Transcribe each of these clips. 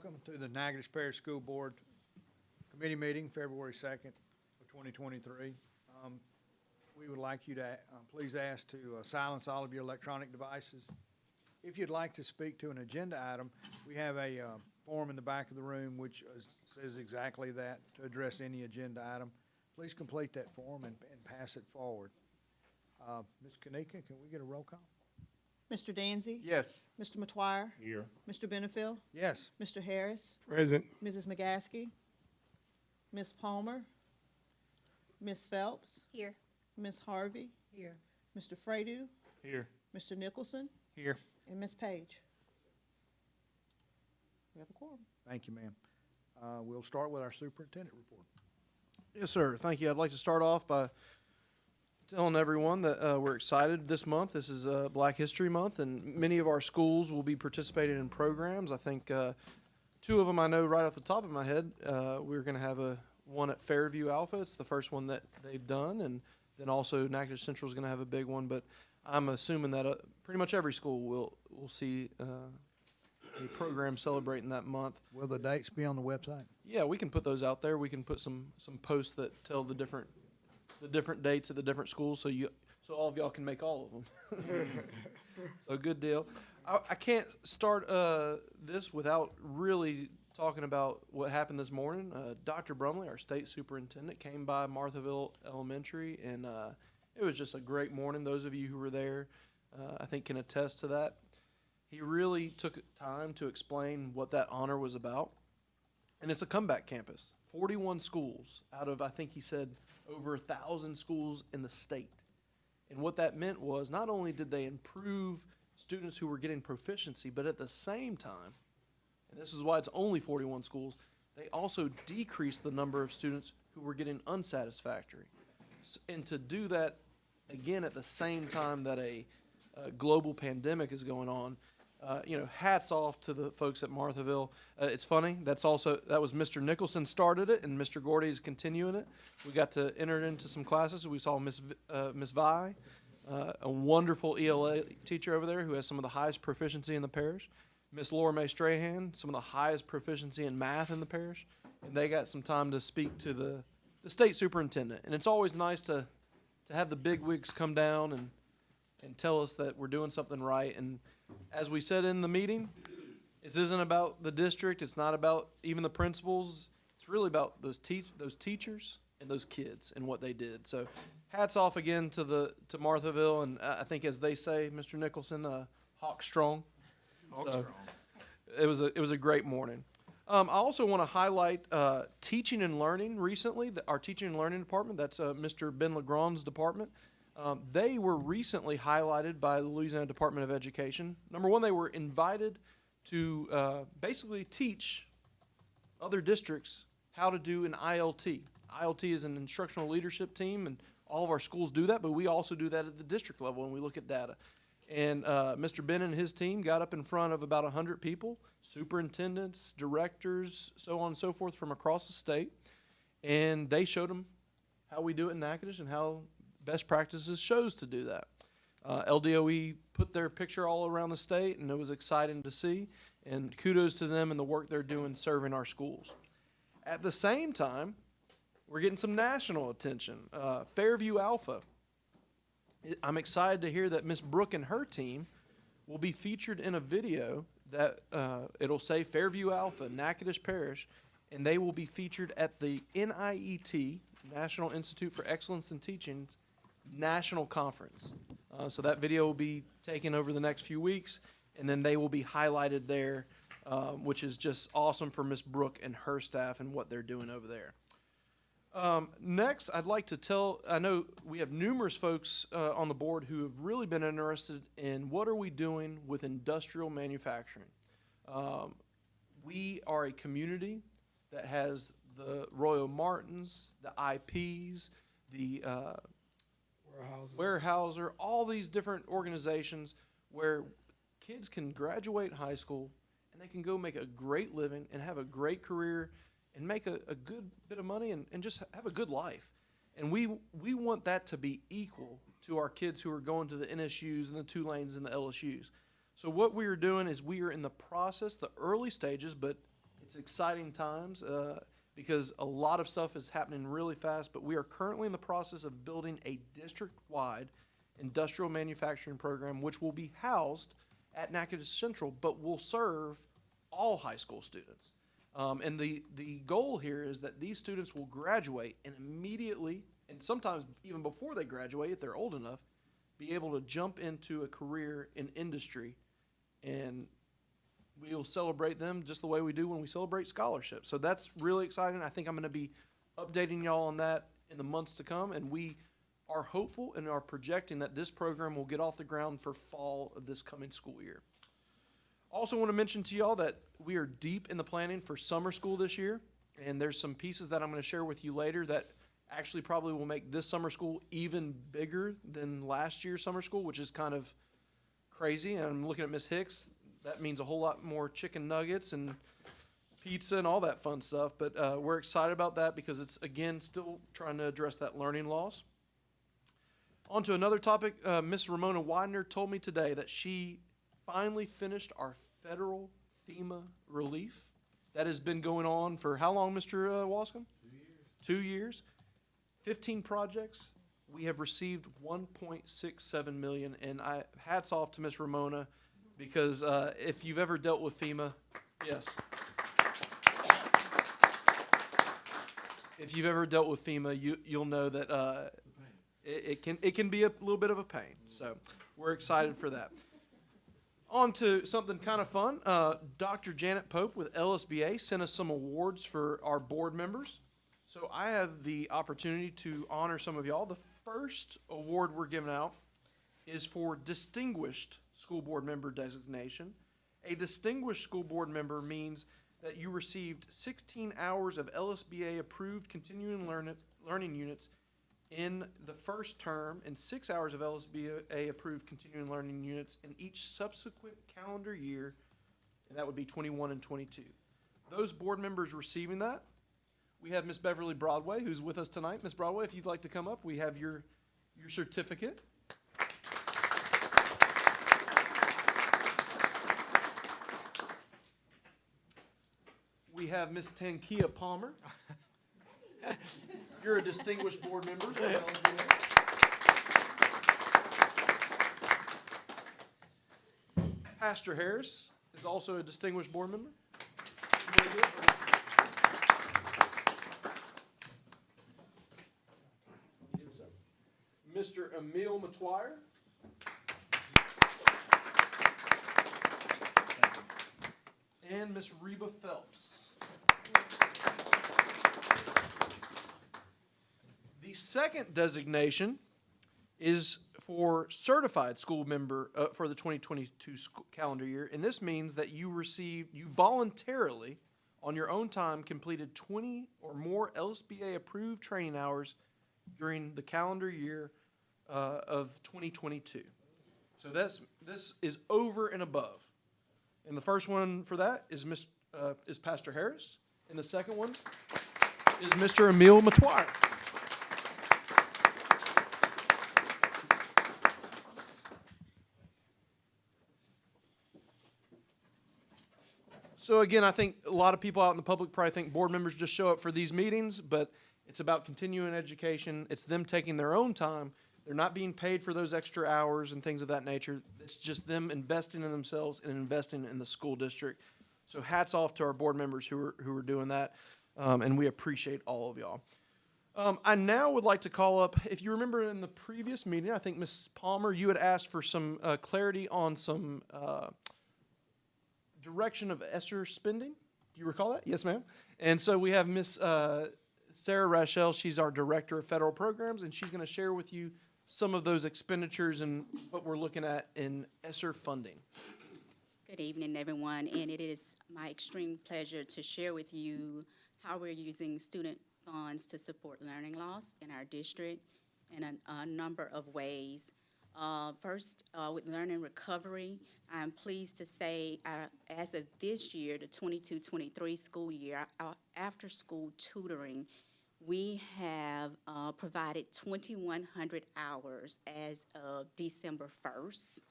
Welcome to the Natchitoches Parish School Board Committee meeting, February 2nd of 2023. We would like you to please ask to silence all of your electronic devices. If you'd like to speak to an agenda item, we have a form in the back of the room which says exactly that, to address any agenda item. Please complete that form and pass it forward. Ms. Kanika, can we get a roll call? Mr. Danzy? Yes. Mr. Matuire? Here. Mr. Benefield? Yes. Mr. Harris? Present. Mrs. McGaskey? Ms. Palmer? Ms. Phelps? Here. Ms. Harvey? Here. Mr. Fredu? Here. Mr. Nicholson? Here. And Ms. Page? We have a quorum. Thank you, ma'am. We'll start with our superintendent report. Yes, sir. Thank you. I'd like to start off by telling everyone that we're excited this month. This is Black History Month, and many of our schools will be participating in programs. I think two of them I know right off the top of my head. We're going to have one at Fairview Alpha. It's the first one that they've done, and then also Natchitoches Central is going to have a big one. But I'm assuming that pretty much every school will see a program celebrating that month. Will the dates be on the website? Yeah, we can put those out there. We can put some posts that tell the different dates at the different schools, so all of y'all can make all of them. So good deal. I can't start this without really talking about what happened this morning. Dr. Brumley, our state superintendent, came by Marthaville Elementary, and it was just a great morning. Those of you who were there, I think, can attest to that. He really took time to explain what that honor was about. And it's a comeback campus. 41 schools out of, I think he said, over 1,000 schools in the state. And what that meant was not only did they improve students who were getting proficiency, but at the same time, and this is why it's only 41 schools, they also decreased the number of students who were getting unsatisfactory. And to do that, again, at the same time that a global pandemic is going on, hats off to the folks at Marthaville. It's funny, that was Mr. Nicholson started it, and Mr. Gordy is continuing it. We got to enter into some classes. We saw Miss Vi, a wonderful ELA teacher over there who has some of the highest proficiency in the parish. Miss Laura Mae Strahan, some of the highest proficiency in math in the parish. And they got some time to speak to the state superintendent. And it's always nice to have the bigwigs come down and tell us that we're doing something right. And as we said in the meeting, this isn't about the district. It's not about even the principals. It's really about those teachers and those kids and what they did. So hats off again to Marthaville. And I think, as they say, Mr. Nicholson, Hawk strong. Hawk So strong. it was a great morning. I also want to highlight teaching and learning recently. Our teaching and learning department, that's Mr. Ben Legrand's department. They were recently highlighted by the Louisiana Department of Education. Number one, they were invited to basically teach other districts how to do an ILT. ILT is an instructional leadership team, and all of our schools do that, but we also do that at the district level when we look at data. And Mr. Ben and his team got up in front of about 100 people, superintendents, directors, so on and so forth from across the state, and they showed them how we do it in Natchitoches and how best practices shows to do that. LDOE put their picture all around the state, and it was exciting to see, and kudos to them and the work they're doing serving our schools. At the same time, we're getting some national attention. Fairview Alpha. I'm excited to hear that Miss Brooke and her team will be featured in a video that it'll say Fairview Alpha, Natchitoches Parish, and they will be featured at the NIET, National Institute for Excellence in Teaching's National Conference. So that video will be taken over the next few weeks, and then they will be highlighted there, which is just awesome for Miss Brooke and her staff and what they're doing over there. Next, I'd like to I know we have numerous folks on the board who have really been interested in what are we doing with industrial manufacturing. We are a community that has the Royal Martins, the IPs, the Weyerhaeuser, all these different organizations where kids can graduate high school and they can go make a great living and have a great career and make a good bit of money and just have a good life. And we want that to be equal to our kids who are going to the NSUs and the Tulanes and the LSUs. So what we are doing is we are in the process, the early stages, but It's exciting times because a lot of stuff is happening really fast, but we are currently in the process of building a district-wide industrial manufacturing program, which will be housed at Natchitoches Central, but will serve all high school students. And the goal here is that these students will graduate and immediately, and sometimes even before they graduate, if they're old enough, be able to jump into a career in industry, and we'll celebrate them just the way we do when we celebrate scholarships. So that's really exciting. I think I'm going to be updating y'all on that in the months to come, and we are hopeful and are projecting that this program will get off the ground for fall of this coming school year. Also want to mention to y'all that we are deep in the planning for summer school this year, and there's some pieces that I'm going to share with you later that actually probably will make this summer school even bigger than last year's summer school, which is kind of crazy. And I'm looking at Miss Hicks. That means a whole lot more chicken nuggets and pizza and all that fun stuff. But we're excited about that because it's, again, still trying to address that learning loss. On to another topic. Miss Ramona Widener told me today that she finally finished our federal FEMA relief. That has been going on for how long, Mr. Wascom? 2 years. 15 projects. We have received $1.67 million, and hats off to Miss Ramona, because if you've ever dealt with FEMA, yes. If you've ever dealt with FEMA, you'll know that it can be a little bit of a pain. So we're excited for that. On to something kind of fun. Dr. Janet Pope with LSBA sent us some awards for our board members. So I have the opportunity to honor some of y'all. The first award we're giving out is for Distinguished School Board Member designation. A distinguished school board member means that you received 16 hours of LSBA approved continuing learning units in the first term and 6 hours of LSBA approved continuing learning units in each subsequent calendar year, and that would be 21 and 22. Those board members receiving that, we have Miss Beverly Broadway, who's with us tonight. Miss Broadway, if you'd like to come up, we have your certificate. We have Miss Tankia Palmer. You're a distinguished board member. Pastor Harris is also a distinguished board member. Mr. Emil Matwire. And Miss Reba Phelps. The second designation is for certified school member for the 2022 calendar year, and this means that you voluntarily, on your own time, completed 20 or more LSBA approved training hours during the calendar year of 2022. So this is over and above. And the first one for that is Pastor Harris, and the second one is Mr. Emil Matwire. So again, I think a lot of people out in the public probably think board members just show up for these meetings, but it's about continuing education. It's them taking their own time. They're not being paid for those extra hours and things of that nature. It's just them investing in themselves and investing in the school district. So hats off to our board members who are doing that, and we appreciate all of y'all. I now would like to call up, if you remember in the previous meeting, I think Ms. Palmer, you had asked for some clarity on some direction of ESSER spending. Do you recall that? Yes, ma'am. And so we have Ms. Sarah Rachel. She's our Director of Federal Programs, and she's going to share with you some of those expenditures and what we're looking at in ESSER funding. Good evening, everyone, and it is my extreme pleasure to share with you how we're using student funds to support learning loss in our district in a number of ways. First, with learning recovery, I'm pleased to say as of this year, the 22-23 school year, our after-school tutoring, we have provided 2,100 hours as of December 1st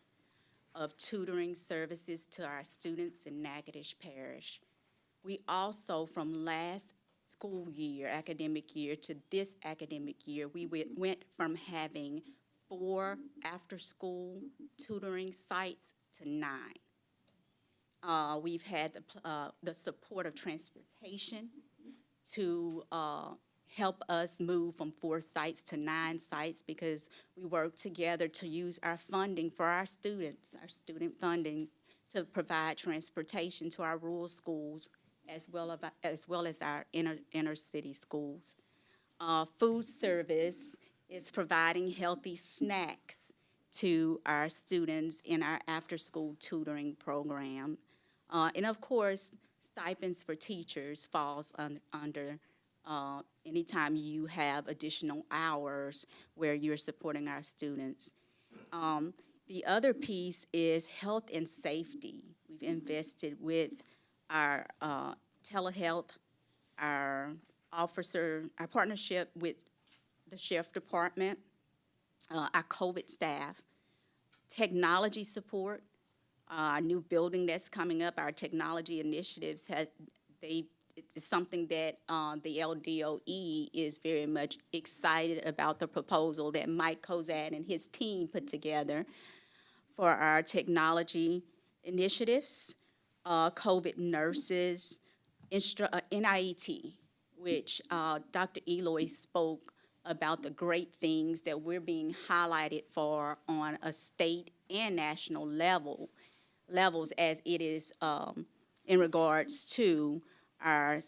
of tutoring services to our students in Natchitoches Parish. We also, from last school year, academic year, to this academic year, we went from having 4 after-school tutoring sites to 9. We've had the support of transportation to help us move from 4 sites to 9 sites, because we work together to use our funding for our students, our student funding, to provide transportation to our rural schools as well as our inner city schools. Food service is providing healthy snacks to our students in our after-school tutoring program. And of course, stipends for teachers falls under anytime you have additional hours where you're supporting our students. The other piece is health and safety. We've invested with our telehealth, our partnership with the sheriff department, our COVID staff, technology support, our new building that's coming up, our technology initiatives, it's something that the LDOE is very much excited about, the proposal that Mike Kozad and his team put together for our technology initiatives, COVID nurses, NIET, which Dr. Eloy spoke about the great things that we're being highlighted for on a state and national levels as it is in regards to our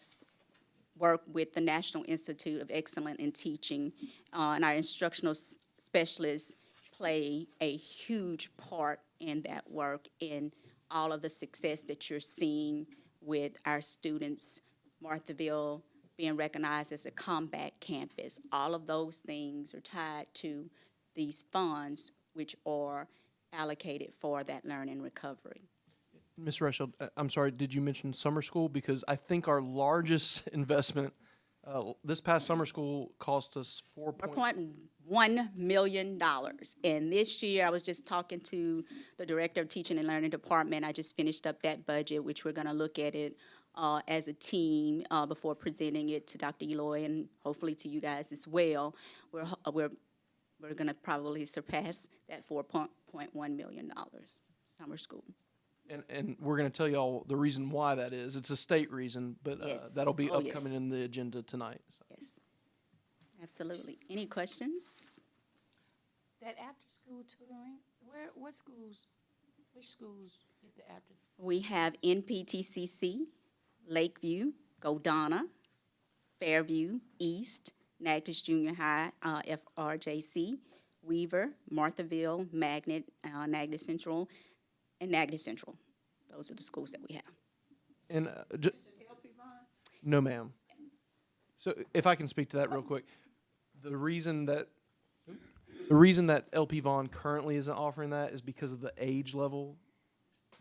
work with the National Institute of Excellence in Teaching, and our instructional specialists play a huge part in that work, in all of the success that you're seeing with our students, Marthaville being recognized as a combat campus. All of those things are tied to these funds which are allocated for that learning recovery. Ms. Reschel, I'm sorry, did you mention summer school? Because I think our largest investment, this past summer school cost us $4.1 million. And this year, I was just talking to the Director of Teaching and Learning Department. I just finished up that budget, which we're going to look at it as a team before presenting it to Dr. Eloy and hopefully to you guys as well. We're going to probably surpass that $4.1 million summer school. And we're going to tell y'all the reason why that is. It's a state reason, but Yes. that'll be Oh, upcoming yes. in the agenda tonight. So. Yes, absolutely. Any questions? That after-school tutoring, which schools get the after? We have NPTCC, Lakeview, Godana, Fairview, East, Natchitoches Junior High, FRJC, Weaver, Marthaville, Magnet, Nagda Central, and Nagda Central. Those are the schools that we have. And no, ma'am. So if I can speak to that real quick, the reason that LP Vaughn currently isn't offering that is because of the age level.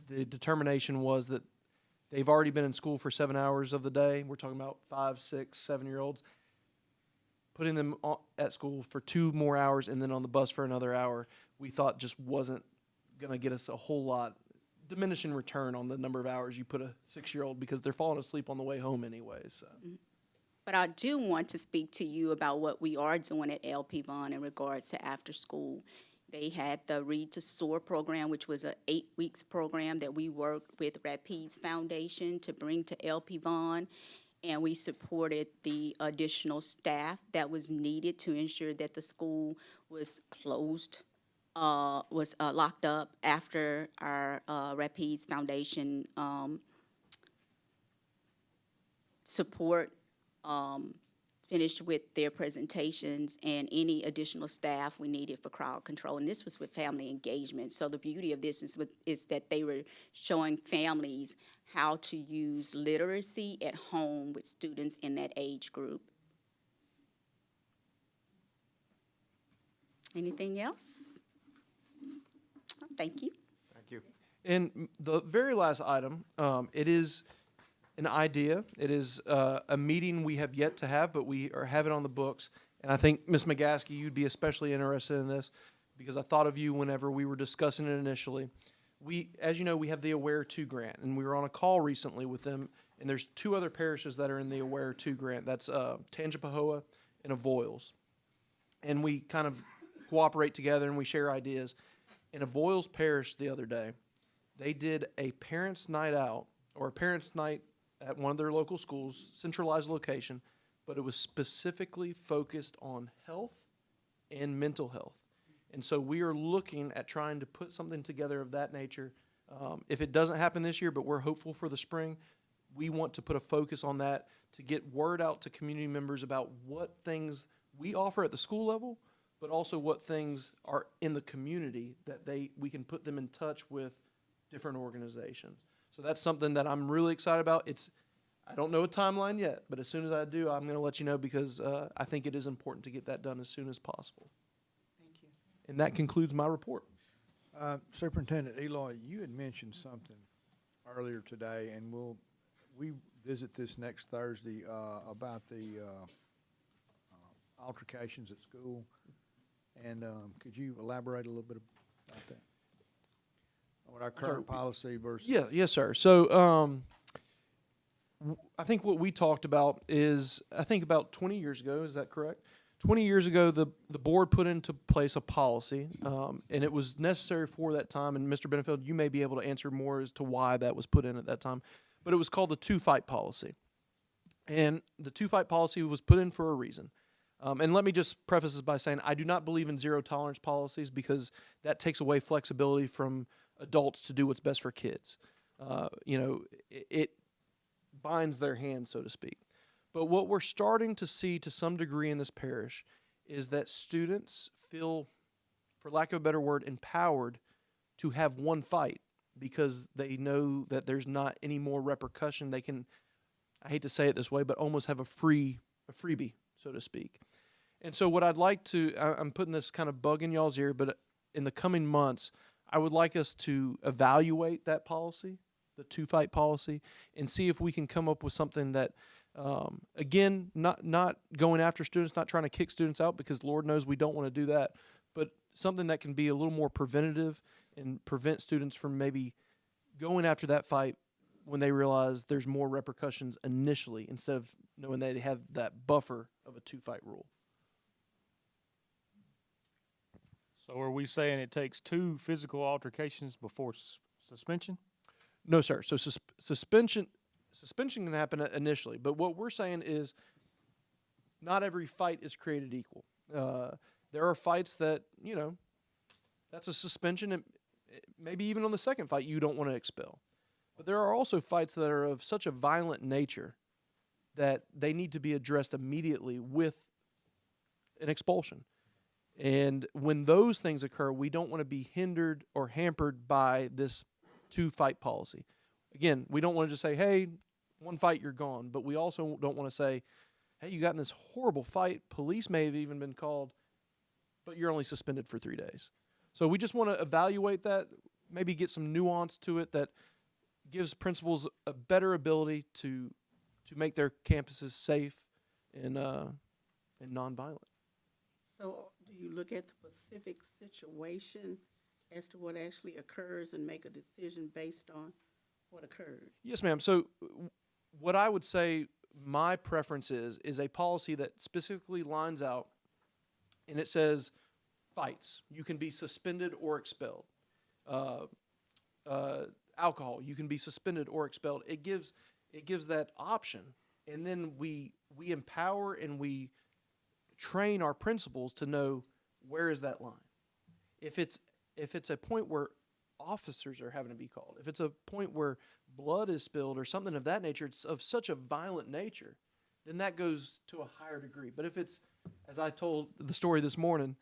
The determination was that they've already been in school for 7 hours of the day. We're talking about 5, 6, 7-year-olds. Putting them at school for 2 more hours and then on the bus for another hour, we thought just wasn't going to get us a whole lot, diminishing return on the number of hours you put a 6-year-old, because they're falling asleep on the way home anyway. So. But I do want to speak to you about what we are doing at LP Vaughn in regards to after school. They had the Read to Soar program, which was an 8 weeks program that we worked with Rapides Foundation to bring to LP Vaughn. And we supported the additional staff that was needed to ensure that the school was closed, was locked up after our Rapides Foundation support finished with their presentations, and any additional staff we needed for crowd control. And this was with family engagement. So the beauty of this is that they were showing families how to use literacy at home with students in that age group. Anything else? Thank you. Thank you. And the very last item, it is an idea. It is a meeting we have yet to have, but we have it on the books. And I think, Ms. McGaskey, you'd be especially interested in this, because I thought of you whenever we were discussing it initially. as you know, we have the Aware 2 grant, and we were on a call recently with them, and there's 2 other parishes that are in the Aware 2 grant. That's Tangipahoa and Avoyles. And we kind of cooperate together and we share ideas. In Avoyles Parish the other day, they did a parents' night out, or a parents' night at one of their local schools, centralized location, but it was specifically focused on health and mental health. And so we are looking at trying to put something together of that nature. If it doesn't happen this year, but we're hopeful for the spring, we want to put a focus on that to get word out to community members about what things we offer at the school level, but also what things are in the community that we can put them in touch with different organizations. So that's something that I'm really excited about. I don't know a timeline yet, but as soon as I do, I'm going to let you know because I think it is important to get that done as soon as possible. Thank you. And that concludes my report. Superintendent Eloy, you had mentioned something earlier today, and we visit this next Thursday about the altercations at school. And could you elaborate a little bit about that? What our current policy versus? Yeah, yes, sir. So I think what we talked about is, I think about 20 years ago, is that correct? 20 years ago, the board put into place a policy, and it was necessary for that time, and Mr. Benefield, you may be able to answer more as to why that was put in at that time, but it was called the two-fight policy. And the two-fight policy was put in for a reason. And let me just preface this by saying I do not believe in zero-tolerance policies because that takes away flexibility from adults to do what's best for kids. It binds their hands, so to speak. But what we're starting to see to some degree in this parish is that students feel, for lack of a better word, empowered to have one fight because they know that there's not any more repercussion. They can, I hate to say it this way, but almost have a freebie, so to speak. And so what I'd like to, I'm putting this kind of bug in y'all's ear, but in the coming months, I would like us to evaluate that policy, the two-fight policy, and see if we can come up with something that, again, not going after students, not trying to kick students out, because Lord knows we don't want to do that, but something that can be a little more preventative and prevent students from maybe going after that fight when they realize there's more repercussions initially instead of knowing they have that buffer of a two-fight rule. So are we saying it takes 2 physical altercations before suspension? No, sir. So suspension can happen initially, but what we're saying is not every fight is created equal. There are fights that, that's a suspension, and maybe even on the second fight you don't want to expel. But there are also fights that are of such a violent nature that they need to be addressed immediately with an expulsion. And when those things occur, we don't want to be hindered or hampered by this two-fight policy. Again, we don't want to just say, hey, one fight, you're gone. But we also don't want to say, hey, you got in this horrible fight. Police may have even been called, but you're only suspended for 3 days. So we just want to evaluate that, maybe get some nuance to it that gives principals a better ability to make their campuses safe and nonviolent. So do you look at the specific situation as to what actually occurs and make a decision based on what occurred? Yes, ma'am. So what I would say my preference is a policy that specifically lines out, and it says fights. You can be suspended or expelled. Alcohol, you can be suspended or expelled. It gives that option, and then we empower and we train our principals to know where is that line. If it's a point where officers are having to be called, if it's a point where blood is spilled or something of that nature, it's of such a violent nature, then that goes to a higher degree. But if it's, as I told the story this morning,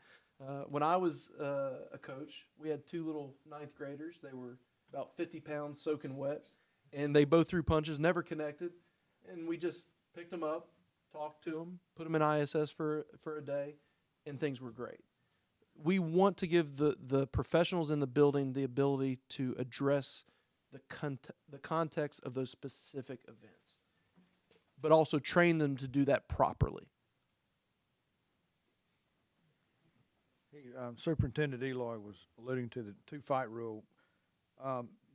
when I was a coach, we had 2 little 9th graders. They were about 50 pounds soaking wet, and they both threw punches, never connected, and we just picked them up, talked to them, put them in ISS for a day, and things were great. We want to give the professionals in the building the ability to address the context of those specific events, but also train them to do that properly. Superintendent Eloy was alluding to the two-fight rule.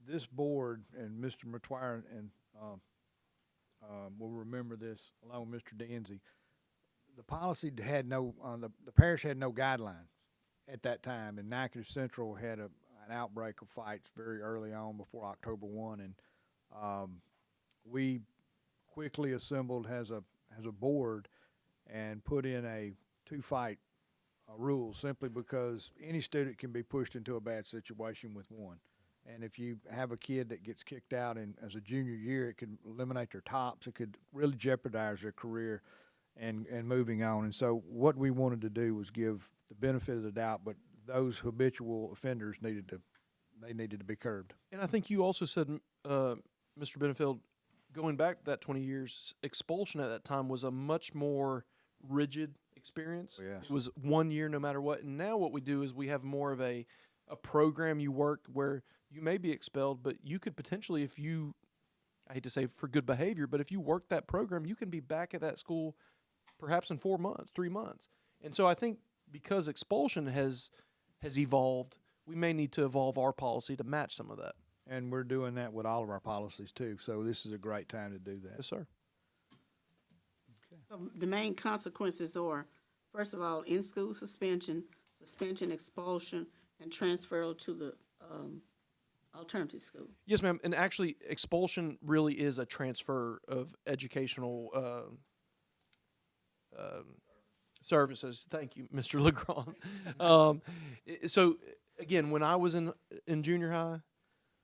This board and Mr. McTwire and, will remember this along with Mr. Danzy. The policy had no, the parish had no guidelines at that time, and Natchitoches Central had an outbreak of fights very early on before October 1, and we quickly assembled as a board and put in a two-fight rule simply because any student can be pushed into a bad situation with one. And if you have a kid that gets kicked out as a junior year, it could eliminate their tops. It could really jeopardize their career and moving on. And so what we wanted to do was give the benefit of the doubt, but those habitual offenders needed to be curbed. And I think you also said, Mr. Benefield, going back that 20 years, expulsion at that time was a much more rigid experience. Oh, yes. It was 1 year no matter what. And now what we do is we have more of a program you work where you may be expelled, but you could potentially, if you, I hate to say for good behavior, but if you work that program, you can be back at that school perhaps in 4 months, 3 months. And so I think because expulsion has evolved, we may need to evolve our policy to match some of that. And we're doing that with all of our policies too. So this is a great time to do that. Yes, sir. So the main consequences are, first of all, in-school suspension, expulsion, and transfer to the alternative school. Yes, ma'am. And actually, expulsion really is a transfer of educational services. Thank you, Mr. Legrand. So, again, when I was in junior high,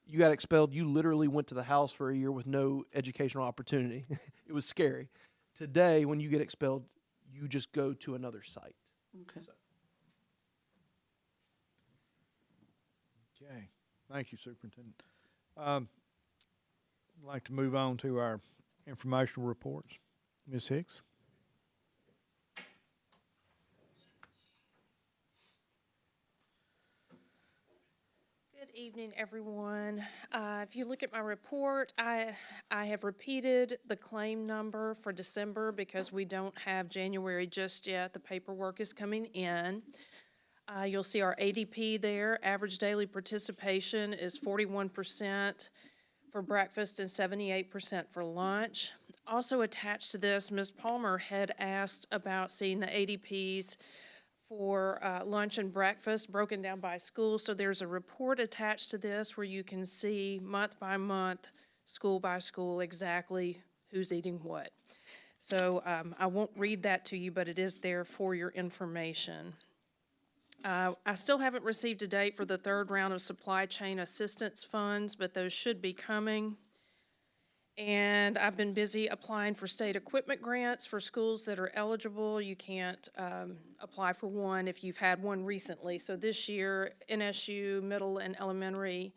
you got expelled. You literally went to the house for a year with no educational opportunity. It was scary. Today, when you get expelled, you just go to another site. Okay. Okay. Thank you, Superintendent. I'd like to move on to our informational reports. Ms. Hicks? Good evening, everyone. If you look at my report, I have repeated the claim number for December because we don't have January just yet. The paperwork is coming in. You'll see our ADP there. Average daily participation is 41% for breakfast and 78% for lunch. Also attached to this, Ms. Palmer had asked about seeing the ADPs for lunch and breakfast broken down by school. So there's a report attached to this where you can see month by month, school by school, exactly who's eating what. So I won't read that to you, but it is there for your information. I still haven't received a date for the third round of supply chain assistance funds, but those should be coming. And I've been busy applying for state equipment grants for schools that are eligible. You can't apply for one if you've had one recently. So this year, NSU, middle and elementary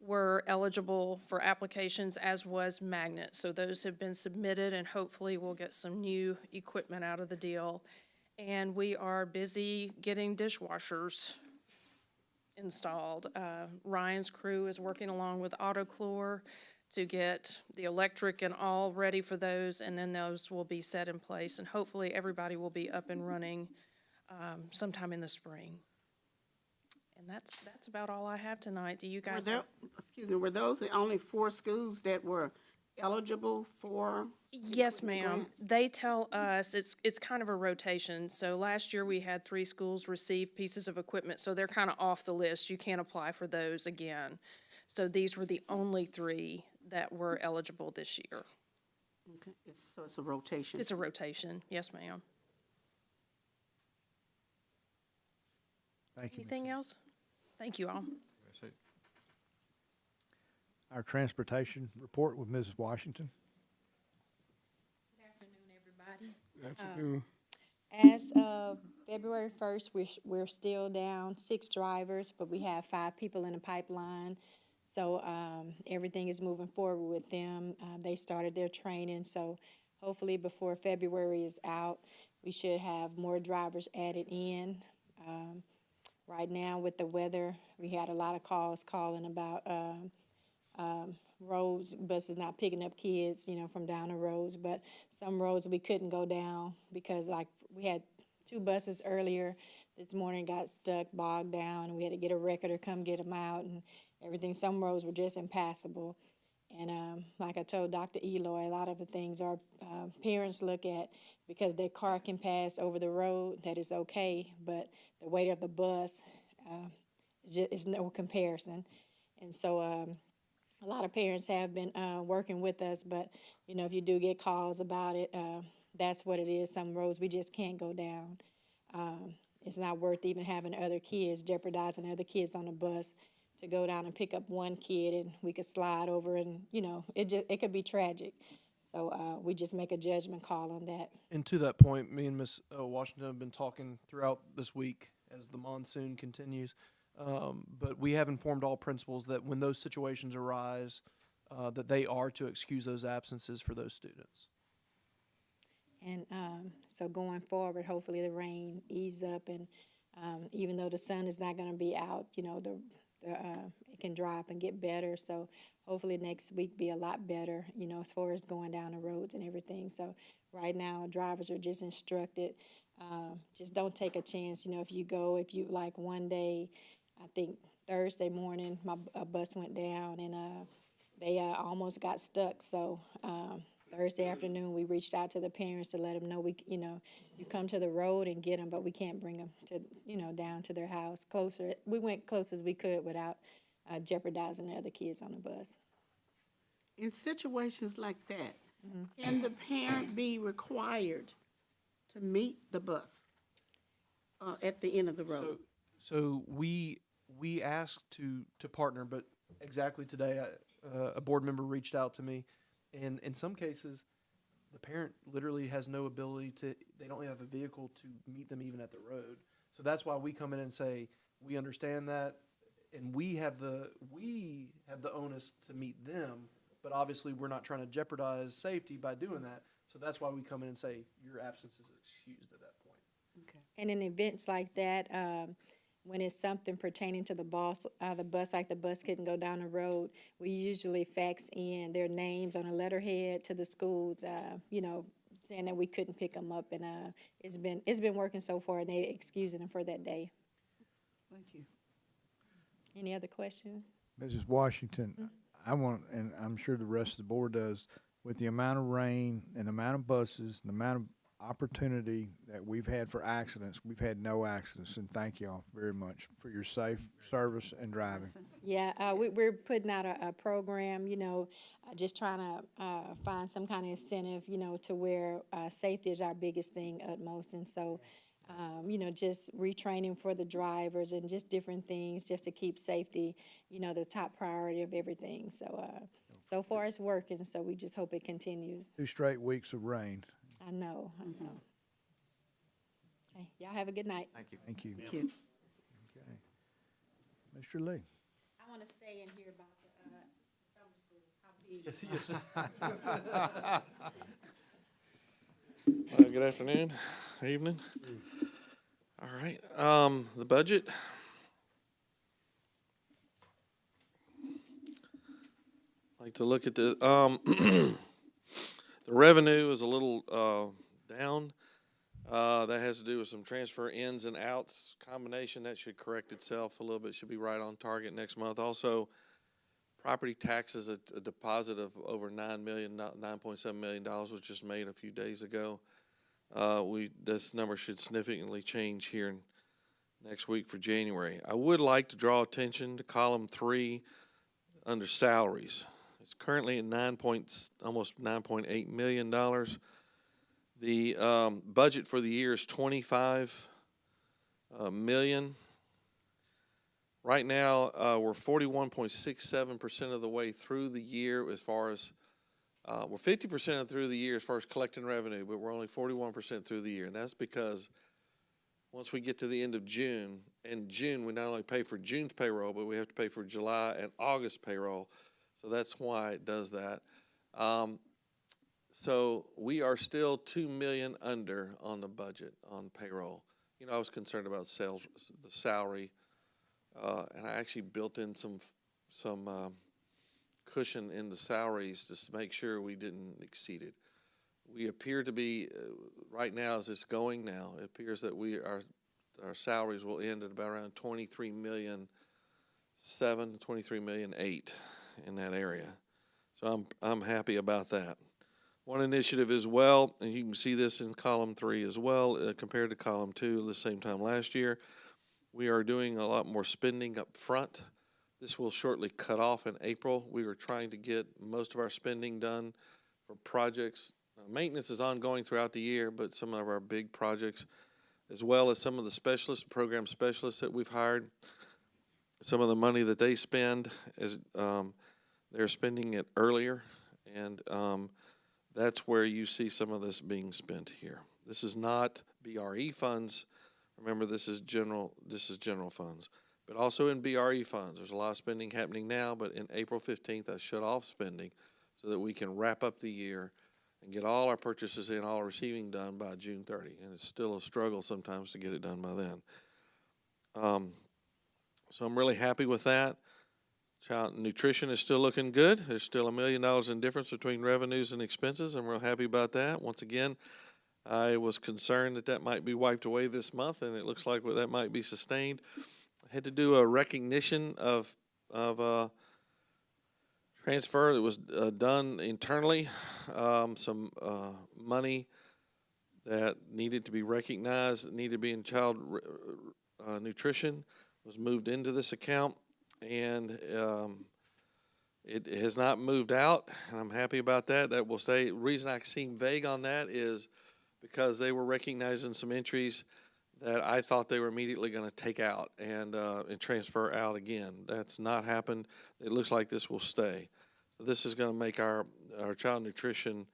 were eligible for applications, as was Magnet. So those have been submitted, and hopefully we'll get some new equipment out of the deal. And we are busy getting dishwashers installed. Ryan's crew is working along with AutoChlor to get the electric and all ready for those, and then those will be set in place, and hopefully everybody will be up and running sometime in the spring. And that's about all I have tonight. Do you guys have? Were those the only 4 schools that were eligible for? Yes, ma'am. grants? They tell us it's kind of a rotation. So last year we had 3 schools receive pieces of equipment, so they're kind of off the list. You can't apply for those again. So these were the only 3 that were eligible this year. Okay, so it's a rotation. It's a rotation. Yes, ma'am. Thank you. Anything else? Thank you all. Our transportation report with Mrs. Washington. Good afternoon, everybody. As of February 1st, we're still down 6 drivers, but we have 5 people in the pipeline. So everything is moving forward with them. They started their training, so hopefully before February is out, we should have more drivers added in. Right now with the weather, we had a lot of calls calling about roads, buses not picking up kids, from down the roads. But some roads we couldn't go down because like we had 2 buses earlier this morning got stuck, bogged down, and we had to get a wrecker to come get them out. And everything. Some roads were just impassable. And like I told Dr. Eloy, a lot of the things our parents look at because their car can pass over the road, that is okay, but the weight of the bus is no comparison. And so a lot of parents have been working with us, but, you know, if you do get calls about it, that's what it is. Some roads we just can't go down. It's not worth even having other kids, jeopardizing other kids on the bus to go down and pick up one kid and we could slide over and, you know, it could be tragic. So we just make a judgment call on that. And to that point, me and Miss Washington have been talking throughout this week as the monsoon continues. But we have informed all principals that when those situations arise, that they are to excuse those absences for those students. And so going forward, hopefully the rain ease up, and even though the sun is not going to be out, you know, it can dry up and get better. So hopefully next week be a lot better, you know, as far as going down the roads and everything. So right now, drivers are just instructed, just don't take a chance. You know, if you like one day, I think Thursday morning, my bus went down and they almost got stuck. So Thursday afternoon, we reached out to the parents to let them know you come to the road and get them, but we can't bring them to, down to their house closer. We went close as we could without jeopardizing the other kids on the bus. In situations like that, can the parent be required to meet the bus at the end of the road? So we asked to partner, but exactly today, a board member reached out to me, and in some cases, the parent literally has no ability they don't have a vehicle to meet them even at the road. So that's why we come in and say, we understand that, and we have the onus to meet them, but obviously we're not trying to jeopardize safety by doing that. So that's why we come in and say, your absence is excused at that point. Okay. And in events like that, when it's something pertaining to the bus, like the bus couldn't go down the road, we usually fax in their names on a letterhead to the schools, saying that we couldn't pick them up. And it's been working so far, and they excusing them for that day. Thank you. Any other questions? Mrs. Washington, I want, and I'm sure the rest of the board does, with the amount of rain and the amount of buses and the amount of opportunity that we've had for accidents, we've had no accidents, and thank y'all very much for your safe service and driving. Yeah, we're putting out a program, just trying to find some kind of incentive, to where safety is our biggest thing utmost. And so, just retraining for the drivers and just different things just to keep safety, the top priority of everything. So, so far it's working, so we just hope it continues. 2 straight weeks of rain. I know. Okay, y'all have a good night. Thank you. Thank you. Thank you. Okay. Mr. Lee. I want to stay and hear about the summer school. How big? Good afternoon, evening. All right, the budget. I'd like to look at the the revenue is a little down. That has to do with some transfer ins and outs combination. That should correct itself a little bit. Should be right on target next month. Also, property taxes, a deposit of over $9.7 million was just made a few days ago. This number should significantly change here next week for January. I would like to draw attention to column 3 under salaries. It's currently at almost $9.8 million. The budget for the year is $25 million. Right now, we're 41.67% of the way through the year as far as, we're 50% through the year as far as collecting revenue, but we're only 41% through the year. And that's because once we get to the end of June, in June, we not only pay for June's payroll, but we have to pay for July and August payroll. So that's why it does that. So we are still $2 million under on the budget on payroll. I was concerned about the salary. And I actually built in some cushion in the salaries to make sure we didn't exceed it. We appear to be right now, as it's going now, it appears that our salaries will end at about around $23 million 7 to 23,000,008 in that area. So I'm happy about that. One initiative as well, and you can see this in column 3 as well, compared to column 2 the same time last year. We are doing a lot more spending up front. This will shortly cut off in April. We were trying to get most of our spending done for projects. Maintenance is ongoing throughout the year, but some of our big projects, as well as some of the specialists, program specialists that we've hired, some of the money that they spend is they're spending it earlier, and that's where you see some of this being spent here. This is not BRE funds. Remember, this is general funds. But also in BRE funds, there's a lot of spending happening now, but in April 15th, I shut off spending so that we can wrap up the year and get all our purchases in, all our receiving done by June 30. And it's still a struggle sometimes to get it done by then. So I'm really happy with that. Child nutrition is still looking good. There's still $1 million in difference between revenues and expenses. I'm real happy about that. Once again, I was concerned that might be wiped away this month, and it looks like that might be sustained. I had to do a recognition of transfer that was done internally. Some money that needed to be recognized, needed to be in child nutrition, was moved into this account, and it has not moved out, and I'm happy about that. That will stay. The reason I seem vague on that is because they were recognizing some entries that I thought they were immediately going to take out and transfer out again. That's not happened. It looks like this will stay. So this is going to make our child nutrition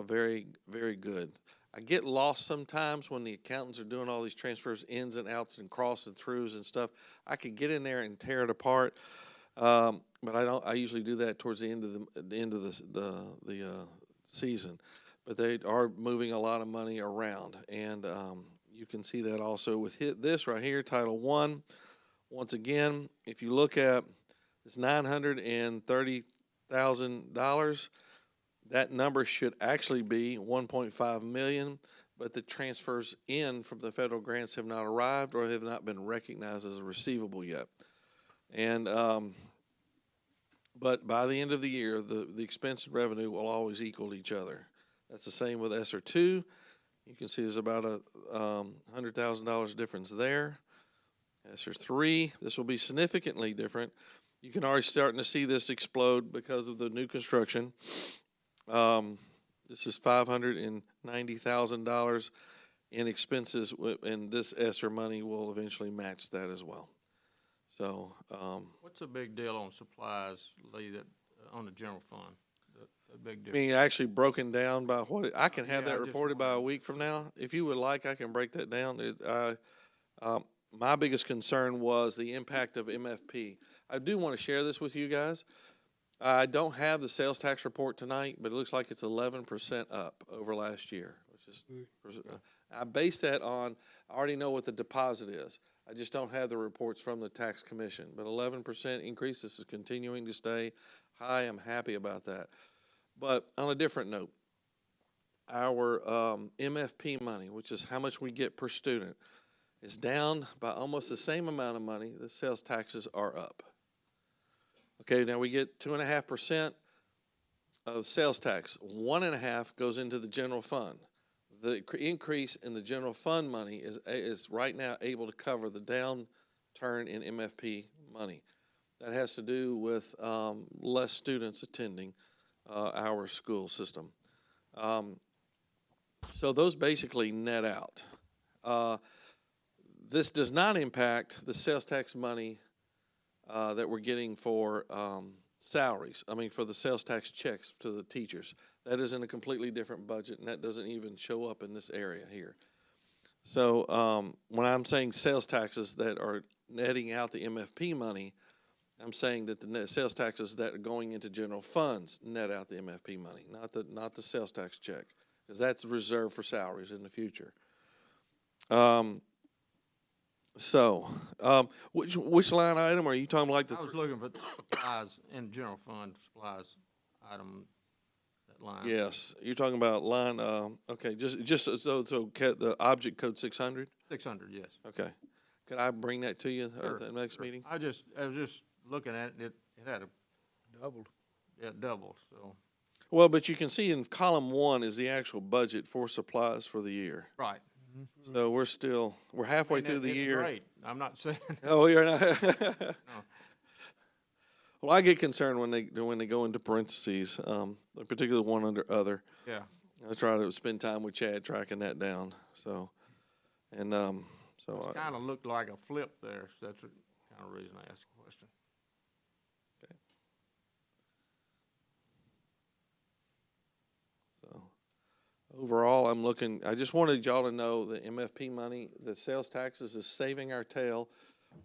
very, very good. I get lost sometimes when the accountants are doing all these transfers, ins and outs and cross and throughs and stuff. I could get in there and tear it apart, but I don't. I usually do that towards the end of the season. But they are moving a lot of money around, and you can see that also with this right here, Title I. Once again, if you look at this $930,000, that number should actually be $1.5 million, but the transfers in from the federal grants have not arrived or have not been recognized as a receivable yet. And but by the end of the year, the expense and revenue will always equal each other. That's the same with ESSER 2. You can see there's about a $100,000 difference there. ESSER 3, this will be significantly different. You can already starting to see this explode because of the new construction. This is $590,000 in expenses, and this ESSER money will eventually match that as well. So, What's a big deal on supplies, Lee, that, on the general fund? A big I difference? mean, actually broken down by what, I can have Yeah, I that just reported by a wondered. week from now. If you would like, I can break that down. My biggest concern was the impact of MFP. I do want to share this with you guys. I don't have the sales tax report tonight, but it looks like it's 11% up over last year, which is, I base that on, I already know what the deposit is. I just don't have the reports from the tax commission, but 11% increase. This is continuing to stay high. I'm happy about that. But on a different note, our MFP money, which is how much we get per student, is down by almost the same amount of money. The sales taxes are up. Okay, now we get 2.5% of sales tax. 1.5% goes into the general fund. The increase in the general fund money is right now able to cover the downturn in MFP money. That has to do with less students attending our school system. So those basically net out. This does not impact the sales tax money that we're getting for salaries. I mean, for the sales tax checks to the teachers. That is in a completely different budget, and that doesn't even show up in this area here. So when I'm saying sales taxes that are netting out the MFP money, I'm saying that the sales taxes that are going into general funds net out the MFP money, not the sales tax check, because that's reserved for salaries in the future. Which line item are you talking about? Like I was looking for the supplies in general fund supplies item, that line. Yes, you're talking about line. Okay, just so the object code 600. 600, yes. Okay, Could I bring that to you Sure, at the next sure. meeting? I was just looking at it, it had Doubled. it doubled, so. Well, but you can see in column 1 is the actual budget for supplies for the year. Right. So we're halfway through the It's year. great. I'm not saying, Oh, you're not. Well, I get concerned when they go into parentheses, particularly one under other. yeah. I try to spend time with Chad tracking that down. So, and so It kind of looked like a flip there, so that's the kind of reason I asked the question. so overall, I just wanted y'all to know the MFP money, the sales taxes is saving our tail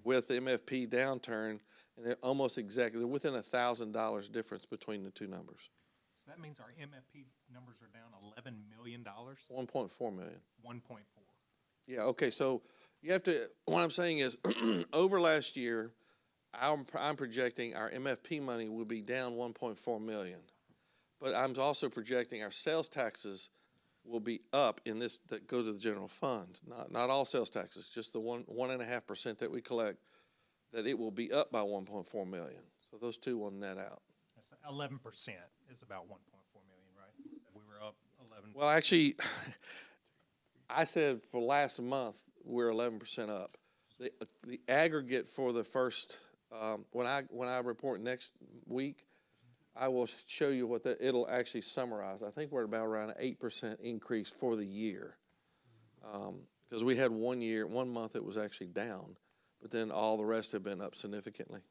with the MFP downturn, and they're almost exactly within $1,000 difference between the two numbers. So that means our MFP numbers are down $11 million, 1.4 million. 1.4. Yeah, okay, so you have to, what I'm saying is, over last year, I'm projecting our MFP money will be down 1.4 million. But I'm also projecting our sales taxes will be up in this, that go to the general fund. Not all sales taxes, just the 1.5% that we collect, that it will be up by 1.4 million. So those two will net out. That's 11% is about 1.4 million, right? So we were up 11. Well, actually, I said for last month, we're 11% up. The aggregate for the first, when I report next week, I will show you what it'll actually summarize. I think we're about around an 8% increase for the year. Because we had 1 month it was actually down, but then all the rest have been up significantly.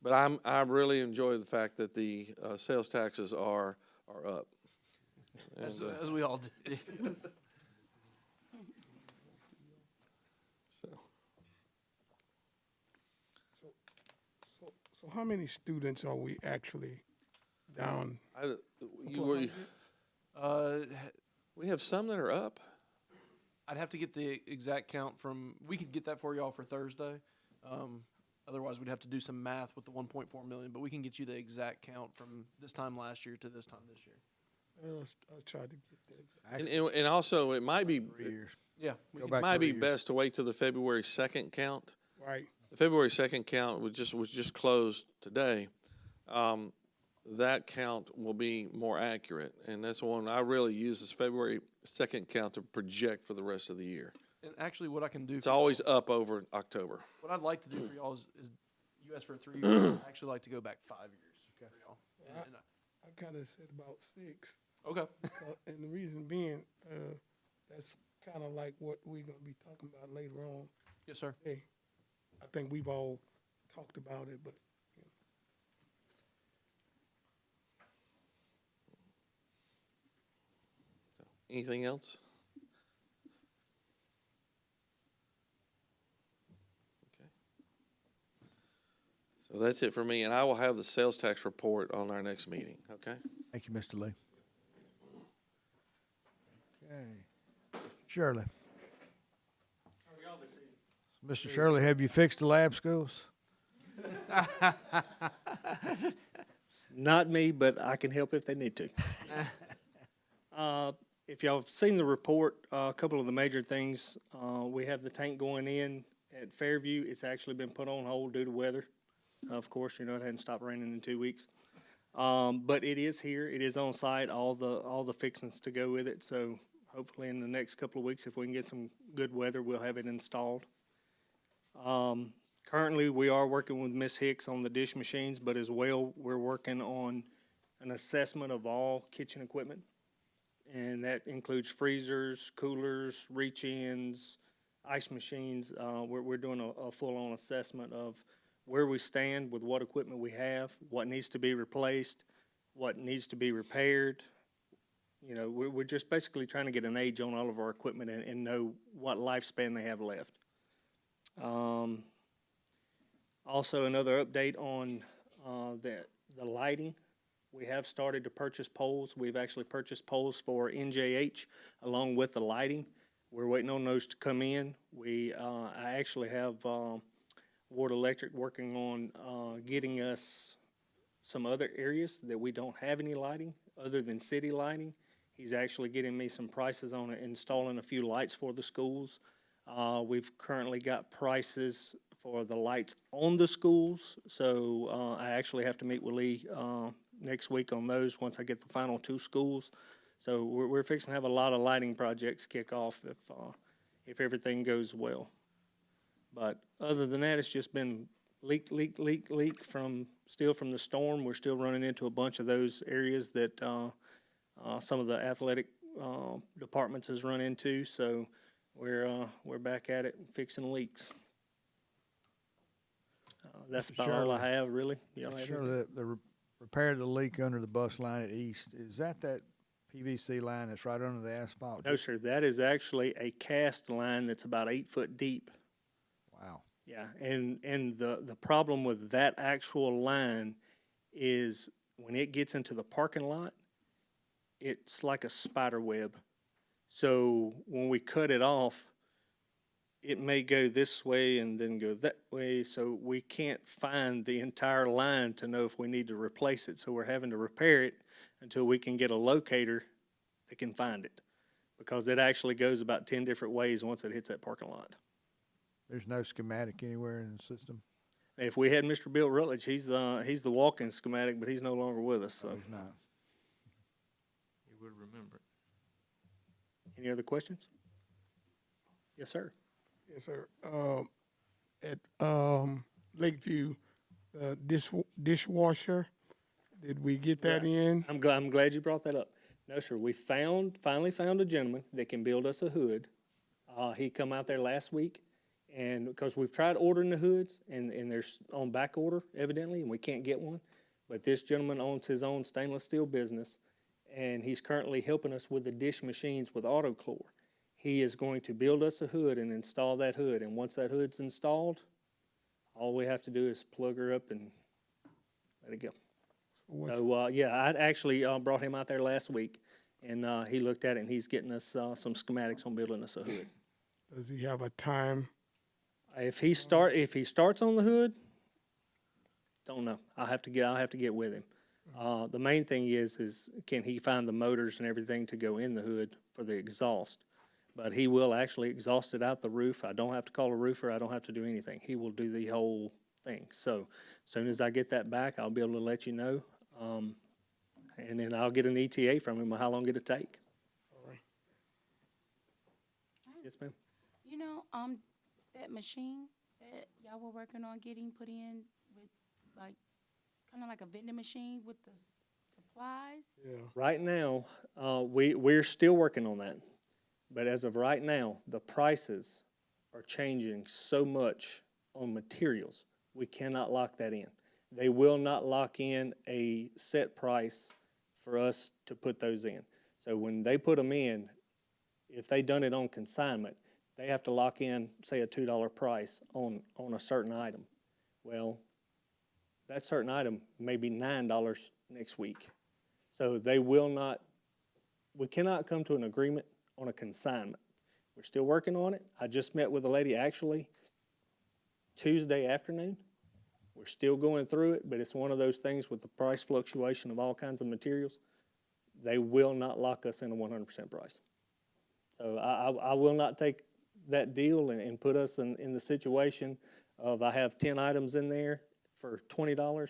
But I really enjoy the fact that the sales taxes are up. As, And, as we all did. So how many students are we actually down? We have some that are up. I'd have to get the exact count from, we could get that for y'all for Thursday. Otherwise, we'd have to do some math with the 1.4 million, but we can get you the exact count from this time last year to this time this year. I'll try to get that. And also, it might be, 3 years. Yeah. Go it back might 3 be years. best to wait till the February 2nd count. Right. The February 2nd count was just closed today. That count will be more accurate, and that's the one I really use this February 2nd count to project for the rest of the year. And actually, what I can do. It's always up over October. What I'd like to do for y'all is you asked for 3 years. I'd actually like to go back 5 years. Okay. For y'all. And I kind of said about 6. okay. And the reason being, that's kind of like what we're going to be talking about later on. Yes, sir. Hey, I think we've all talked about it, but Anything else? Okay. So that's it for me, and I will have the sales tax report on our next meeting, okay? Thank you, Mr. Lee. Okay. Shirley. Mr. Shirley, have you fixed the lab schools? Not me, but I can help if they need to. If y'all have seen the report, a couple of the major things, we have the tank going in at Fairview. It's actually been put on hold due to weather. Of course, it hadn't stopped raining in 2 weeks. But it is here. It is on site, all the fixings to go with it. So hopefully in the next couple of weeks, if we can get some good weather, we'll have it installed. Currently, we are working with Ms. Hicks on the dish machines, but as well, we're working on an assessment of all kitchen equipment. And that includes freezers, coolers, reach-ins, ice machines. We're doing a full-on assessment of where we stand with what equipment we have, what needs to be replaced, what needs to be repaired. You know, we're just basically trying to get an age on all of our equipment and know what lifespan they have left. Also, another update on the lighting. We have started to purchase poles. We've actually purchased poles for NJH along with the lighting. We're waiting on those to come in. I actually have Ward Electric working on getting us some other areas that we don't have any lighting other than city lighting. He's actually getting me some prices on installing a few lights for the schools. We've currently got prices for the lights on the schools, so I actually have to meet with Lee next week on those once I get the final 2 schools. So we're fixing to have a lot of lighting projects kick off if everything goes well. But other than that, it's just been leak from the storm. We're still running into a bunch of those areas that some of the athletic departments has run into. So we're back at it fixing leaks. That's Mr. about all I Shirley. have, really. Y'all have Sure, anything? the repair of the leak under the bus line at East, is that PVC line that's right under the asphalt? No, sir. That is actually a cast line that's about 8 foot deep. Wow. Yeah, and the problem with that actual line is when it gets into the parking lot, it's like a spider web. So when we cut it off, it may go this way and then go that way, so we can't find the entire line to know if we need to replace it. So we're having to repair it until we can get a locator that can find it, because it actually goes about 10 different ways once it hits that parking lot. There's no schematic anywhere in the system? If we had Mr. Bill Rutledge, he's the walking schematic, but he's no longer with us, so. There's not. You would remember it. Any other questions? Yes, sir. Yes, sir. At Lakeview, dishwasher, did we get that in? I'm glad you brought that up. No, sir, we finally found a gentleman that can build us a hood. He come out there last week, and because we've tried ordering the hoods, and they're on back order evidently, and we can't get one. But this gentleman owns his own stainless steel business, and he's currently helping us with the dish machines with AutoChlor. He is going to build us a hood and install that hood, and once that hood's installed, all we have to do is plug her up and let it go. So, yeah, I actually brought him out there last week, and he looked at it, and he's getting us some schematics on building us a hood. Does he have a time? If he starts on the hood, don't know. I'll have to get with him. The main thing is can he find the motors and everything to go in the hood for the exhaust? But he will actually exhaust it out the roof. I don't have to call a roofer. I don't have to do anything. He will do the whole thing. So as soon as I get that back, I'll be able to let you know. And then I'll get an ETA from him on how long it'll take. All right. Yes, ma'am. You know, that machine that y'all were working on getting put in with, like, kind of like a vending machine with the supplies? Yeah. Right now, we're still working on that. But as of right now, the prices are changing so much on materials, we cannot lock that in. They will not lock in a set price for us to put those in. So when they put them in, if they done it on consignment, they have to lock in, say, a $2 price on a certain item. Well, that certain item may be $9 next week. So they will not, we cannot come to an agreement on a consignment. We're still working on it. I just met with a lady actually Tuesday afternoon. We're still going through it, but it's one of those things with the price fluctuation of all kinds of materials. They will not lock us in a 100% price. So I will not take that deal and put us in the situation of I have 10 items in there for $20,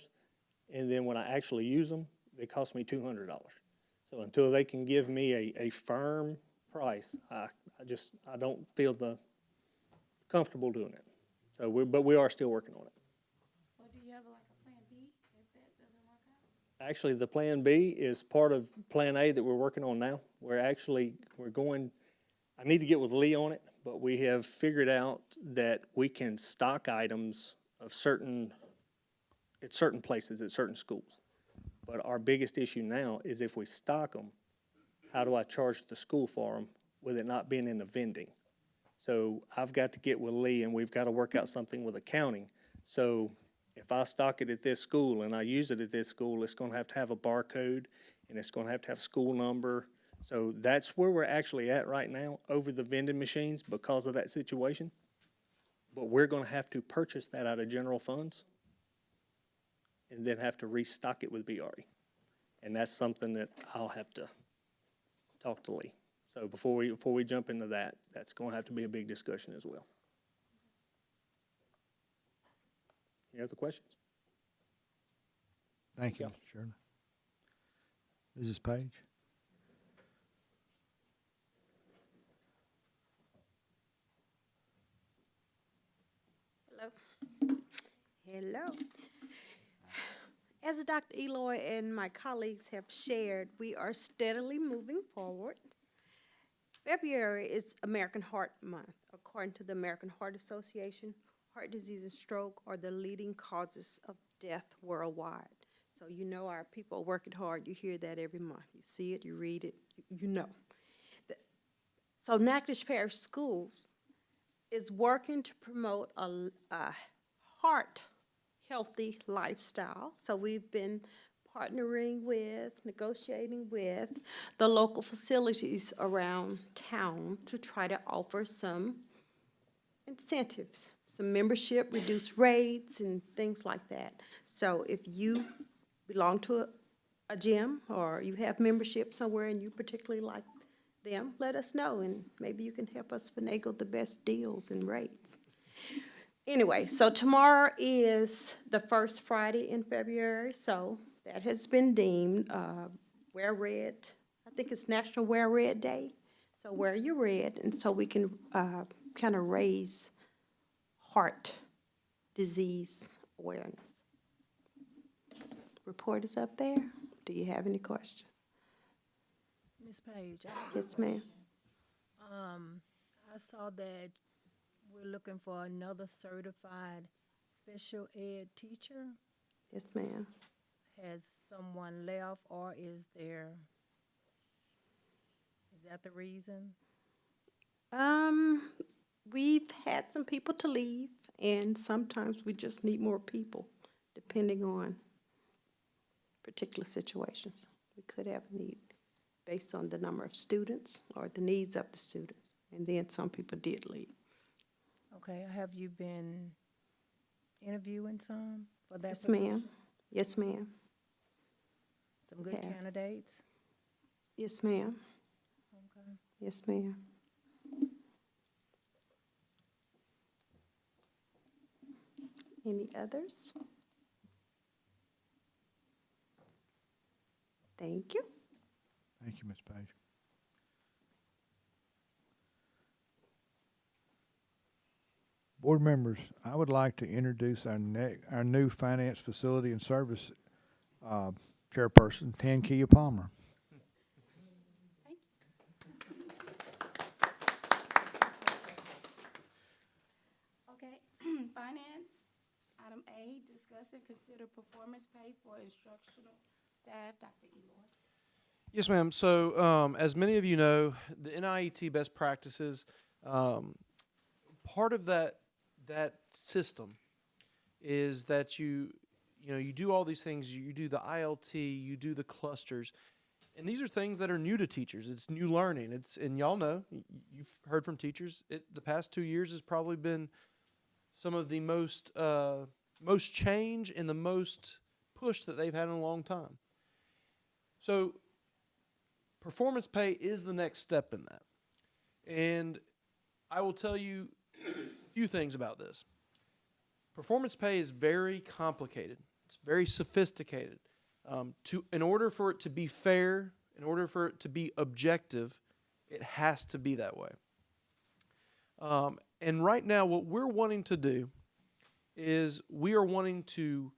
and then when I actually use them, they cost me $200. So until they can give me a firm price, I don't feel comfortable doing it. So but we are still working on it. Or do you have like a plan B if that doesn't work out? Actually, the plan B is part of plan A that we're working on now. We're going, I need to get with Lee on it, but we have figured out that we can stock items of certain places, at certain schools. But our biggest issue now is if we stock them, how do I charge the school for them with it not being in the vending? So I've got to get with Lee, and we've got to work out something with accounting. So if I stock it at this school and I use it at this school, it's going to have a barcode, and it's going to have a school number. So that's where we're actually at right now over the vending machines because of that situation. But we're going to have to purchase that out of general funds and then have to restock it with BRE. And that's something that I'll have to talk to Lee. So before we jump into that, that's gonna have to be a big discussion as well. Any other questions? Thank you, Yeah. Mr. Shirley. Mrs. Page? Hello. Hello. As Dr. Eloy and my colleagues have shared, we are steadily moving forward. February is American Heart Month. According to the American Heart Association, heart disease and stroke are the leading causes of death worldwide. So you know our people are working hard. You hear that every month. You see it, you read it, you know. So Natchitoches Parish Schools is working to promote a heart-healthy lifestyle. So we've been partnering with, negotiating with the local facilities around town to try to offer some incentives, some membership, reduced rates, and things like that. So if you belong to a gym or you have membership somewhere and you particularly like them, let us know, and maybe you can help us finagle the best deals and rates. Anyway, so tomorrow is the first Friday in February, so that has been deemed Wear Red. I think it's National Wear Red Day. So wear your red, and so we can kind of raise heart disease awareness. Report is up there. Do you have any questions? Ms. Page, Yes, ma'am. I saw that we're looking for another certified special ed teacher. Yes, ma'am. Has someone left, or is that the reason? We've had some people to leave, and sometimes we just need more people, depending on particular situations. We could have a need based on the number of students or the needs of the students, and then some people did leave. Okay, have you been interviewing some for that Yes, position? ma'am. Yes, ma'am. Some good Yeah. candidates? Yes, ma'am. Okay. Yes, ma'am. Any others? Thank you. Thank you, Ms. Page. Board members, I would like to introduce our new Finance Facility and Service Chairperson, Tankia Palmer. Okay, finance, item A, discuss and consider performance pay for instructional staff, Dr. Eloy. Yes, ma'am. So, as many of you know, the NIET best practices, part of that system is that you do all these things. You do the ILT, you do the clusters, and these are things that are new to teachers. It's new learning. And y'all know, you've heard from teachers. The past 2 years has probably been some of the most change and the most push that they've had in a long time. So performance pay is the next step in that. And I will tell you a few things about this. Performance pay is very complicated. It's very sophisticated. In order for it to be fair, in order for it to be objective, it has to be that way. And right now, what we're wanting to do is we are wanting to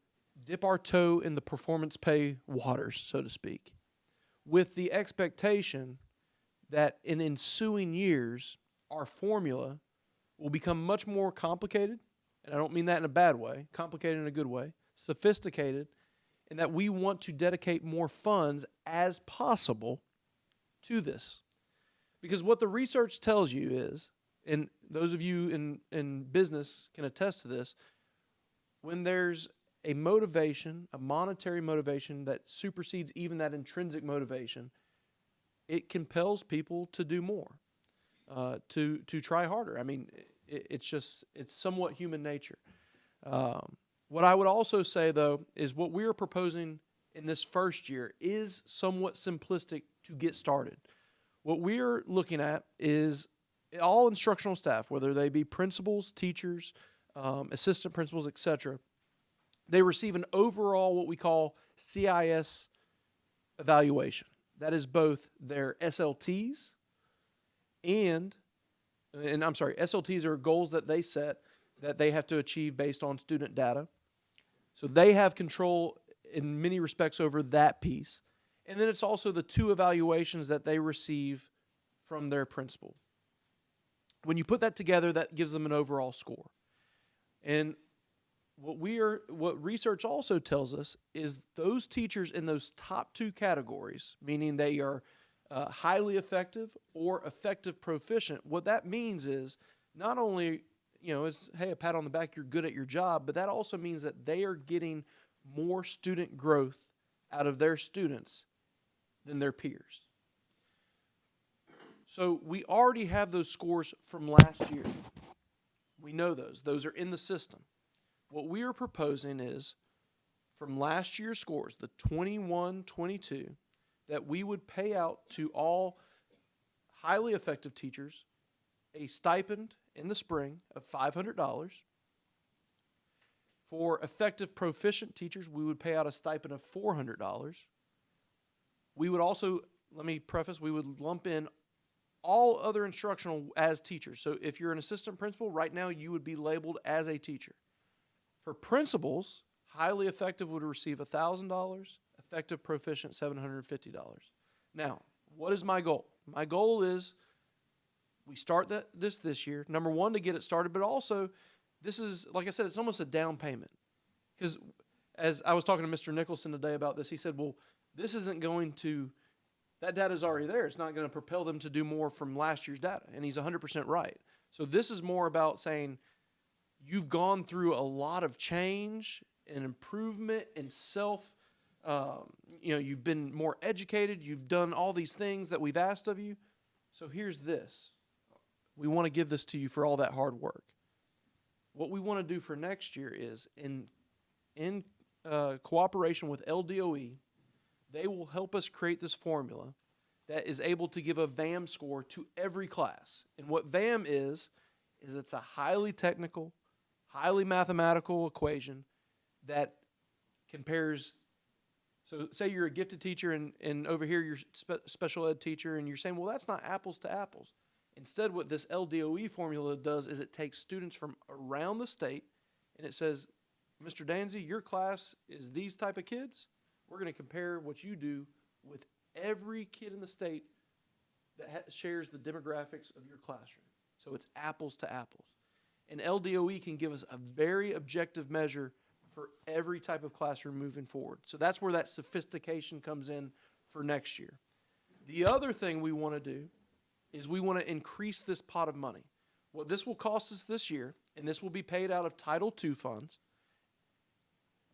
dip our toe in the performance pay waters, so to speak, with the expectation that in ensuing years, our formula will become much more complicated, and I don't mean that in a bad way, complicated in a good way, sophisticated, and that we want to dedicate more funds as possible to this. Because what the research tells you is, and those of you in business can attest to this, when there's a motivation, a monetary motivation that supersedes even that intrinsic motivation, it compels people to do more, to try harder. I mean, it's somewhat human nature. What I would also say, though, is what we are proposing in this first year is somewhat simplistic to get started. What we're looking at is all instructional staff, whether they be principals, teachers, assistant principals, etc., they receive an overall what we call CIS evaluation. That is both their SLTs and I'm sorry, SLTs are goals that they set that they have to achieve based on student data. So they have control in many respects over that piece. And then it's also the 2 evaluations that they receive from their principal. When you put that together, that gives them an overall score. And what research also tells us is those teachers in those top 2 categories, meaning they are highly effective or effective proficient, what that means is not only, it's, hey, a pat on the back, you're good at your job, but that also means that they are getting more student growth out of their students than their peers. So we already have those scores from last year. We know those. Those are in the system. What we are proposing is from last year's scores, the 21-22, that we would pay out to all highly effective teachers a stipend in the spring of $500. For effective proficient teachers, we would pay out a stipend of $400. We would also, let me preface, we would lump in all other instructional as teachers. So if you're an assistant principal, right now you would be labeled as a teacher. For principals, highly effective would receive $1,000, effective proficient $750. Now, what is my goal? My goal is we start this year, number one, to get it started, but also this is, like I said, it's almost a down payment. Because as I was talking to Mr. Nicholson today about this, he said, well, this isn't going to, that data is already there. It's not going to propel them to do more from last year's data. And he's 100% right. So this is more about saying you've gone through a lot of change and improvement and you've been more educated. You've done all these things that we've asked of you. So here's this. We want to give this to you for all that hard work. What we want to do for next year is in cooperation with LDOE, they will help us create this formula that is able to give a VAM score to every class. And what VAM is it's a highly technical, highly mathematical equation that compares, so say you're a gifted teacher and over here you're special ed teacher and you're saying, well, that's not apples to apples. Instead, what this LDOE formula does is it takes students from around the state and it says, Mr. Danzy, your class is these type of kids. We're going to compare what you do with every kid in the state that shares the demographics of your classroom. So it's apples to apples. And LDOE can give us a very objective measure for every type of classroom moving forward. So that's where that sophistication comes in for next year. The other thing we want to do is we want to increase this pot of money. What this will cost us this year, and this will be paid out of Title II funds.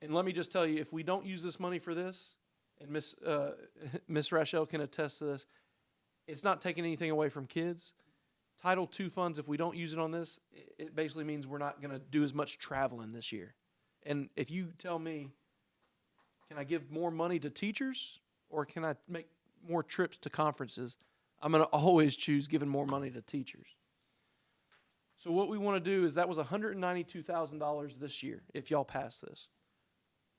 And let me just tell you, if we don't use this money for this, and Miss Rachel can attest to this, it's not taking anything away from kids. Title II funds, if we don't use it on this, it basically means we're not going to do as much traveling this year. And if you tell me, can I give more money to teachers or can I make more trips to conferences, I'm going to always choose giving more money to teachers. So what we want to do is that was $192,000 this year if y'all pass this.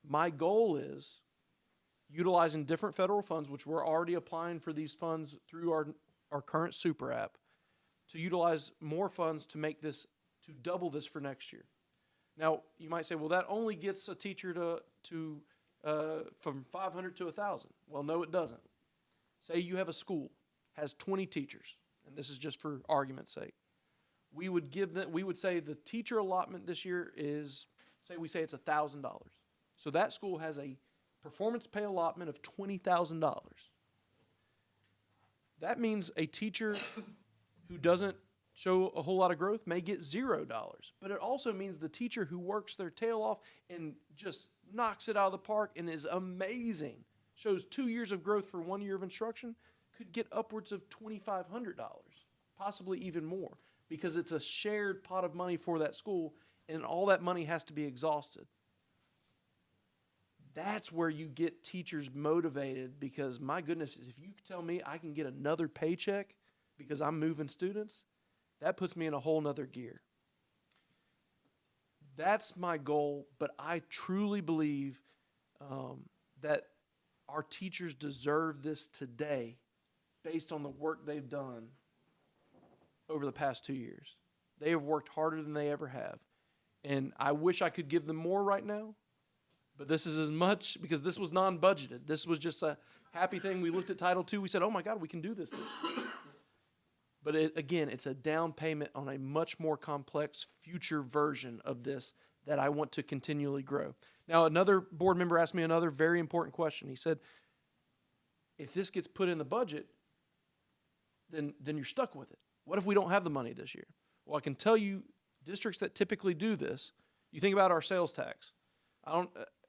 My goal is utilizing different federal funds, which we're already applying for these funds through our current super app, to utilize more funds to make this, to double this for next year. Now, you might say, well, that only gets a teacher from 500 to 1,000. Well, no, it doesn't. Say you have a school, has 20 teachers, and this is just for argument's sake. We would say the teacher allotment this year is, we say it's $1,000. So that school has a performance pay allotment of $20,000. That means a teacher who doesn't show a whole lot of growth may get $0. But it also means the teacher who works their tail off and just knocks it out of the park and is amazing, shows 2 years of growth for 1 year of instruction, could get upwards of $2,500, possibly even more, because it's a shared pot of money for that school and all that money has to be exhausted. That's where you get teachers motivated, because my goodness, if you tell me I can get another paycheck because I'm moving students, that puts me in a whole nother gear. That's my goal, but I truly believe that our teachers deserve this today based on the work they've done over the past 2 years. They have worked harder than they ever have. And I wish I could give them more right now, but this is as much, because this was non-budgeted. This was just a happy thing. We looked at Title II. We said, oh my God, we can do this. But again, it's a down payment on a much more complex future version of this that I want to continually grow. Now, another board member asked me another very important question. He said, if this gets put in the budget, then you're stuck with it. What if we don't have the money this year? Well, I can tell you, districts that typically do this, you think about our sales tax.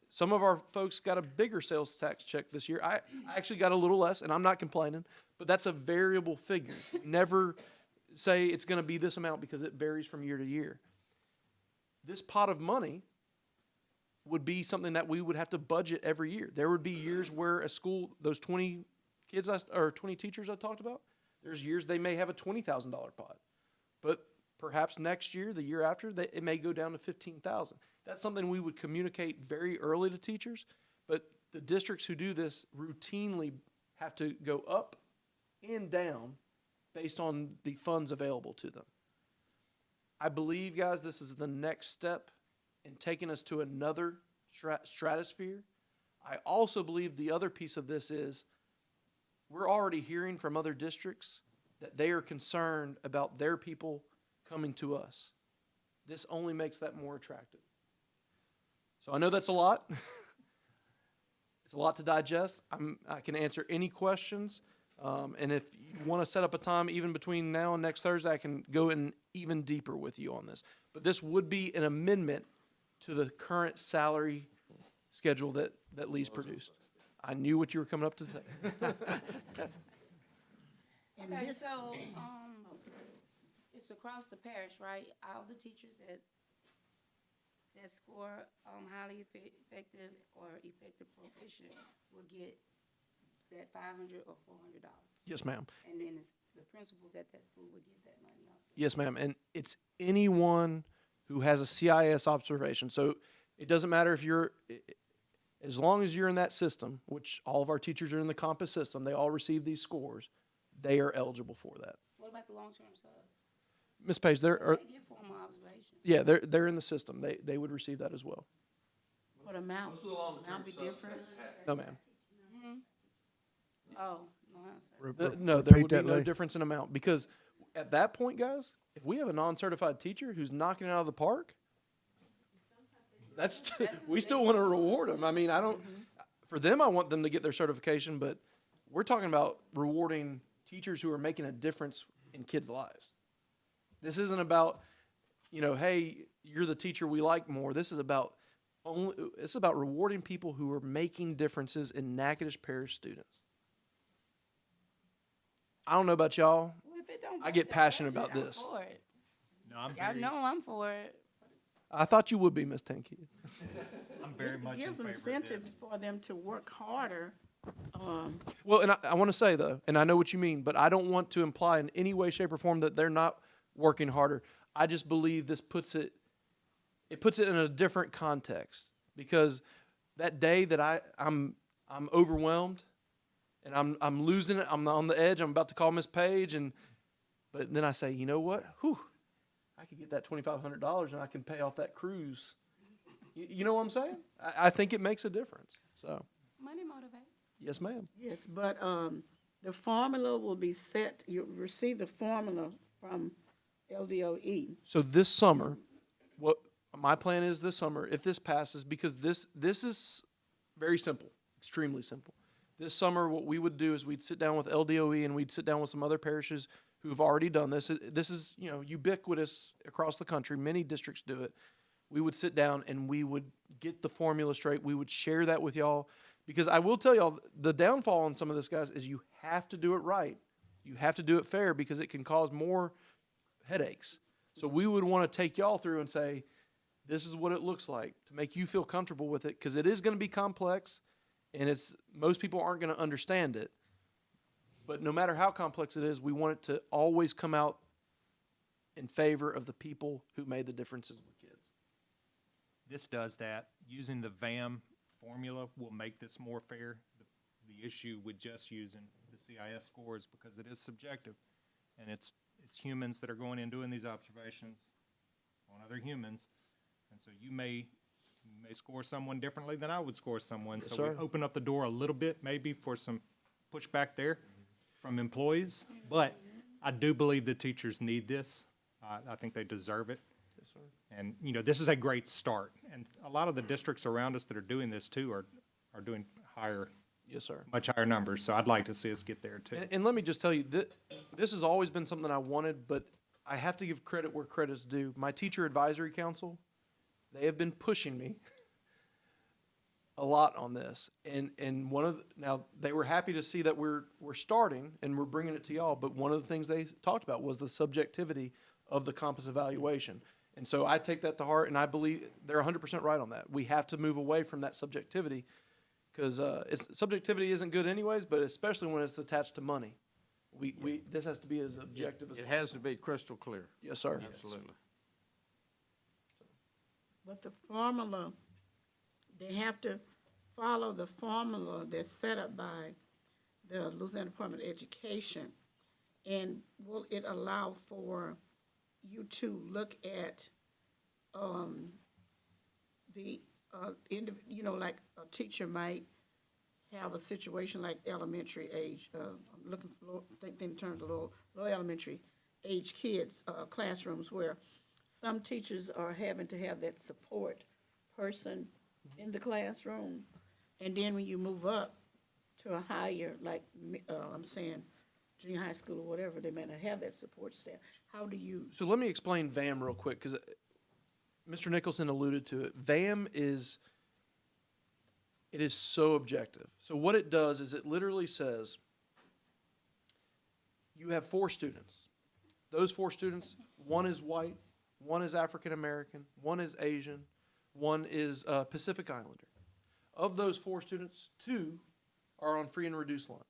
Some of our folks got a bigger sales tax check this year. I actually got a little less, and I'm not complaining, but that's a variable figure. Never say it's going to be this amount, because it varies from year to year. This pot of money would be something that we would have to budget every year. There would be years where a school, those 20 kids or 20 teachers I talked about, there's years they may have a $20,000 pot. But perhaps next year, the year after, it may go down to $15,000. That's something we would communicate very early to teachers, but the districts who do this routinely have to go up and down based on the funds available to them. I believe, guys, this is the next step in taking us to another stratosphere. I also believe the other piece of this is we're already hearing from other districts that they are concerned about their people coming to us. This only makes that more attractive. So I know that's a lot. It's a lot to digest. I can answer any questions. And if you want to set up a time even between now and next Thursday, I can go in even deeper with you on this. But this would be an amendment to the current salary schedule that Lee's produced. I knew what you were coming up to say. Okay, so, it's across the parish, right? All the teachers that score, highly effective or effective proficient will get that $500 or $400. Yes, ma'am. And then the principals at that school will get that money also. Yes, ma'am. And it's anyone who has a CIS observation. So it doesn't matter if as long as you're in that system, which all of our teachers are in the Compass system, they all receive these scores, they are eligible for that. What about the long-term sub? Ms. Page, They get formal observation. yeah, they're in the system. They would receive that as well. What amount? Amount be different? No, ma'am. Oh, no, I'm sorry. No, there would be no difference in amount, because at that point, guys, if we have a non-certified teacher who's knocking it out of the park, we still want to reward them. I mean, for them, I want them to get their certification, but we're talking about rewarding teachers who are making a difference in kids' lives. This isn't about, hey, you're the teacher we like more. This is it's about rewarding people who are making differences in Natchitoches Parish students. I don't know about y'all. Well, if it don't I get the passionate budget, about I'm this. for it. No, I'm Y'all very, know I'm for it. I thought you would be, Miss Tanky. I'm very much in Gives favor of incentives this. for them to work harder. Well, and I want to say, though, and I know what you mean, but I don't want to imply in any way, shape, or form that they're not working harder. I just believe this puts it in a different context, because that day that I'm overwhelmed and I'm losing it, I'm on the edge, I'm about to call Miss Page, but then I say, you know what? I could get that $2,500 and I can pay off that cruise. You know what I'm saying? I think it makes a difference. So, Money motivates. yes, ma'am. Yes, but the formula will be set, you'll receive the formula from LDOE. So this summer, what my plan is this summer, if this passes, because this is very simple, extremely simple. This summer, what we would do is we'd sit down with LDOE and we'd sit down with some other parishes who have already done this. This is, ubiquitous across the country. Many districts do it. We would sit down and we would get the formula straight. We would share that with y'all, because I will tell y'all, the downfall on some of this, guys, is you have to do it right. You have to do it fair, because it can cause more headaches. So we would want to take y'all through and say, this is what it looks like, to make you feel comfortable with it, because it is going to be complex, and most people aren't going to understand it. But no matter how complex it is, we want it to always come out in favor of the people who made the differences with kids. This does that. Using the VAM formula will make this more fair. The issue with just using the CIS scores, because it is subjective, and it's humans that are going in doing these observations on other humans, and so you may score someone differently than I would score someone. Yes, So sir. we open up the door a little bit, maybe for some pushback there from employees, but I do believe the teachers need this. I think they deserve it. Yes, sir. And, you know, this is a great start. And a lot of the districts around us that are doing this too are doing higher, Yes, sir. much higher numbers. So I'd like to see us get there too. And let me just tell you, this has always been something I wanted, but I have to give credit where credit's due. My teacher advisory council, they have been pushing me a lot on this. And now they were happy to see that we're starting and we're bringing it to y'all, but one of the things they talked about was the subjectivity of the compass evaluation. And so I take that to heart, and I believe they're 100% right on that. We have to move away from that subjectivity, because subjectivity isn't good anyways, but especially when it's attached to money. This has to be as objective as It has to be crystal clear. Yes, sir. Absolutely. But the formula, they have to follow the formula that's set up by the Louisiana Department of Education. And will it allow for you to look at, like a teacher might have a situation like elementary age, I'm looking for, think in terms of low elementary age kids, classrooms where some teachers are having to have that support person in the classroom. And then when you move up to a higher, like, I'm saying, junior high school or whatever, they may not have that support staff. How do you? So let me explain VAM real quick, because Mr. Nicholson alluded to it. VAM is so objective. So what it does is it literally says you have 4 students. Those 4 students, one is white, one is African American, one is Asian, one is Pacific Islander. Of those 4 students, 2 are on free and reduced lunch.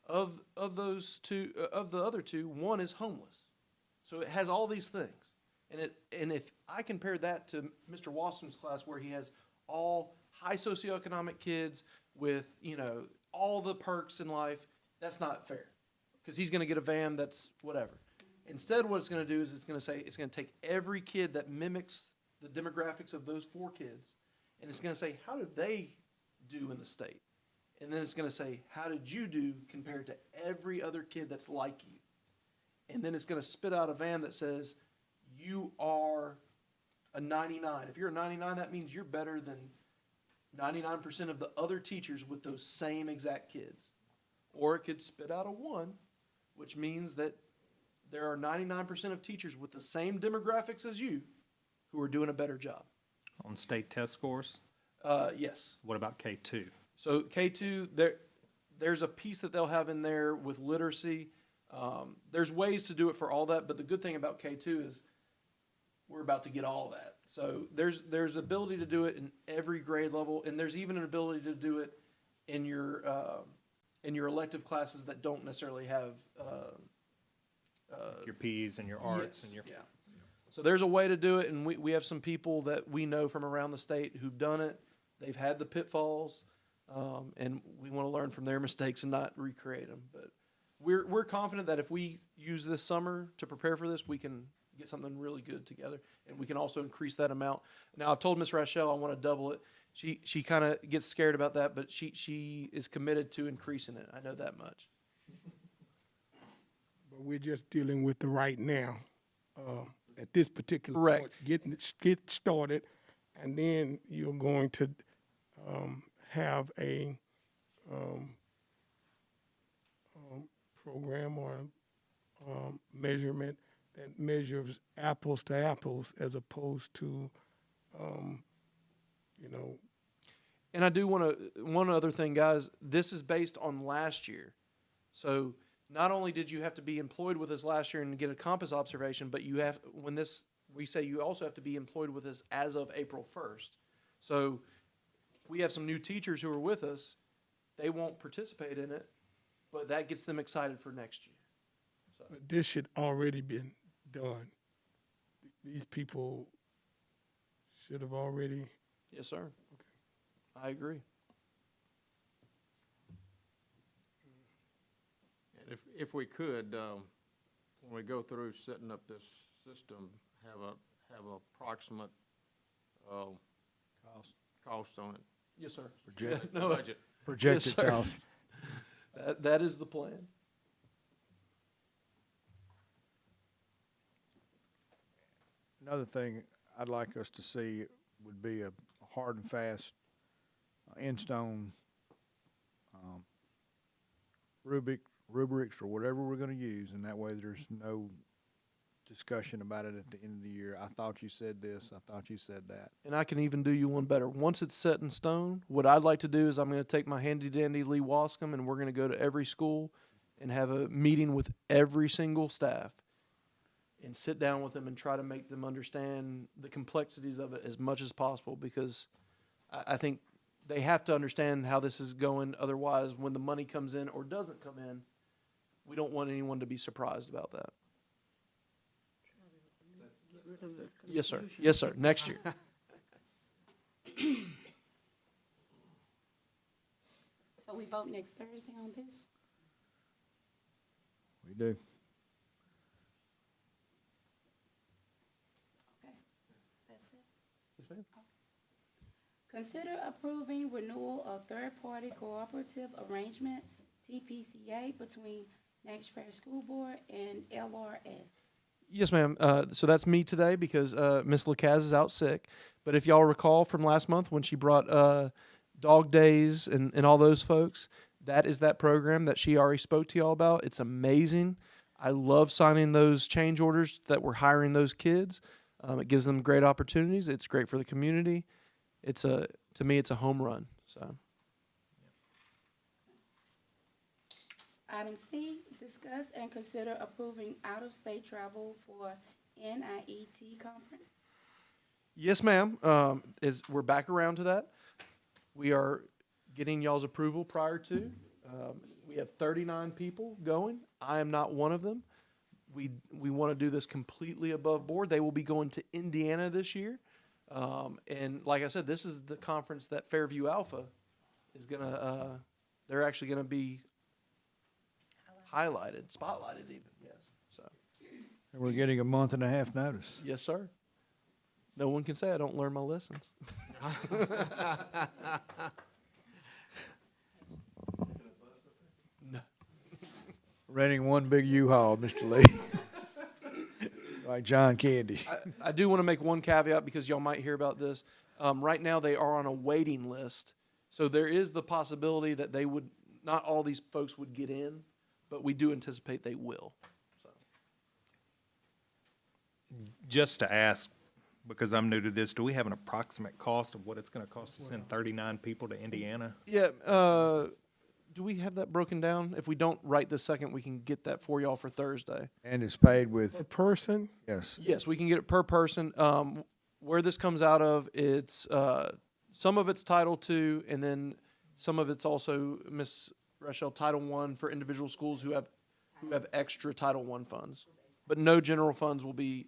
Of those 2, of the other 2, one is homeless. So it has all these things. And if I compare that to Mr. Wassom's class, where he has all high socioeconomic kids with, all the perks in life, that's not fair. Because he's going to get a van that's whatever. Instead, what it's going to do is it's going to take every kid that mimics the demographics of those 4 kids, and it's going to say, how did they do in the state? And then it's going to say, how did you do compared to every other kid that's like you? And then it's going to spit out a van that says, you are a 99. If you're a 99, that means you're better than 99% of the other teachers with those same exact kids. Or it could spit out a 1, which means that there are 99% of teachers with the same demographics as you who are doing a better job. On state test scores, Yes. what about K2? So K2, there's a piece that they'll have in there with literacy. There's ways to do it for all that, but the good thing about K2 is we're about to get all that. So there's ability to do it in every grade level, and there's even an ability to do it in your elective classes that don't necessarily have Your Ps and your arts yes, and your. yeah. So there's a way to do it, and we have some people that we know from around the state who've done it. They've had the pitfalls, and we want to learn from their mistakes and not recreate them. But we're confident that if we use this summer to prepare for this, we can get something really good together, and we can also increase that amount. Now, I've told Ms. Rachel I want to double it. She kind of gets scared about that, but she is committed to increasing it. I know that much. But we're just dealing with the right now, at this particular Correct. point. Get started, and then you're going to have a program or measurement that measures apples to apples as opposed to, And I do want to, one other thing, guys, this is based on last year. So not only did you have to be employed with us last year and get a compass observation, but you have, when this we say you also have to be employed with us as of April 1st. So we have some new teachers who are with us. They won't participate in it, but that gets them excited for next year. So, But this should already been done. These people should have already. yes, sir. I agree. And if we could, when we go through setting up this system, have a approximate, cost on it. Yes, sir. Project- No, Budget. Projected sir. cost. that is the plan. Another thing I'd like us to see would be a hard and fast, in-stone, rubrics or whatever we're gonna use, and that way there's no discussion about it at the end of the year. I thought you said this, I thought you said that. And I can even do you one better. Once it's set in stone, what I'd like to do is I'm going to take my handy dandy Lee Wascom and we're going to go to every school and have a meeting with every single staff and sit down with them and try to make them understand the complexities of it as much as possible, because I think they have to understand how this is going. Otherwise, when the money comes in or doesn't come in, we don't want anyone to be surprised about that. Yes, sir. Yes, sir. Next year. So we vote next Thursday on this? We do. Okay, that's it. Yes, ma'am. Consider approving renewal of third-party cooperative arrangement, TPCA, between Natchitoches Parish School Board and LRS. Yes, ma'am. So that's me today because Miss Lacaz is out sick. But if y'all recall from last month when she brought Dog Days and all those folks, that is that program that she already spoke to y'all about. It's amazing. I love signing those change orders that we're hiring those kids. It gives them great opportunities. It's great for the community. To me, it's a home run. So. Item C, discuss and consider approving out-of-state travel for NIET conference. Yes, ma'am. We're back around to that. We are getting y'all's approval prior to. We have 39 people going. I am not one of them. We want to do this completely above board. They will be going to Indiana this year. And like I said, this is the conference that Fairview Alpha is going to, they're actually going to be highlighted, spotlighted even, yes. So. And we're getting a month and a half notice. Yes, sir. No one can say I don't learn my lessons. No. Renting one big U-Haul, Mr. Lee. Like John Candy. I do want to make one caveat because y'all might hear about this. Right now they are on a waiting list. So there is the possibility that they would, not all these folks would get in, but we do anticipate they will. So. Just to ask, because I'm new to this, do we have an approximate cost of what it's going to cost to send 39 people to Indiana? Yeah, do we have that broken down? If we don't right this second, we can get that for y'all for Thursday. And it's paid with. Per person? Yes. Yes, we can get it per person. Where this comes out of, it's some of it's Title II, and then some of it's also, Miss Rochelle, Title I for individual schools who have extra Title I funds. But no general funds will be,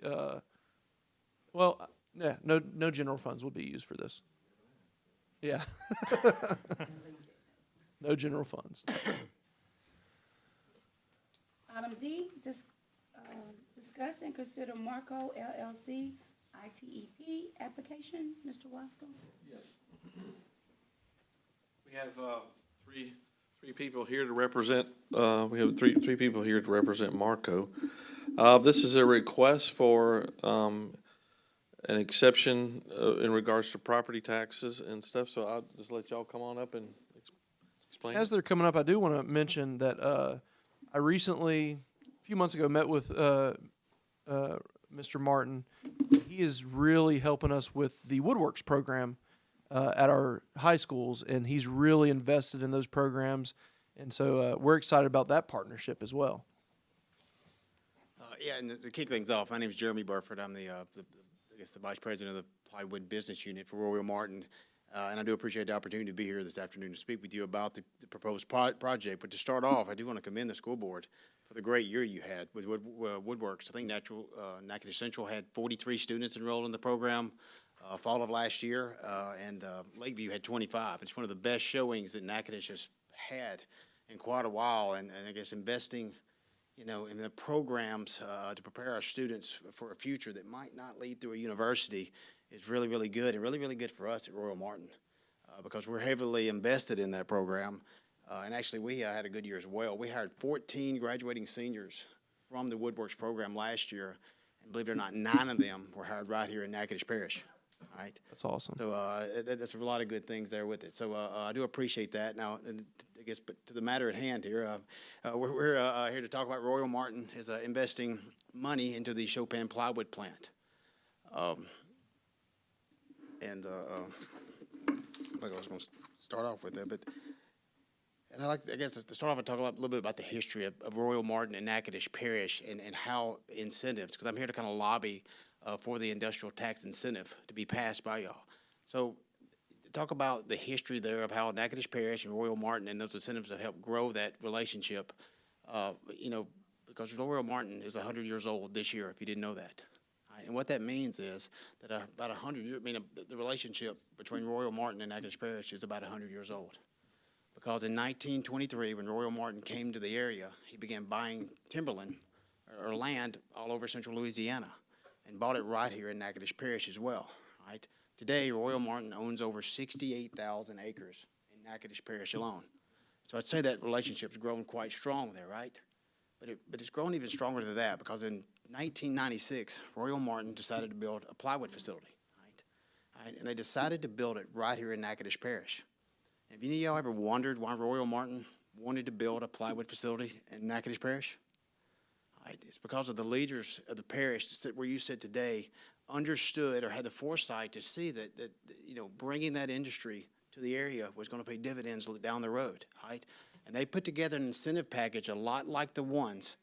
no general funds will be used for this. Yeah. No general funds. Item D, discuss and consider Marco LLC ITEP application. Mr. Wasco? Yes. We have three people here to represent. We have three people here to represent Marco. This is a request for an exception in regards to property taxes and stuff. So I'll just let y'all come on up and explain. As they're coming up, I do want to mention that I recently, a few months ago, met with Mr. Martin. He is really helping us with the Woodworks program at our high schools, and he's really invested in those programs. And so we're excited about that partnership as well. Yeah, and to kick things off, my name is Jeremy Burford. I'm I guess the Vice President of the Plywood Business Unit for Royal Martin. And I do appreciate the opportunity to be here this afternoon to speak with you about the proposed project. But to start off, I do want to commend the school board for the great year you had with Woodworks. I think Natchitoches Central had 43 students enrolled in the program fall of last year, and Lakeview had 25. It's one of the best showings that Natchitoches has had in quite a while, and I guess investing in the programs to prepare our students for a future that might not lead through a university is really, really good, and really, really good for us at Royal Martin because we're heavily invested in that program. And actually, we had a good year as well. We hired 14 graduating seniors from the Woodworks program last year, and believe it or not, 9 of them were hired right here in Natchitoches Parish. All right. That's awesome. So that's a lot of good things there with it. So I do appreciate that. Now, I guess, but to the matter at hand here, we're here to talk about Royal Martin is investing money into the Chopin plywood plant. I was going to start off with that, but I guess to start off, I'll talk a little bit about the history of Royal Martin and Natchitoches Parish and how incentives, because I'm here to kind of lobby for the industrial tax incentive to be passed by y'all. So talk about the history there of how Natchitoches Parish and Royal Martin and those incentives have helped grow that relationship, because Royal Martin is 100 years old this year, if you didn't know that. Right? And what that means is that about 100 years, the relationship between Royal Martin and Natchitoches Parish is about 100 years old. Because in 1923, when Royal Martin came to the area, he began buying timberland or land all over central Louisiana and bought it right here in Natchitoches Parish as well. Right? Today, Royal Martin owns over 68,000 acres in Natchitoches Parish alone. So I'd say that relationship's grown quite strong there, right? But it's grown even stronger than that because in 1996, Royal Martin decided to build a plywood facility, right? And they decided to build it right here in Natchitoches Parish. Have any of y'all ever wondered why Royal Martin wanted to build a plywood facility in Natchitoches Parish? Right? It's because of the leaders of the parish that sit where you sit today understood or had the foresight to see that bringing that industry to the area was going to pay dividends down the road, right? And they put together an incentive package a lot like the ones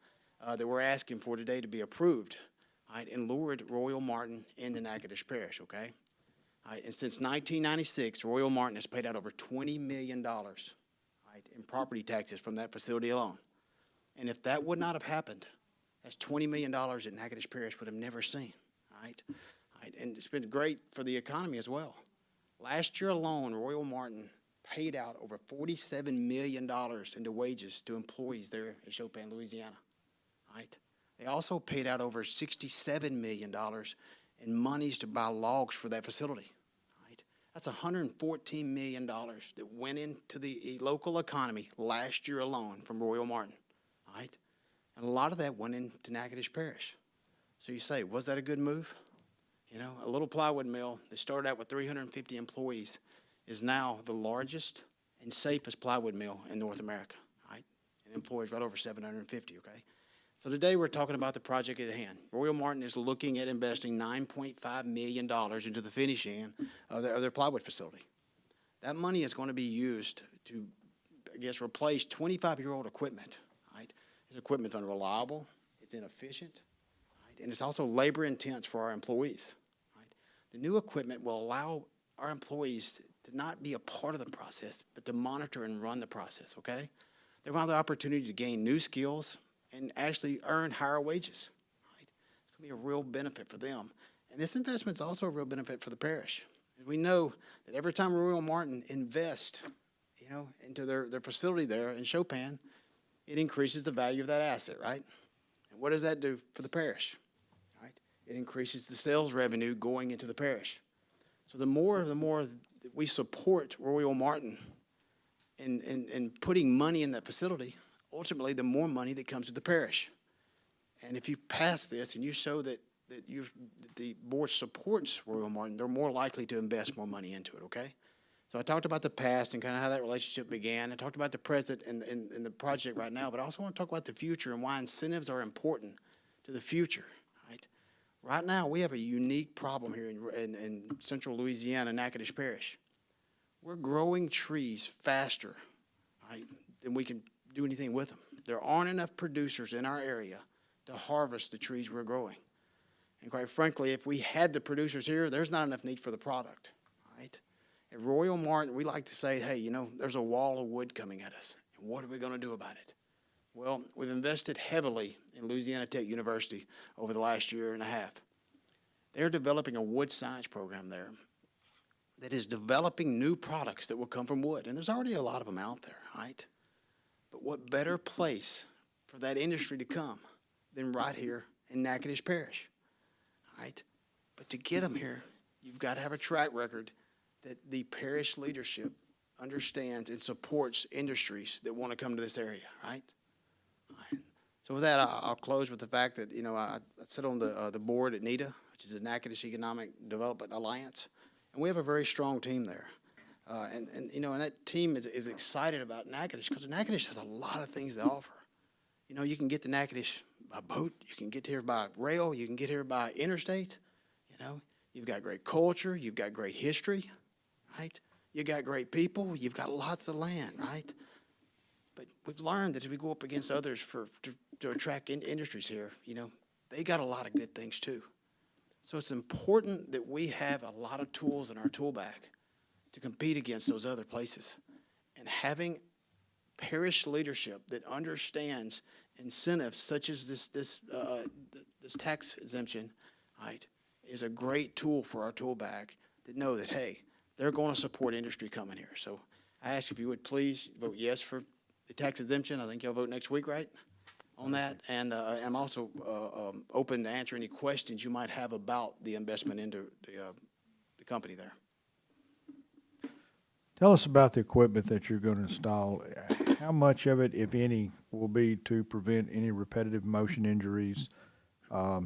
that we're asking for today to be approved, right? And lured Royal Martin into Natchitoches Parish, okay? Right, and since 1996, Royal Martin has paid out over $20 million, right, in property taxes from that facility alone. And if that would not have happened, that's $20 million that Natchitoches Parish would have never seen, right? And it's been great for the economy as well. Last year alone, Royal Martin paid out over $47 million into wages to employees there in Chopin, Louisiana, right? They also paid out over $67 million in monies to buy logs for that facility. That's $114 million that went into the local economy last year alone from Royal Martin, right? And a lot of that went into Natchitoches Parish. So you say, was that a good move? A little plywood mill that started out with 350 employees is now the largest and safest plywood mill in North America, right? And employs right over 750, okay? So today we're talking about the project at hand. Royal Martin is looking at investing $9.5 million into the finishing of their plywood facility. That money is going to be used to, I guess, replace 25-year-old equipment, right? This equipment's unreliable, it's inefficient, right? And it's also labor intense for our employees, right? The new equipment will allow our employees to not be a part of the process, but to monitor and run the process, okay? They're going to have the opportunity to gain new skills and actually earn higher wages, right? It's going to be a real benefit for them. And this investment is also a real benefit for the parish. We know that every time Royal Martin invests, into their facility there in Chopin, it increases the value of that asset, right? And what does that do for the parish, right? It increases the sales revenue going into the parish. So the more that we support Royal Martin in putting money in that facility, ultimately, the more money that comes to the parish. And if you pass this and you show that the board supports Royal Martin, they're more likely to invest more money into it, okay? So I talked about the past and kind of how that relationship began. I talked about the present and the project right now, but I also want to talk about the future and why incentives are important to the future, right? Right now, we have a unique problem here in central Louisiana, Natchitoches Parish. We're growing trees faster, right, than we can do anything with them. There aren't enough producers in our area to harvest the trees we're growing. And quite frankly, if we had the producers here, there's not enough need for the product, right? At Royal Martin, we like to say, hey, you know, there's a wall of wood coming at us, and what are we going to do about it? Well, we've invested heavily in Louisiana Tech University over the last year and a half. They're developing a wood science program there that is developing new products that will come from wood, and there's already a lot of them out there, right? But what better place for that industry to come than right here in Natchitoches Parish, right? But to get them here, you've got to have a track record that the parish leadership understands and supports industries that want to come to this area, right? So with that, I'll close with the fact that, you know, I sit on the board at NEDA, which is the Natchitoches Economic Development Alliance, and we have a very strong team there. And you know, and that team is excited about Natchitoches because Natchitoches has a lot of things to offer. You know, you can get to Natchitoches by boat, you can get here by rail, you can get here by interstate. You know, you've got great culture, you've got great history, right? You got great people, you've got lots of land, right? But we've learned that as we go up against others to attract industries here, you know, they got a lot of good things too. So it's important that we have a lot of tools in our tool bag to compete against those other places. And having parish leadership that understands incentives such as this tax exemption, right, is a great tool for our tool bag to know that, hey, they're going to support industry coming here. So I ask if you would please vote yes for the tax exemption. I think you'll vote next week, right, on that? And I'm also open to answer any questions you might have about the investment into the company there. Tell us about the equipment that you're going to install. How much of it, if any, will be to prevent any repetitive motion injuries,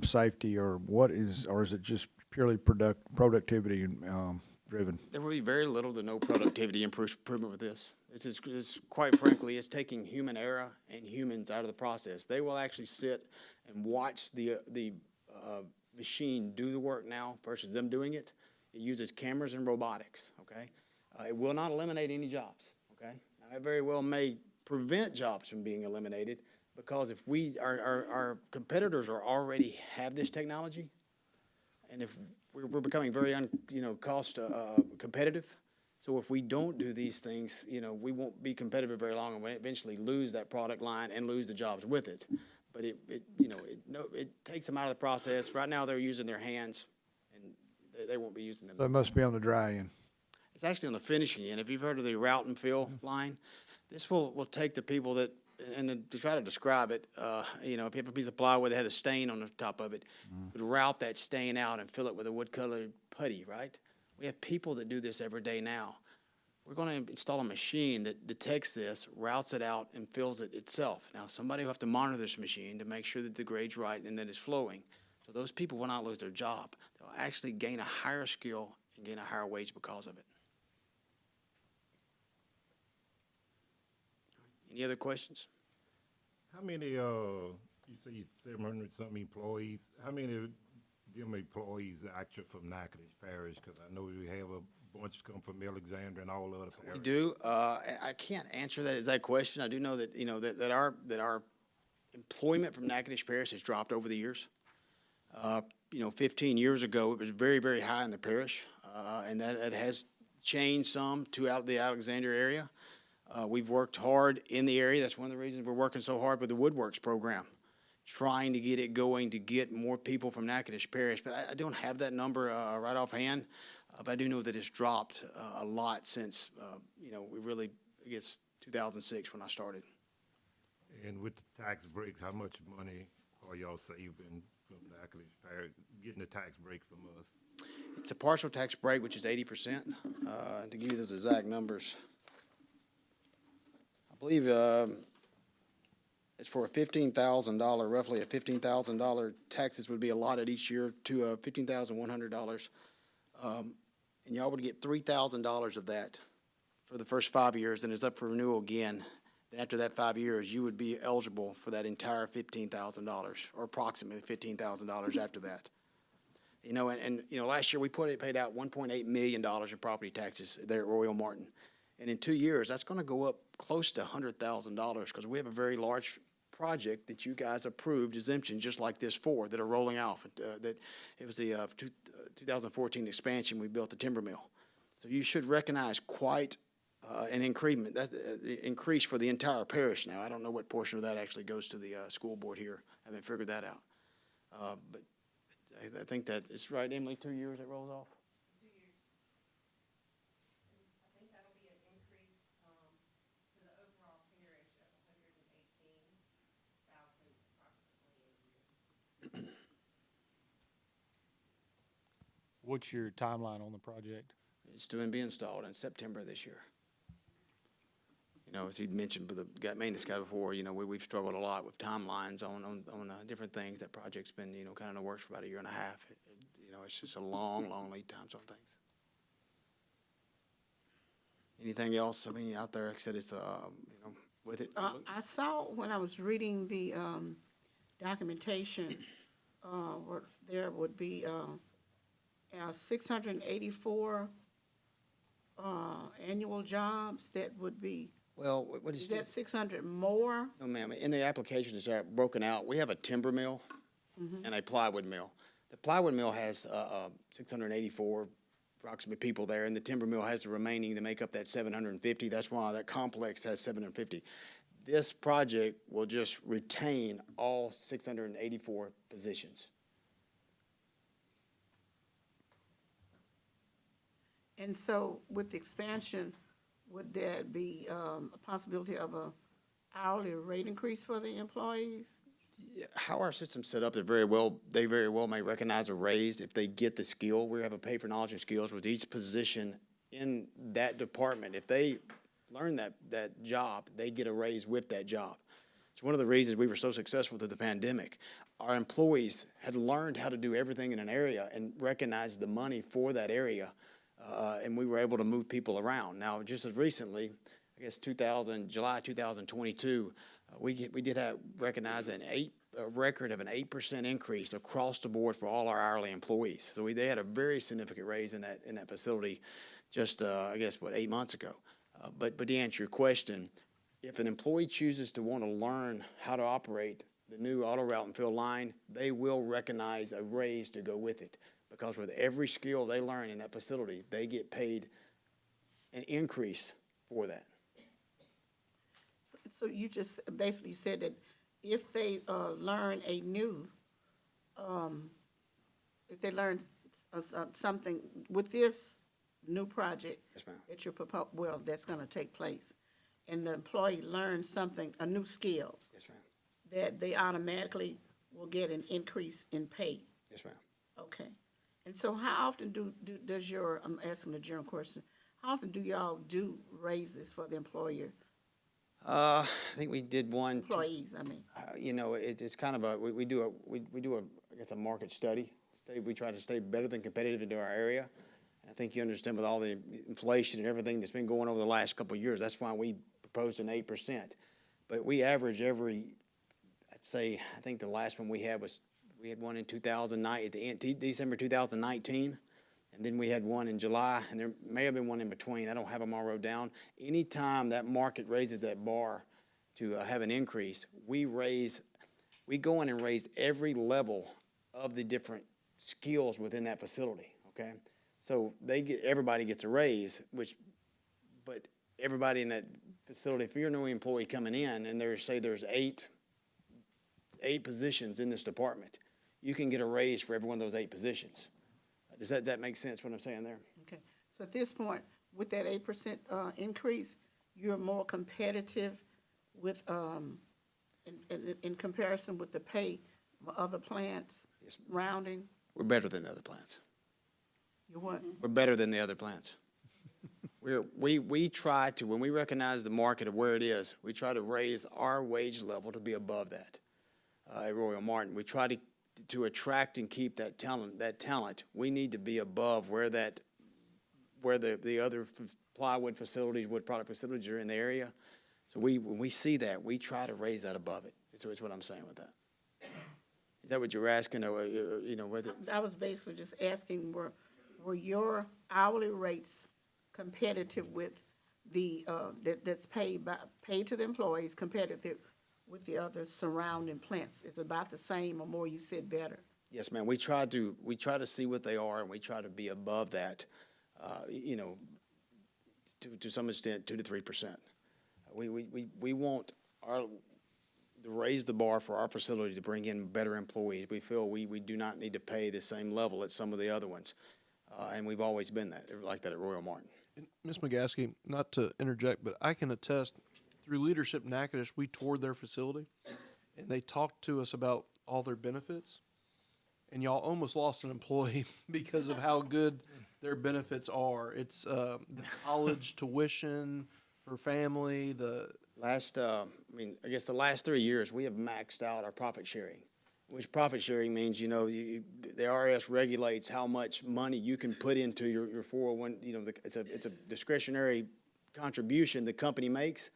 safety, or is it just purely productivity driven? There will be very little to no productivity improvement with this. It's quite frankly, it's taking human error and humans out of the process. They will actually sit and watch the machine do the work now versus them doing it. It uses cameras and robotics, okay? It will not eliminate any jobs, okay? Now, it very well may prevent jobs from being eliminated because if our competitors already have this technology, and if we're becoming very cost competitive, so if we don't do these things, you know, we won't be competitive very long, and we eventually lose that product line and lose the jobs with it. But it takes them out of the process. Right now, they're using their hands, and they won't be using them. So it must be on the dry end. It's actually on the finishing end. If you've heard of the route and fill line, this will take the people that, and to try to describe it, you know, if you have a piece of plywood that had a stain on the top of it, would route that stain out and fill it with a wood-colored putty, right? We have people that do this every day now. We're going to install a machine that detects this, routes it out, and fills it itself. Now, somebody will have to monitor this machine to make sure that the grade's right and that it's flowing. So those people will not lose their job. They'll actually gain a higher skill and gain a higher wage because of it. Any other questions? How many, you say 700 something employees, how many of them employees are actually from Natchitoches Parish? Because I know we have a bunch come from Alexander and all other parishes. We do. I can't answer that exact question. I do know that, you know, that our employment from Natchitoches Parish has dropped over the years. You know, 15 years ago, it was very, very high in the parish, and that has changed some to out the Alexander area. We've worked hard in the area. That's one of the reasons we're working so hard with the Woodworks program, trying to get it going to get more people from Natchitoches Parish. But I don't have that number right offhand, but I do know that it's dropped a lot since, you know, I guess 2006 when I started. And with the tax break, how much money are y'all saving from Natchitoches Parish, getting the tax break from us? It's a partial tax break, which is 80%. To give you those exact numbers, I believe it's for a $15,000, roughly a $15,000 taxes would be allotted each year to $15,100. And y'all would get $3,000 of that for the first 5 years, and it's up for renewal again. Then after that 5 years, you would be eligible for that entire $15,000, or approximately $15,000 after that. You know, and you know, last year we paid out $1.8 million in property taxes there at Royal Martin. And in 2 years, that's going to go up close to $100,000 because we have a very large project that you guys approved exemption just like this for, that are rolling off. That it was the 2014 expansion, we built the timber mill. So you should recognize quite an increment, increase for the entire parish now. I don't know what portion of that actually goes to the school board here. I haven't figured that out. But I think that it's right, Emily, 2 years it rolls off? 2 years. I think that'll be an increase, to the overall parish of 118,000 approximately a year. What's your timeline on the project? It's to be installed in September this year. You know, as he mentioned with the maintenance guy before, you know, we've struggled a lot with timelines on different things. That project's been, you know, kind of in the works for about a year and a half. You know, it's just a long lead times on things. Anything else? I mean, out there, like I said, it's, you know, with it. I saw when I was reading the documentation, where there would be 684 annual jobs that would be. Well, what is that this? 600 more? No, ma'am. In the application, it's broken out. We have a timber mill and a plywood mill. The plywood mill has 684 approximately people there, and the timber mill has the remaining to make up that 750. That's why that complex has 750. This project will just retain all 684 positions. And so with the expansion, would there be a possibility of a hourly rate increase for the employees? How our system's set up, they very well may recognize a raise if they get the skill. We have a pay for knowledge and skills with each position in that department. If they learn that job, they get a raise with that job. It's one of the reasons we were so successful through the pandemic. Our employees had learned how to do everything in an area and recognized the money for that area. And we were able to move people around. Now, just as recently, I guess July 2022, we did recognize a record of an 8% increase across the board for all our hourly employees. So they had a very significant raise in that facility just, I guess, 8 months ago. But to answer your question, if an employee chooses to want to learn how to operate the new auto route and fill line, they will recognize a raise to go with it. Because with every skill they learn in that facility, they get paid an increase for that. So you just basically said that if they learn a new, if they learn something with this new project Yes, ma'am. that you're that's going to take place, and the employee learns something, a new skill. Yes, ma'am. That they automatically will get an increase in pay. Yes, ma'am. Okay. And so how often does your, I'm asking a general question, how often do y'all do raises for the employer? I think we did one. Employees, I mean. You know, it's kind of we do a I guess a market study. We try to stay better than competitive into our area. I think you understand with all the inflation and everything that's been going over the last couple of years, that's why we proposed an 8%. But we average I'd say, I think the last one we had one in 2009, at the end, December 2019, and then we had one in July, and there may have been one in between. I don't have them all wrote down. Anytime that market raises that bar to have an increase, we go in and raise every level of the different skills within that facility, okay? So everybody gets a raise, but everybody in that facility, if you're a new employee coming in and there's eight positions in this department, you can get a raise for every one of those 8 positions. Does that make sense what I'm saying there? Okay. So at this point, with that 8% increase, you're more competitive with, in comparison with the pay of other plants rounding? We're better than the other plants. You what? We're better than the other plants. We try to, when we recognize the market of where it is, we try to raise our wage level to be above that. At Royal Martin, we try to attract and keep that talent. We need to be above where the other plywood facilities, wood product facilities are in the area. So when we see that, we try to raise that above it. So it's what I'm saying with that. Is that what you're asking, or you know whether? I was basically just asking, were your hourly rates competitive with the that's paid to the employees, competitive with the other surrounding plants? Is it about the same or more, you said better? Yes, ma'am. We try to see what they are, and we try to be above that, you know, to some extent, 2 to 3%. We want to raise the bar for our facility to bring in better employees. We feel we do not need to pay the same level as some of the other ones, and we've always been like that at Royal Martin. And Ms. McGaskey, not to interject, but I can attest, through leadership in Natchitoches, we toured their facility, and they talked to us about all their benefits, and y'all almost lost an employee because of how good their benefits are. It's the college tuition for family, the I guess the last 3 years, we have maxed out our profit sharing, which profit sharing means, you know, the IRS regulates how much money you can put into your 401, you know, it's a discretionary contribution the company makes,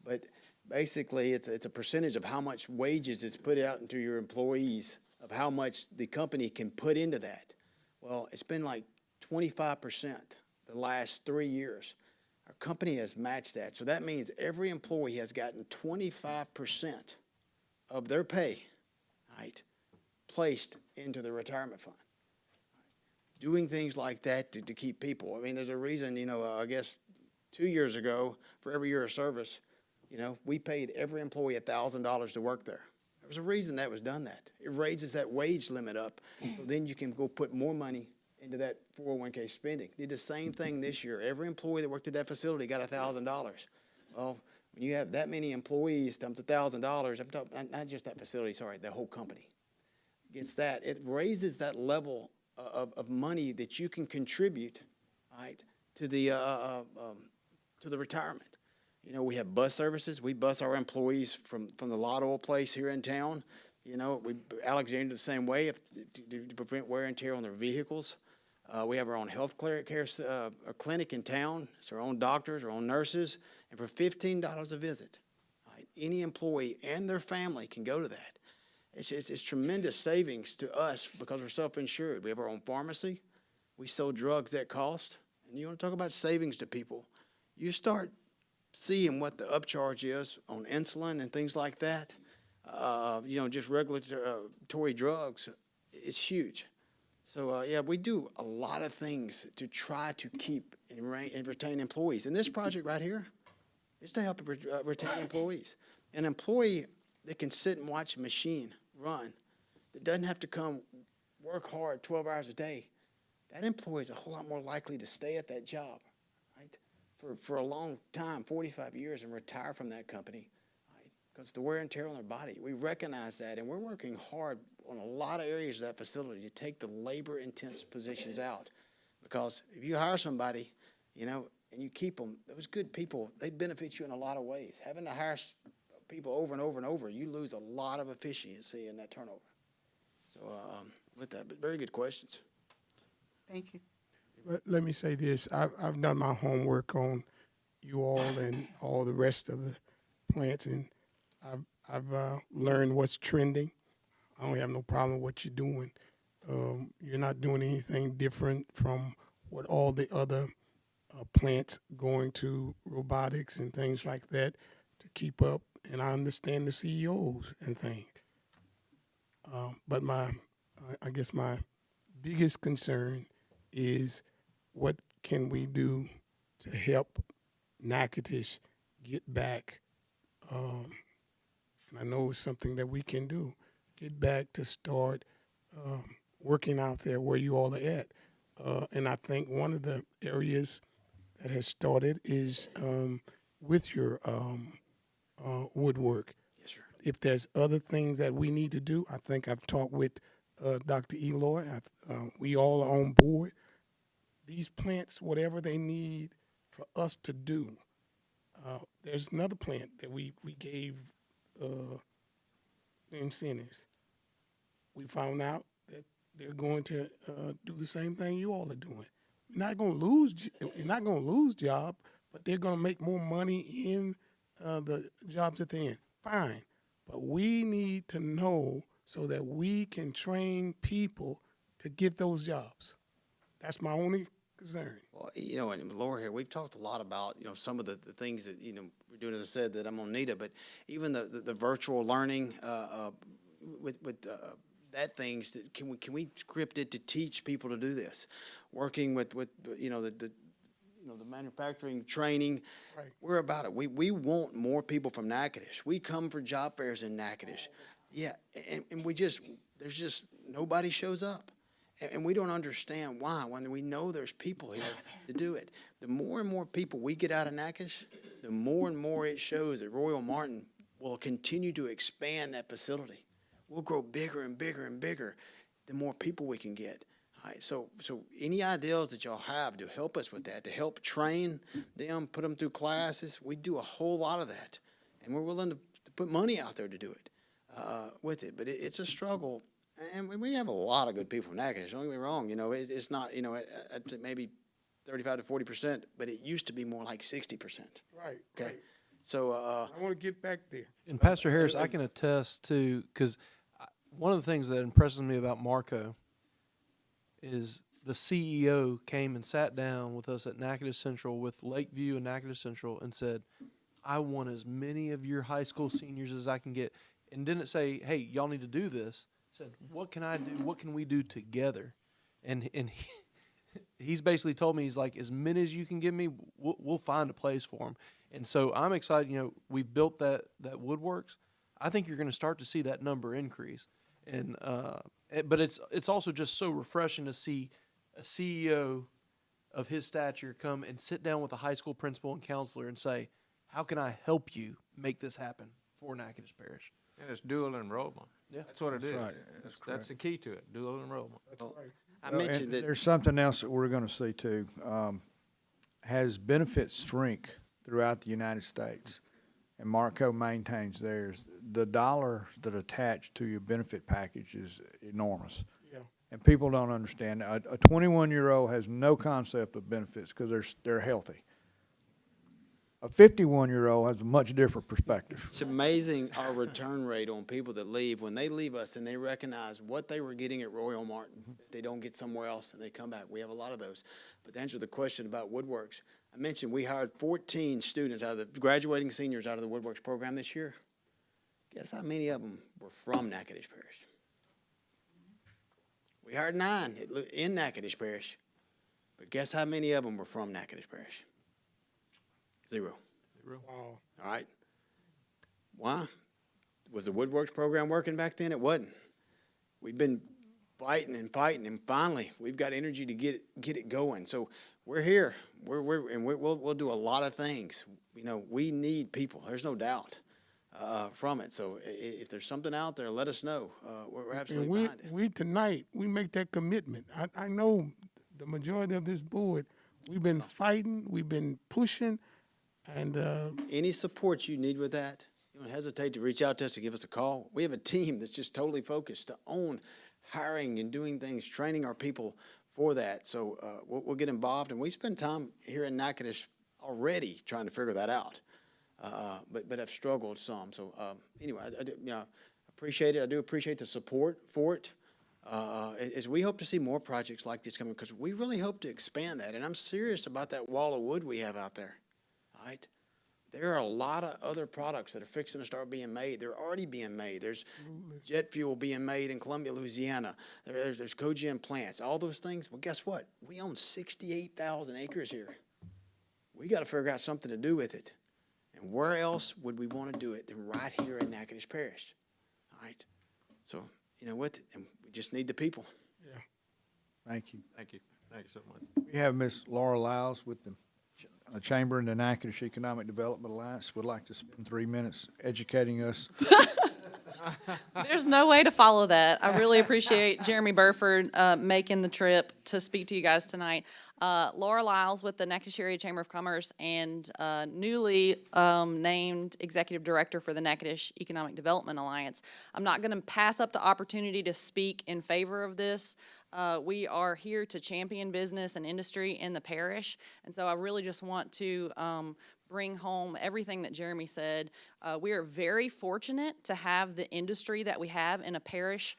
but basically it's a percentage of how much wages is put out into your employees, of how much the company can put into that. Well, it's been like 25% the last 3 years. Our company has matched that. So that means every employee has gotten 25% of their pay, right, placed into the retirement fund. Doing things like that to keep people. I mean, there's a reason, you know, I guess 2 years ago, for every year of service, you know, we paid every employee $1,000 to work there. There was a reason that was done that. It raises that wage limit up, so then you can go put more money into that 401k spending. Did the same thing this year. Every employee that worked at that facility got $1,000. Well, when you have that many employees times $1,000, I'm talking not just that facility, sorry, the whole company gets that. It raises that level of money that you can contribute, right, to the retirement. You know, we have bus services. We bus our employees from the Lot Oil place here in town. You know, Alexander the same way to prevent wear and tear on their vehicles. We have our own health care clinic in town. It's our own doctors, our own nurses, and for $15 a visit, right, any employee and their family can go to that. It's tremendous savings to us because we're self-insured. We have our own pharmacy. We sell drugs at cost. And you want to talk about savings to people, you start seeing what the upcharge is on insulin and things like that. You know, just regulatory drugs, it's huge. So, yeah, we do a lot of things to try to keep and retain employees. And this project right here is to help retain employees. An employee that can sit and watch a machine run, that doesn't have to come work hard 12 hours a day, that employee is a whole lot more likely to stay at that job, right, for a long time, 45 years, and retire from that company. Because the wear and tear on their body. We recognize that, and we're working hard on a lot of areas of that facility to take the labor-intensive positions out. Because if you hire somebody, you know, and you keep them, those good people, they benefit you in a lot of ways. Having to hire people over and over and over, you lose a lot of efficiency in that turnover. So with that, but very good questions. Thank you. Let me say this. I've done my homework on you all and all the rest of the plants, and I've learned what's trending. I don't have no problem with what you're doing. You're not doing anything different from what all the other plants going to robotics and things like that to keep up. And I understand the CEOs and things. But I guess my biggest concern is what can we do to help Natchitoches get back. And I know it's something that we can do, get back to start working out there where you all are at. And I think one of the areas that has started is with your woodwork. Yes, sir. If there's other things that we need to do, I think I've talked with Dr. Eloy. We all are on board. These plants, whatever they need for us to do, there's another plant that we gave the incentives. We found out that they're going to do the same thing you all are doing. You're not going to lose job, but they're going to make more money in the jobs at the end. Fine, but we need to know so that we can train people to get those jobs. That's my only concern. Well, you know, and Laura here, we've talked a lot about, you know, some of the things that, you know, we're doing, as I said, that I'm on NETA, but even the virtual learning, with that things, that can we script it to teach people to do this? Working with you know, the manufacturing training. Right. We're about it. We want more people from Natchitoches. We come for job fairs in Natchitoches. Yeah, and there's just, nobody shows up. And we don't understand why, when we know there's people here to do it. The more and more people we get out of Natchitoches, the more and more it shows that Royal Martin will continue to expand that facility. We'll grow bigger and bigger and bigger the more people we can get. All right, so any ideas that y'all have to help us with that, to help train them, put them through classes, we do a whole lot of that. And we're willing to put money out there to do it with it. But it's a struggle. And we have a lot of good people from Natchitoches, don't get me wrong. You know, it's not, you know, maybe 35 to 40%, but it used to be more like 60%. Right. Okay. Right. So I want to get back there. And Pastor Harris, I can attest to, because one of the things that impresses me about Marco is the CEO came and sat down with us at Natchitoches Central, with Lakeview and Natchitoches Central, and said, I want as many of your high school seniors as I can get. And didn't say, hey, y'all need to do this. Said, what can I do? What can we do together? And he's basically told me, he's like, as many as you can give me, we'll find a place for them. And so I'm excited. You know, we've built that Woodworks. I think you're going to start to see that number increase. And but it's also just so refreshing to see a CEO of his stature come and sit down with a high school principal and counselor and say, how can I help you make this happen for Natchitoches Parish? And it's dual enrollment. Yeah. That's what it is. right. That's the key to it, dual enrollment. That's right. I Well, mentioned and that. there's something else that we're going to see too. Has benefit strength throughout the United States, and Marco maintains theirs. The dollars that attach to your benefit package is enormous. Yeah. And people don't understand. A 21-year-old has no concept of benefits because they're healthy. A 51-year-old has a much different perspective. It's amazing our return rate on people that leave. When they leave us and they recognize what they were getting at Royal Martin, they don't get somewhere else and they come back. We have a lot of those. But to answer the question about Woodworks, I mentioned we hired 14 students out of the graduating seniors out of the Woodworks program this year. Guess how many of them were from Natchitoches Parish? We hired 9 in Natchitoches Parish. But guess how many of them were from Natchitoches Parish? 0. Wow. All right. Why? Was the Woodworks program working back then? It wasn't. We've been fighting, and finally we've got energy to get it going. So we're here. We'll do a lot of things. You know, we need people. There's no doubt from it. So if there's something out there, let us know. We're absolutely behind it. We tonight, we make that commitment. I know the majority of this board, we've been fighting, we've been pushing, and any support you need with that, don't hesitate to reach out to us, to give us a call. We have a team that's just totally focused on hiring and doing things, training our people for that. So we'll get involved, and we spend time here in Natchitoches already trying to figure that out. But I've struggled some. So anyway, I appreciate it. I do appreciate the support for it. As we hope to see more projects like this coming, because we really hope to expand that. And I'm serious about that wall of wood we have out there. All right? There are a lot of other products that are fixing to start being made. They're already being made. There's jet fuel being made in Columbia, Louisiana. There's cogen plants. All those things. Well, guess what? We own 68,000 acres here. We got to figure out something to do with it. And where else would we want to do it than right here in Natchitoches Parish? All right? So, you know what? And we just need the people. yeah. Thank you. Thank you. Thank you so much. We have Ms. Laura Lyles with the Chamber and the Natchitoches Economic Development Alliance would like to spend 3 minutes educating us. There's no way to follow that. I really appreciate Jeremy Burford making the trip to speak to you guys tonight. Laura Lyles with the Natchitoches Area Chamber of Commerce and newly named Executive Director for the Natchitoches Economic Development Alliance. I'm not going to pass up the opportunity to speak in favor of this. We are here to champion business and industry in the parish, and so I really just want to bring home everything that Jeremy said. We are very fortunate to have the industry that we have in a parish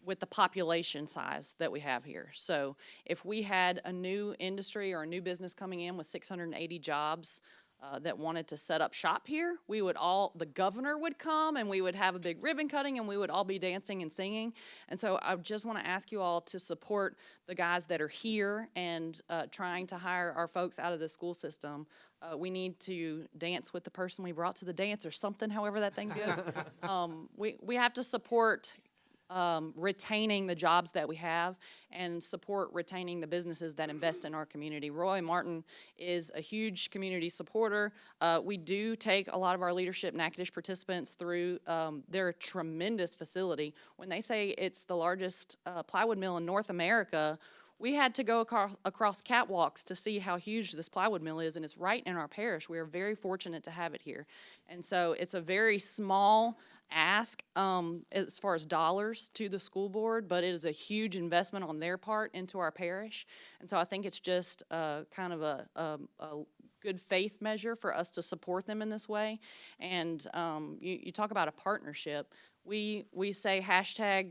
with the population size that we have here. So if we had a new industry or a new business coming in with 680 jobs that wanted to set up shop here, the governor would come and we would have a big ribbon cutting and we would all be dancing and singing. And so I just want to ask you all to support the guys that are here and trying to hire our folks out of the school system. We need to dance with the person we brought to the dance or something, however that thing goes. We have to support retaining the jobs that we have and support retaining the businesses that invest in our community. Roy Martin is a huge community supporter. We do take a lot of our leadership Natchitoches participants through their tremendous facility. When they say it's the largest plywood mill in North America, we had to go across catwalks to see how huge this plywood mill is, and it's right in our parish. We are very fortunate to have it here. And so it's a very small ask as far as dollars to the school board, but it is a huge investment on their part into our parish. And so I think it's just kind of a good faith measure for us to support them in this way. And you talk about a partnership. We say hashtag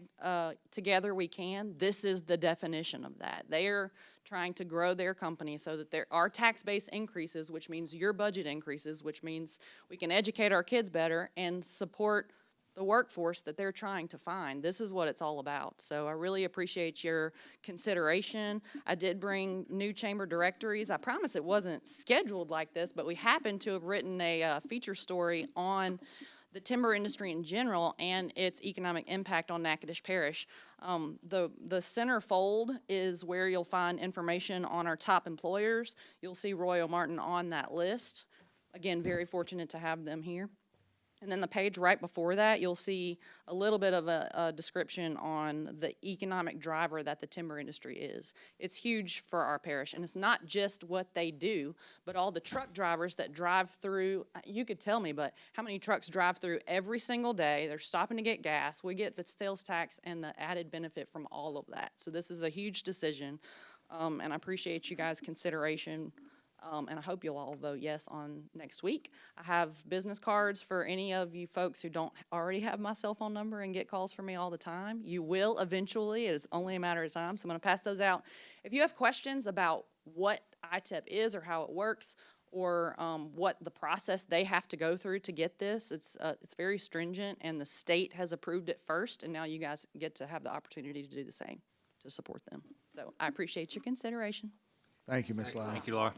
together we can. This is the definition of that. They're trying to grow their company so that our tax base increases, which means your budget increases, which means we can educate our kids better and support the workforce that they're trying to find. This is what it's all about. So I really appreciate your consideration. I did bring new chamber directories. I promise it wasn't scheduled like this, but we happened to have written a feature story on the timber industry in general and its economic impact on Natchitoches Parish. The centerfold is where you'll find information on our top employers. You'll see Royal Martin on that list. Again, very fortunate to have them here. And then the page right before that, you'll see a little bit of a description on the economic driver that the timber industry is. It's huge for our parish, and it's not just what they do, but all the truck drivers that drive through. You could tell me, but how many trucks drive through every single day? They're stopping to get gas. We get the sales tax and the added benefit from all of that. So this is a huge decision, and I appreciate you guys' consideration. And I hope you'll all vote yes on next week. I have business cards for any of you folks who don't already have my cell phone number and get calls from me all the time. You will eventually. It is only a matter of time. So I'm going to pass those out. If you have questions about what ITEP is or how it works or what the process they have to go through to get this, it's very stringent, and the state has approved it first, and now you guys get to have the opportunity to do the same to support them. So I appreciate your consideration. Thank you, Ms. Lyle. Thank you, Laura.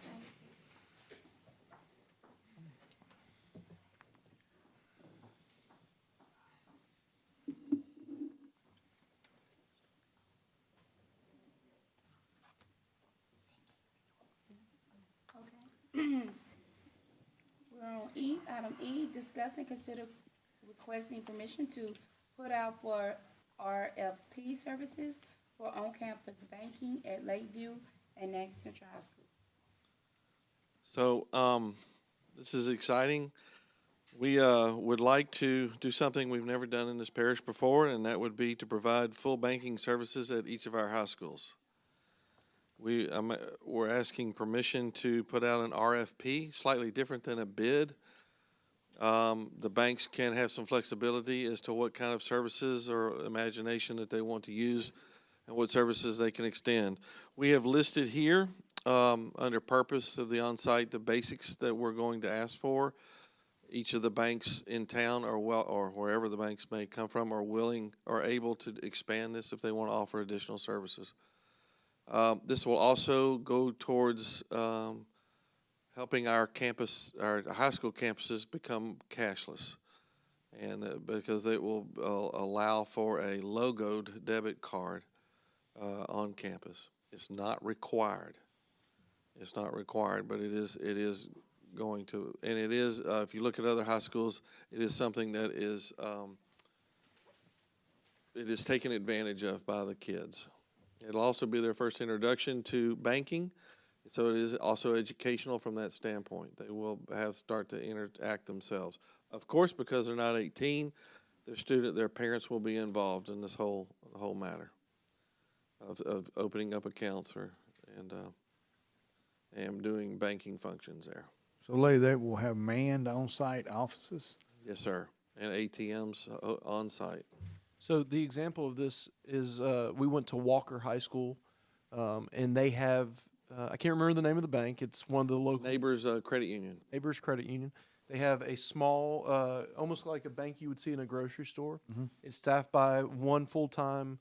We're on item E, discuss and consider requesting permission to put out for RFP services for on-campus banking at Lakeview and Natchez Central High School. So, this is exciting. We would like to do something we've never done in this parish before, and that would be to provide full banking services at each of our high schools. We're asking permission to put out an RFP, slightly different than a bid. The banks can have some flexibility as to what kind of services or imagination that they want to use and what services they can extend. We have listed here under purpose of the on-site the basics that we're going to ask for. Each of the banks in town or wherever the banks may come from are willing or able to expand this if they want to offer additional services. This will also go towards helping our high school campuses become cashless, and because it will allow for a logoed debit card on campus. It's not required. It's not required, but it is going to, and it is. If you look at other high schools, it is something that is it is taken advantage of by the kids. It'll also be their first introduction to banking, so it is also educational from that standpoint. They will start to interact themselves. Of course, because they're not 18, their parents will be involved in this whole matter of opening up accounts and doing banking functions there. So, Lee, they will have manned on-site offices? Yes, sir, and ATMs on site. So the example of this is we went to Walker High School, and they have I can't remember the name of the bank. It's one of the local Neighbors Credit Union. Neighbors Credit Union. They have a small, almost like a bank you would see in a grocery store. It's staffed by one full-time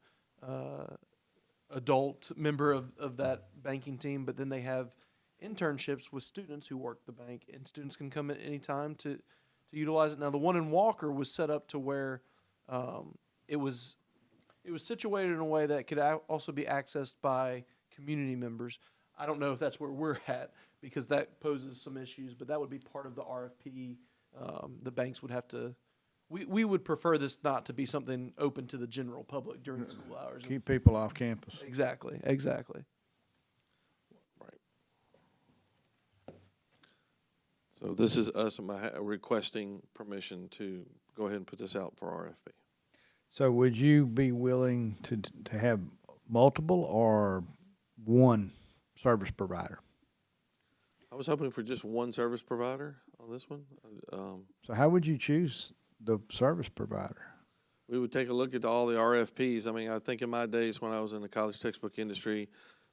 adult member of that banking team, but then they have internships with students who work the bank, and students can come at any time to utilize it. Now, the one in Walker was set up to where it was situated in a way that could also be accessed by community members. I don't know if that's where we're at, because that poses some issues, but that would be part of the RFP. The banks would have to, we would prefer this not to be something open to the general public during school hours. Keep people off campus. Exactly. Right. So this is us requesting permission to go ahead and put this out for RFP. So would you be willing to have multiple or one service provider? I was hoping for just one service provider on this one. So how would you choose the service provider? We would take a look at all the RFPs. I mean, I think in my days when I was in the college textbook industry,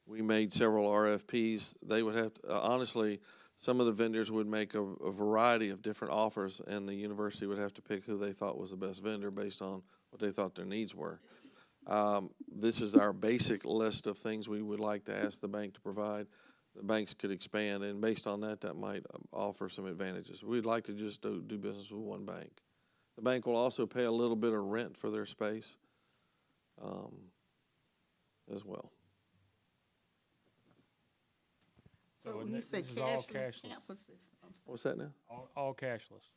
we made several RFPs. They would have to, honestly, some of the vendors would make a variety of different offers, and the university would have to pick who they thought was the best vendor based on what they thought their needs were. This is our basic list of things we would like to ask the bank to provide. The banks could expand, and based on that, that might offer some advantages. We'd like to just do business with one bank. The bank will also pay a little bit of rent for their space as well. So when you say this is all cashless cashless. campuses, I'm sorry. What's that now? All cashless,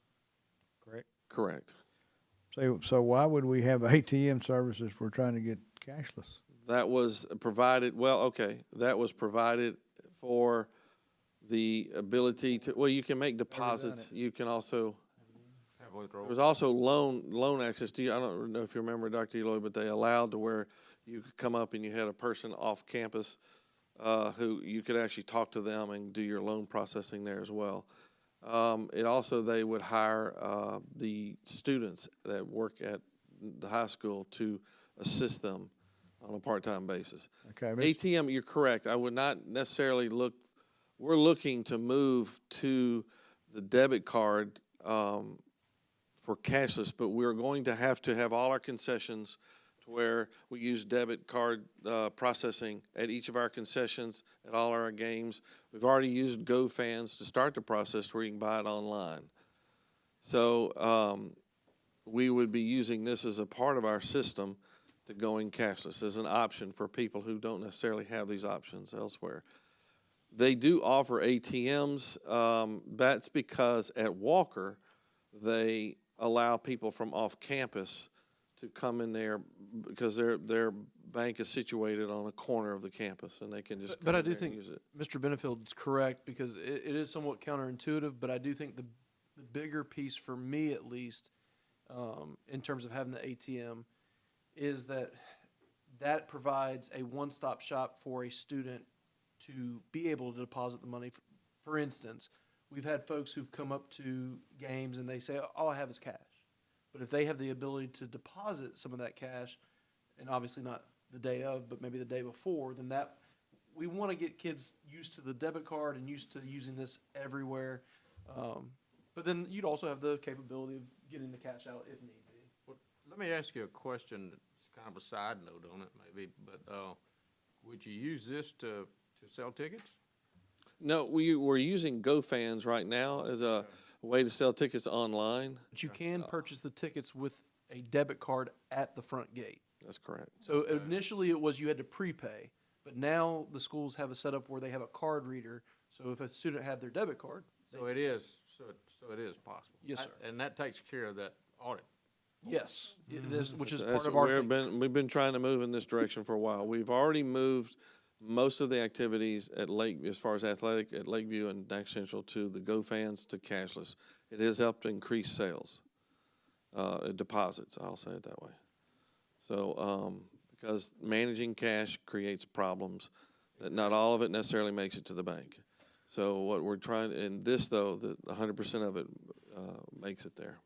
correct? Correct. So why would we have ATM services if we're trying to get cashless? That was provided, that was provided for the ability to, well, you can make deposits. You can also, there was also loan access to you. I don't know if you remember, Dr. Eloy, but they allowed to where you could come up and you had a person off campus who you could actually talk to them and do your loan processing there as well. It also, they would hire the students that work at the high school to assist them on a part-time basis. Okay. ATM, you're correct. I would not necessarily we're looking to move to the debit card for cashless, but we're going to have all our concessions to where we use debit card processing at each of our concessions, at all our games. We've already used GoFans to start the process where you can buy it online. So we would be using this as a part of our system to going cashless as an option for people who don't necessarily have these options elsewhere. They do offer ATMs. That's because at Walker, they allow people from off campus to come in there because their bank is situated on a corner of the campus, and they can just But come I in do there and think use it. Mr. Benefield's correct, because it is somewhat counterintuitive, but I do think the bigger piece for me at least, in terms of having the ATM, is that provides a one-stop shop for a student to be able to deposit the money. For instance, we've had folks who've come up to games and they say, all I have is cash. But if they have the ability to deposit some of that cash, and obviously not the day of, but maybe the day before, then we want to get kids used to the debit card and used to using this everywhere. But then you'd also have the capability of getting the cash out if need be. Well, let me ask you a question that's kind of a side note on it maybe, but would you use this to sell tickets? No, we're using GoFans right now as a way to sell tickets online. But you can purchase the tickets with a debit card at the front gate. That's correct. So initially it was you had to prepay, but now the schools have a setup where they have a card reader. So if a student had their debit card, So it is possible. Yes, sir. And that takes care of that audit. yes, which is That's- part of our thing. we've been trying to move in this direction for a while. We've already moved most of the activities at Lake, as far as athletic at Lakeview and Nack Central, to the GoFans to cashless. It has helped increase sales, deposits. I'll say it that way. So because managing cash creates problems that not all of it necessarily makes it to the bank. So what we're trying, in this though, that 100% of it makes it there.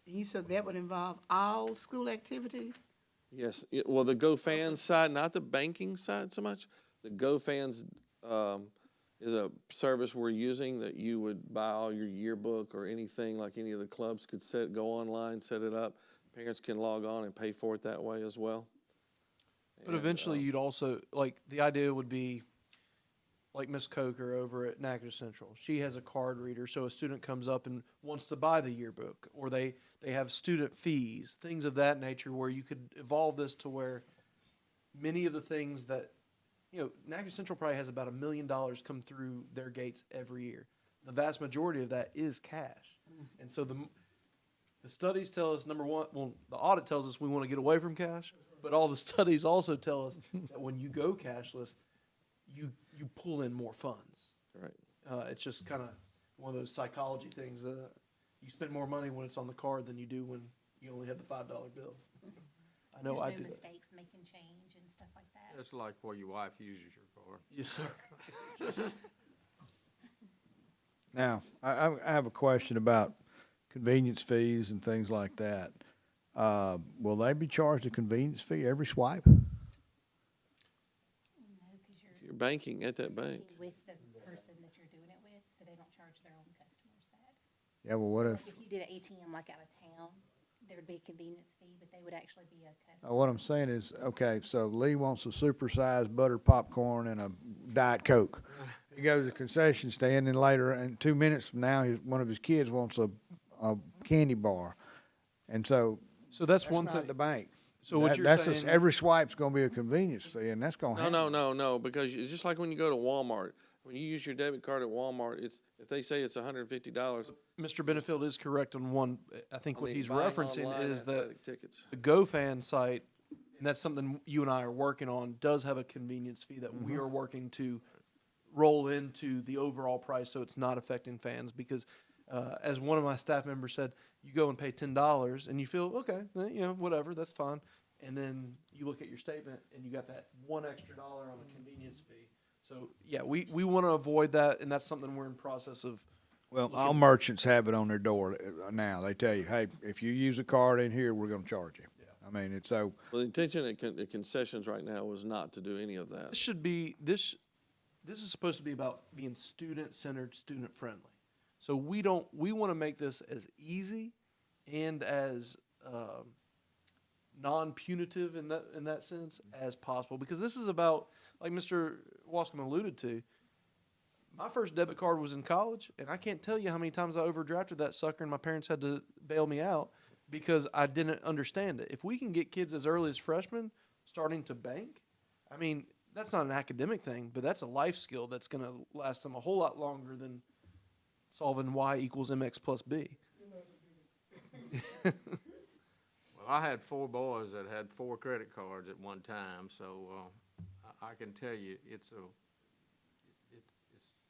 You said that would involve all school activities? Yes, well, the GoFans side, not the banking side so much. The GoFans is a service we're using that you would buy all your yearbook or anything, like any of the clubs could go online, set it up. Parents can log on and pay for it that way as well. But eventually, you'd also, like, the idea would be, like Miss Coker over at Natchitoches Central. She has a card reader, so a student comes up and wants to buy the yearbook, or they have student fees, things of that nature, where you could evolve this to where many of the things that, Natchitoches Central probably has about $1 million come through their gates every year. The vast majority of that is cash. And so the studies tell us, number one, well, the audit tells us we want to get away from cash, but all the studies also tell us that when you go cashless, you pull in more funds. Right. It's just kind of one of those psychology things. You spend more money when it's on the card than you do when you only have the $5 bill. I know I did mistakes making change and stuff like that. It's like where your wife uses your car. Yes, sir. Now, I have a question about convenience fees and things like that. Will they be charged a convenience fee every swipe? You're banking at that bank. With the person that you're doing it with, so they don't charge their own customers that. Yeah, well, what So if, like if you did an ATM like out of town, there would be a convenience fee, but they would actually be a customer. what I'm saying is, okay, so Lee wants a supersized buttered popcorn and a Diet Coke. He goes to the concession stand, and later, and 2 minutes from now, one of his kids wants a candy bar. And so that's one not thing. the bank. So what you're That's saying? just, every swipe's gonna be a convenience fee, and that's gonna happen. No, because it's just like when you go to Walmart. When you use your debit card at Walmart, if they say it's $150. Mr. Benefield is correct on one. I think what he's referencing is that athletic tickets. the GoFan site, and that's something you and I are working on, does have a convenience fee that we are working to roll into the overall price so it's not affecting fans. Because as one of my staff members said, you go and pay $10 and you feel, okay, whatever, that's fine. And then you look at your statement and you got that $1 extra on a convenience fee. So, yeah, we want to avoid that, and that's something we're in process of. Well, all merchants have it on their door now. They tell you, hey, if you use a card in here, we're gonna charge you. Yeah. I mean, it's so. Well, the intention at concessions right now was not to do any of that. This should be, this is supposed to be about being student-centered, student-friendly. So we want to make this as easy and as non-punitive in that sense as possible, because this is about, like Mr. Wascom alluded to, my first debit card was in college, and I can't tell you how many times I overdrafted that sucker and my parents had to bail me out because I didn't understand it. If we can get kids as early as freshmen starting to bank, I mean, that's not an academic thing, but that's a life skill that's going to last them a whole lot longer than solving y equals mx plus b. Well, I had 4 boys that had 4 credit cards at one time, so I can tell you it's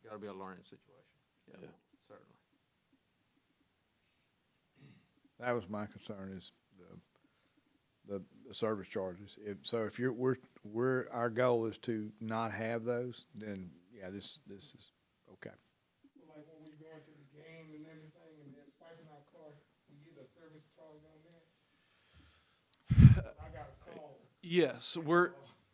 got to be a learning situation. Yeah. Certainly. That was my concern, is the service charges. If our goal is to not have those, then yeah, this is okay. Like when we go into the game and everything, and they're swiping our card, we get a service charge on that? I got a call. Yes,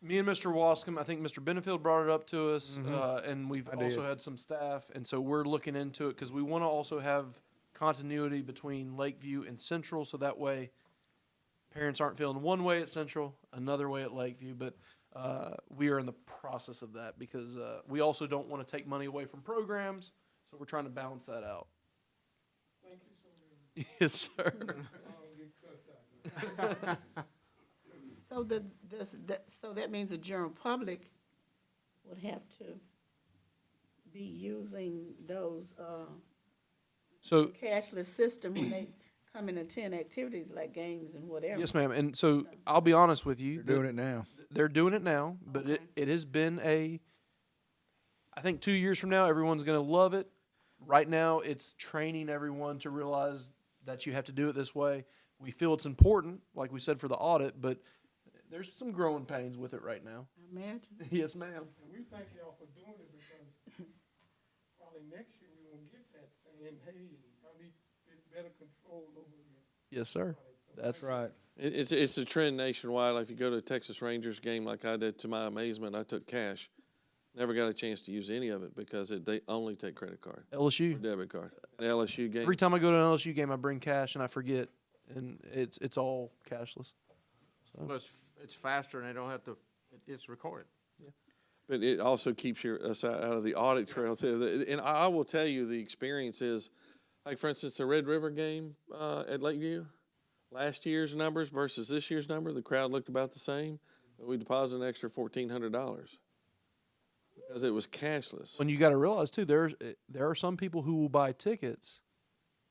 me and Mr. Wascom, I think Mr. Benefield brought it up to us, and we've also had some staff, and so we're looking into it because we want to also have continuity between Lakeview and Central, so that way parents aren't feeling one way at Central, another way at Lakeview, but we are in the process of that because we also don't want to take money away from programs, so we're trying to balance that out. Thank you so much. Yes, sir. I don't get cussed out. So that means the general public would have to be using those So cashless system when they come and attend activities like games and whatever. yes, ma'am. And so I'll be honest with you. They're doing it now. They're doing it now, but it has been I think 2 years from now, everyone's going to love it. Right now, it's training everyone to realize that you have to do it this way. We feel it's important, like we said, for the audit, but there's some growing pains with it right now. I imagine. Yes, ma'am. And we thank y'all for doing it because probably next year we won't get that saying, hey, I need to get better control over Yes, sir. That's right. It's a trend nationwide. Like if you go to a Texas Rangers game like I did, to my amazement, I took cash. Never got a chance to use any of it because they only take credit card. LSU. Or debit card. An LSU game. Every time I go to an LSU game, I bring cash and I forget, and it's all cashless. So. Well, it's faster and they don't have to, it's recorded. But it also keeps us out of the audit trail too. And I will tell you, the experience is, like for instance, the Red River game at Lakeview, last year's numbers versus this year's number, the crowd looked about the same. But we deposited an extra $1,400 because it was cashless. When you got to realize too, there are some people who will buy tickets,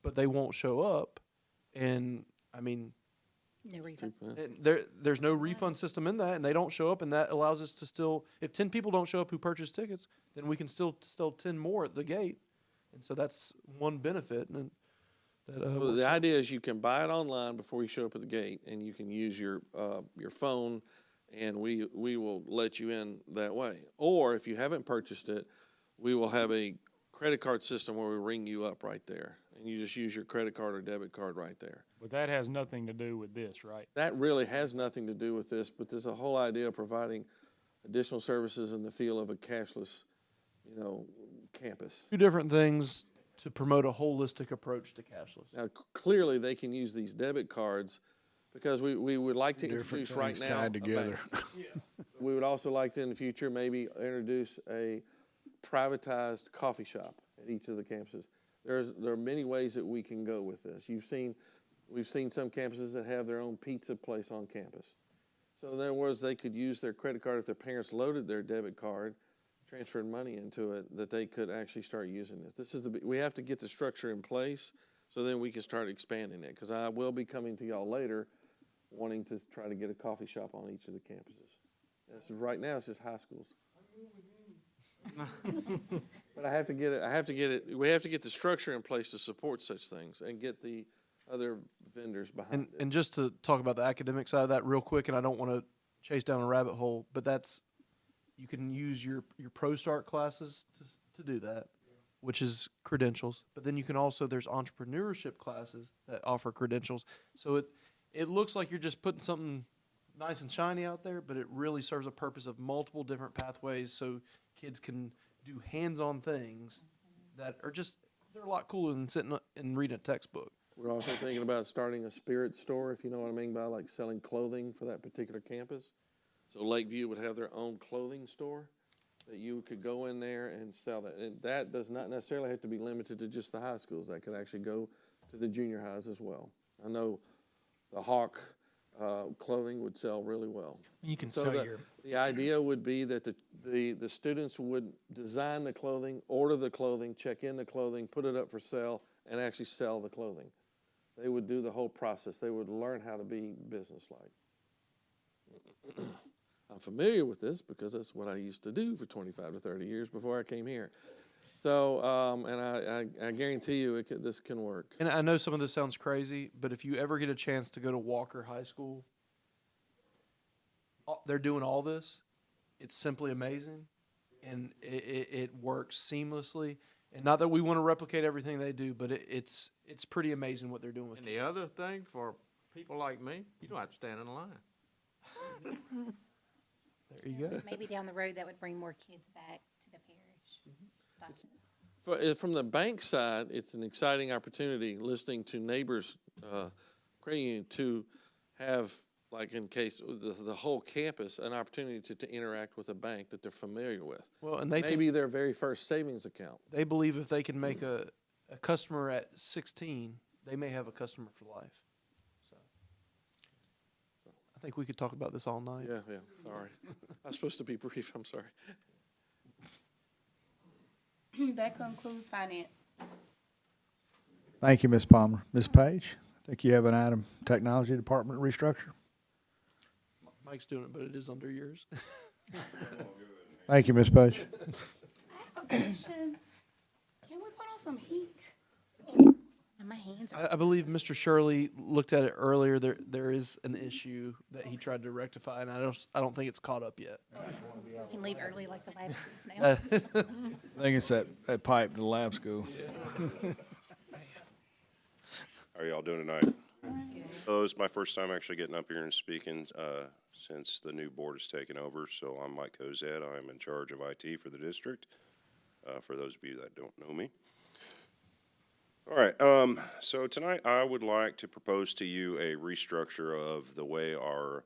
but they won't show up, and I mean. No refund. There's no refund system in that, and they don't show up, and that allows us to still, if 10 people don't show up who purchase tickets, then we can still 10 more at the gate, and so that's one benefit. And Well, the idea is you can buy it online before you show up at the gate, and you can use your phone, and we will let you in that way. Or if you haven't purchased it, we will have a credit card system where we ring you up right there, and you just use your credit card or debit card right there. But that has nothing to do with this, right? That really has nothing to do with this, but there's a whole idea of providing additional services in the feel of a cashless, campus. two different things to promote a holistic approach to cashless. Now, clearly, they can use these debit cards because we would like to introduce right now. Tied together. We would also like to, in the future, maybe introduce a privatized coffee shop at each of the campuses. There are many ways that we can go with this. We've seen some campuses that have their own pizza place on campus. So in other words, they could use their credit card if their parents loaded their debit card, transferred money into it, that they could actually start using this. We have to get the structure in place so then we can start expanding it. Because I will be coming to y'all later wanting to try to get a coffee shop on each of the campuses. Right now it's just high schools. But I have to get it. We have to get the structure in place to support such things and get the other vendors behind it. And just to talk about the academic side of that real quick, and I don't want to chase down a rabbit hole, but you can use your ProStart classes to do that, which is credentials. But then you can also, there's entrepreneurship classes that offer credentials. So it looks like you're just putting something nice and shiny out there, but it really serves a purpose of multiple different pathways so kids can do hands-on things that are they're a lot cooler than sitting and reading a textbook. We're also thinking about starting a spirit store, if you know what I mean by like selling clothing for that particular campus. So Lakeview would have their own clothing store that you could go in there and sell that. And that does not necessarily have to be limited to just the high schools. That could actually go to the junior highs as well. I know the Hawk clothing would sell really well. You can sell the idea would be that the students would design the clothing, order the clothing, check in the clothing, put it up for sale, and actually sell the clothing. They would do the whole process. They would learn how to be businesslike. I'm familiar with this because that's what I used to do for 25 to 30 years before I came here. So, and I guarantee you this can work. And I know some of this sounds crazy, but if you ever get a chance to go to Walker High School, they're doing all this. It's simply amazing, and it works seamlessly. And not that we want to replicate everything they do, but it's pretty amazing what they're doing with And the other thing for people like me, you don't have to stand in line. There you go. Maybe down the road, that would bring more kids back to the parish. From the bank side, it's an exciting opportunity listening to neighbors, credit union, to have, like in case the whole campus, an opportunity to interact with a bank that they're familiar with. Well, and they maybe their very first savings account. They believe if they can make a customer at 16, they may have a customer for life. So I think we could talk about this all night. Yeah, sorry. I was supposed to be brief, I'm sorry. That concludes finance. Thank you, Ms. Palmer. Ms. Page, I think you have an item, technology department restructure. Mike's doing it, but it is under yours. Thank you, Ms. Page. I have a question. Can we put on some heat? My hands are. I believe Mr. Shirley looked at it earlier. There is an issue that he tried to rectify, and I don't think it's caught up yet. So we can leave early like the lab students now. I think it's that pipe to the lab school. How are y'all doing tonight? So it's my first time actually getting up here and speaking since the new board has taken over. So I'm Mike Cozad. I'm in charge of IT for the district, for those of you that don't know me. All right, so tonight I would like to propose to you a restructure of the way our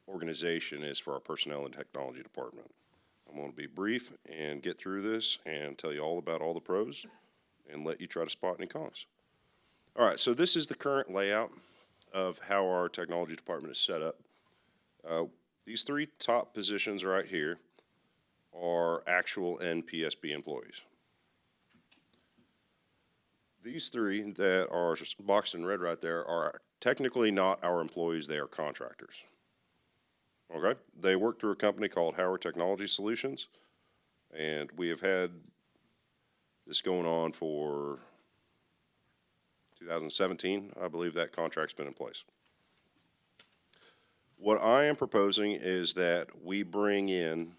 organization is for our personnel and technology department. I'm going to be brief and get through this and tell you all about all the pros and let you try to spot any cons. All right, so this is the current layout of how our technology department is set up. These three top positions right here are actual NPSB employees. These three that are boxed in red right there are technically not our employees, they are contractors. Okay? They work through a company called Howard Technology Solutions, and we have had this going on for 2017, I believe that contract's been in place. What I am proposing is that we bring in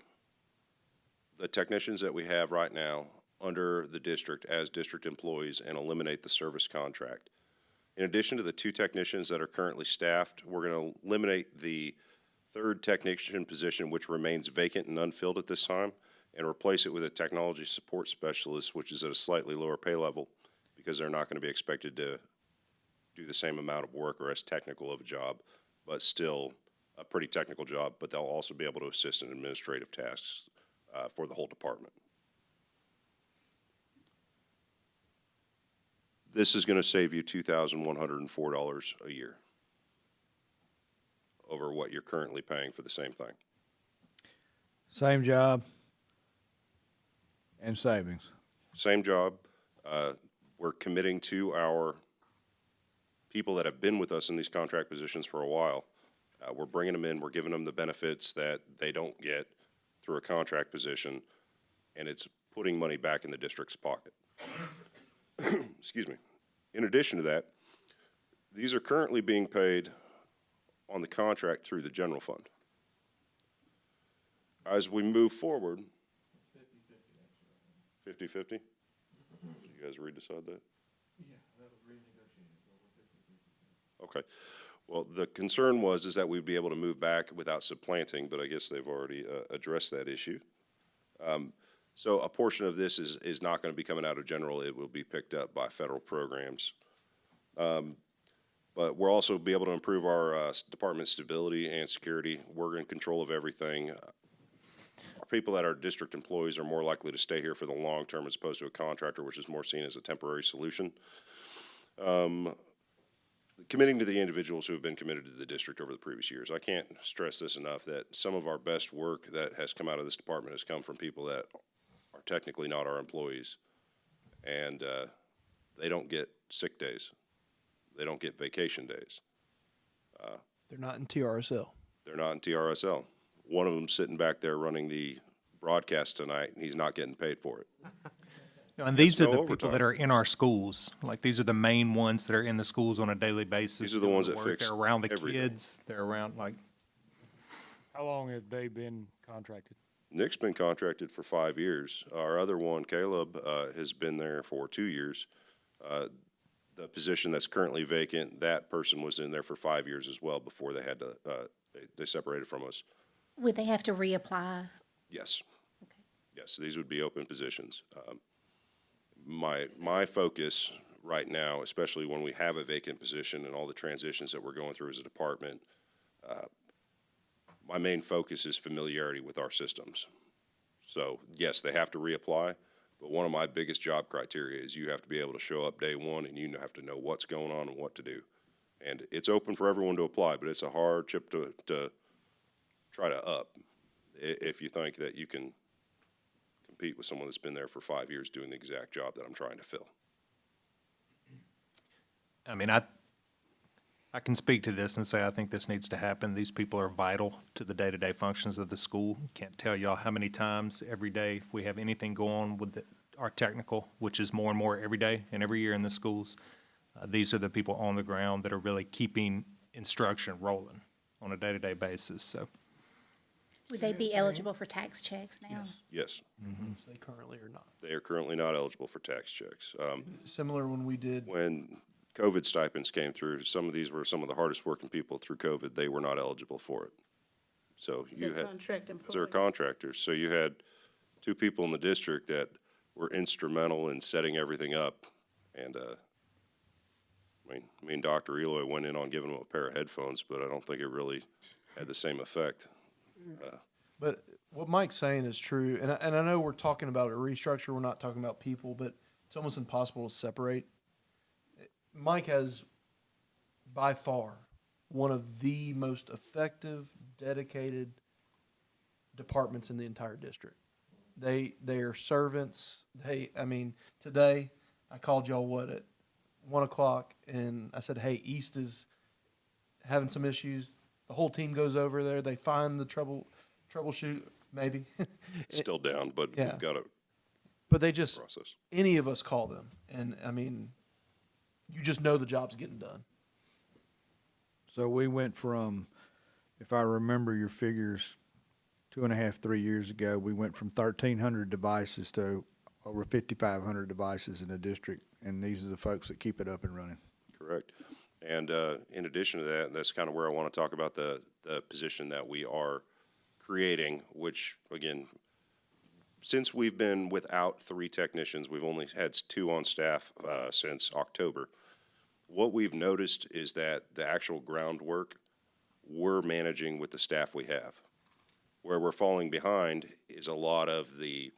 the technicians that we have right now under the district as district employees and eliminate the service contract. In addition to the 2 technicians that are currently staffed, we're going to eliminate the 3rd technician position, which remains vacant and unfilled at this time, and replace it with a technology support specialist, which is at a slightly lower pay level, because they're not going to be expected to do the same amount of work or as technical of a job, but still a pretty technical job, but they'll also be able to assist in administrative tasks for the whole department. This is going to save you $2,104 a year over what you're currently paying for the same thing. Same job and savings. Same job. We're committing to our people that have been with us in these contract positions for a while. We're bringing them in, we're giving them the benefits that they don't get through a contract position, and it's putting money back in the district's pocket. Excuse me. In addition to that, these are currently being paid on the contract through the general fund. As we move forward, 50-50? You guys re-decide that? Yeah, that was renegotiated. Okay. Well, the concern is that we'd be able to move back without supplanting, but I guess they've already addressed that issue. So a portion of this is not going to be coming out of general. It will be picked up by federal programs. But we'll also be able to improve our department stability and security. We're in control of everything. Our people that are district employees are more likely to stay here for the long term as opposed to a contractor, which is more seen as a temporary solution. Committing to the individuals who have been committed to the district over the previous years. I can't stress this enough, that some of our best work that has come out of this department has come from people that are technically not our employees. And they don't get sick days. They don't get vacation days. They're not in TRSL. They're not in TRSL. One of them sitting back there running the broadcast tonight, and he's not getting paid for it. No, and these are the people that are in our schools. Like, these are the main ones that are in the schools on a daily basis. These are the ones that work. fix They're around the everything. kids. They're around, like, How long have they been contracted? Nick's been contracted for 5 years. Our other one, Caleb, has been there for 2 years. The position that's currently vacant, that person was in there for 5 years as well before they had to, they separated from us. Would they have to reapply? Yes. Okay. Yes, these would be open positions. My focus right now, especially when we have a vacant position and all the transitions that we're going through as a department, my main focus is familiarity with our systems. So yes, they have to reapply, but one of my biggest job criteria is you have to be able to show up day one and you have to know what's going on and what to do. And it's open for everyone to apply, but it's a hard chip to try to up if you think that you can compete with someone that's been there for 5 years doing the exact job that I'm trying to fill. I mean, I can speak to this and say I think this needs to happen. These people are vital to the day-to-day functions of the school. Can't tell y'all how many times every day, if we have anything go on with our technical, which is more and more every day and every year in the schools, these are the people on the ground that are really keeping instruction rolling on a day-to-day basis, so. Would they be eligible for tax checks now? Yes. They currently are not. They are currently not eligible for tax checks. Similar when we did. When COVID stipends came through. Some of these were some of the hardest working people through COVID. They were not eligible for it. So Is you that had, contract they're employee? contractors. So you had two people in the district that were instrumental in setting everything up. And, me and Dr. Eloy went in on giving them a pair of headphones, but I don't think it really had the same effect. But what Mike's saying is true, and I know we're talking about a restructure, we're not talking about people, but it's almost impossible to separate. Mike has, by far, one of the most effective, dedicated departments in the entire district. They are servants. Today I called y'all at 1 o'clock, and I said, hey, East is having some issues. The whole team goes over there. They find the troubleshoot, maybe. It's still down, but Yeah. we've got to But they just, process. any of us call them. And you just know the job's getting done. So we went from, if I remember your figures, 2.5, 3 years ago, we went from 1,300 devices to over 5,500 devices in the district, and these are the folks that keep it up and running. Correct. And in addition to that, that's kind of where I want to talk about the position that we are creating, which, again, since we've been without 3 technicians, we've only had 2 on staff since October. What we've noticed is that the actual groundwork we're managing with the staff we have. Where we're falling behind is a lot of the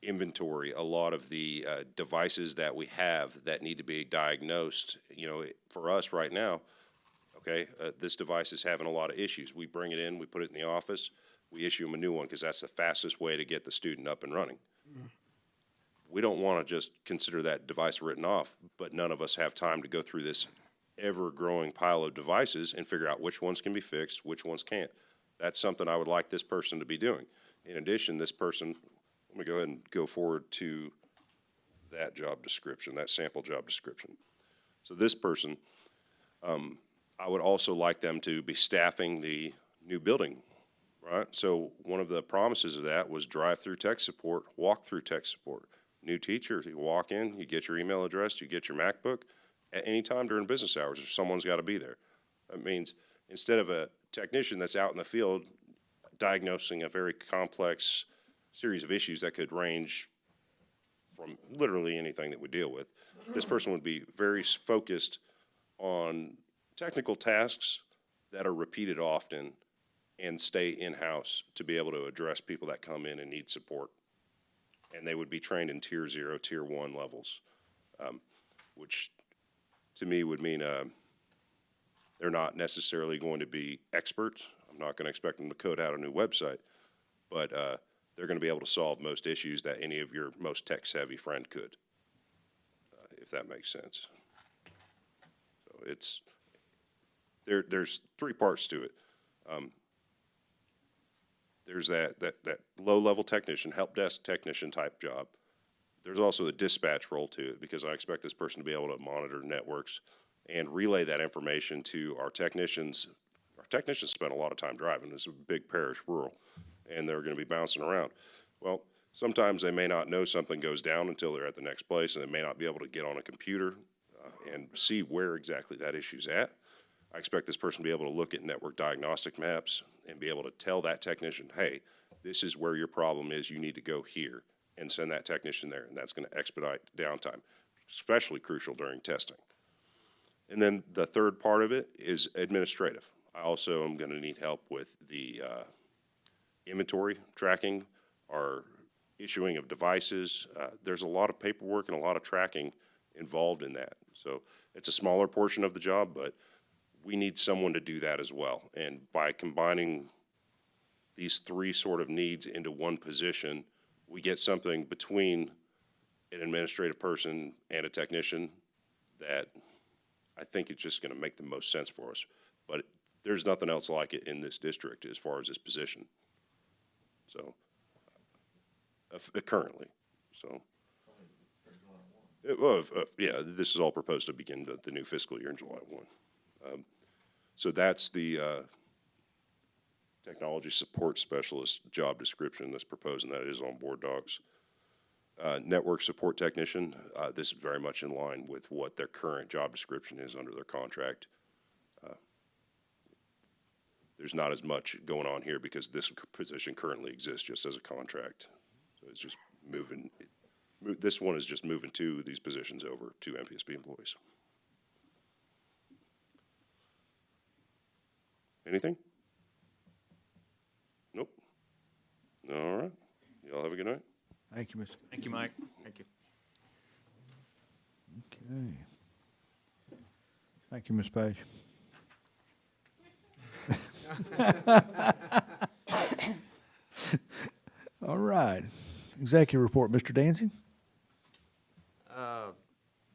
inventory, a lot of the devices that we have that need to be diagnosed. For us right now, okay, this device is having a lot of issues. We bring it in, we put it in the office, we issue them a new one because that's the fastest way to get the student up and running. We don't want to just consider that device written off, but none of us have time to go through this ever-growing pile of devices and figure out which ones can be fixed, which ones can't. That's something I would like this person to be doing. In addition, this person, let me go ahead and go forward to that job description, that sample job description. So this person, I would also like them to be staffing the new building, right? So one of the promises of that was drive-through tech support, walk-through tech support. New teacher, you walk in, you get your email address, you get your MacBook. At any time during business hours, someone's got to be there. That means instead of a technician that's out in the field diagnosing a very complex series of issues that could range from literally anything that we deal with, this person would be very focused on technical tasks that are repeated often and stay in-house to be able to address people that come in and need support. And they would be trained in Tier 0, Tier 1 levels, which to me would mean they're not necessarily going to be experts. I'm not going to expect them to code out a new website, but they're going to be able to solve most issues that any of your most tech-savvy friend could, if that makes sense. So there's 3 parts to it. There's that low-level technician, help desk technician type job. There's also a dispatch role to it because I expect this person to be able to monitor networks and relay that information to our technicians. Our technicians spend a lot of time driving. It's a big parish, rural, and they're going to be bouncing around. Well, sometimes they may not know something goes down until they're at the next place, and they may not be able to get on a computer and see where exactly that issue's at. I expect this person to be able to look at network diagnostic maps and be able to tell that technician, hey, this is where your problem is, you need to go here, and send that technician there, and that's going to expedite downtime, especially crucial during testing. And then the third part of it is administrative. I also am going to need help with the inventory tracking, our issuing of devices. There's a lot of paperwork and a lot of tracking involved in that. So it's a smaller portion of the job, but we need someone to do that as well. And by combining these 3 sort of needs into one position, we get something between an administrative person and a technician that I think it's just going to make the most sense for us. But there's nothing else like it in this district as far as this position. So, currently, so. Yeah, this is all proposed to begin the new fiscal year in July 1. So that's the technology support specialist job description that's proposed, and that is on board docs. Network support technician, this is very much in line with what their current job description is under their contract. There's not as much going on here because this position currently exists just as a contract. So it's just moving, this one is just moving these positions over to NPSB employees. Anything? Nope. All right. Y'all have a good night. Thank you, Mr. Thank you, Mike. Thank you. Okay. Thank you, Ms. Page. All right. Executive report, Mr. Dancy.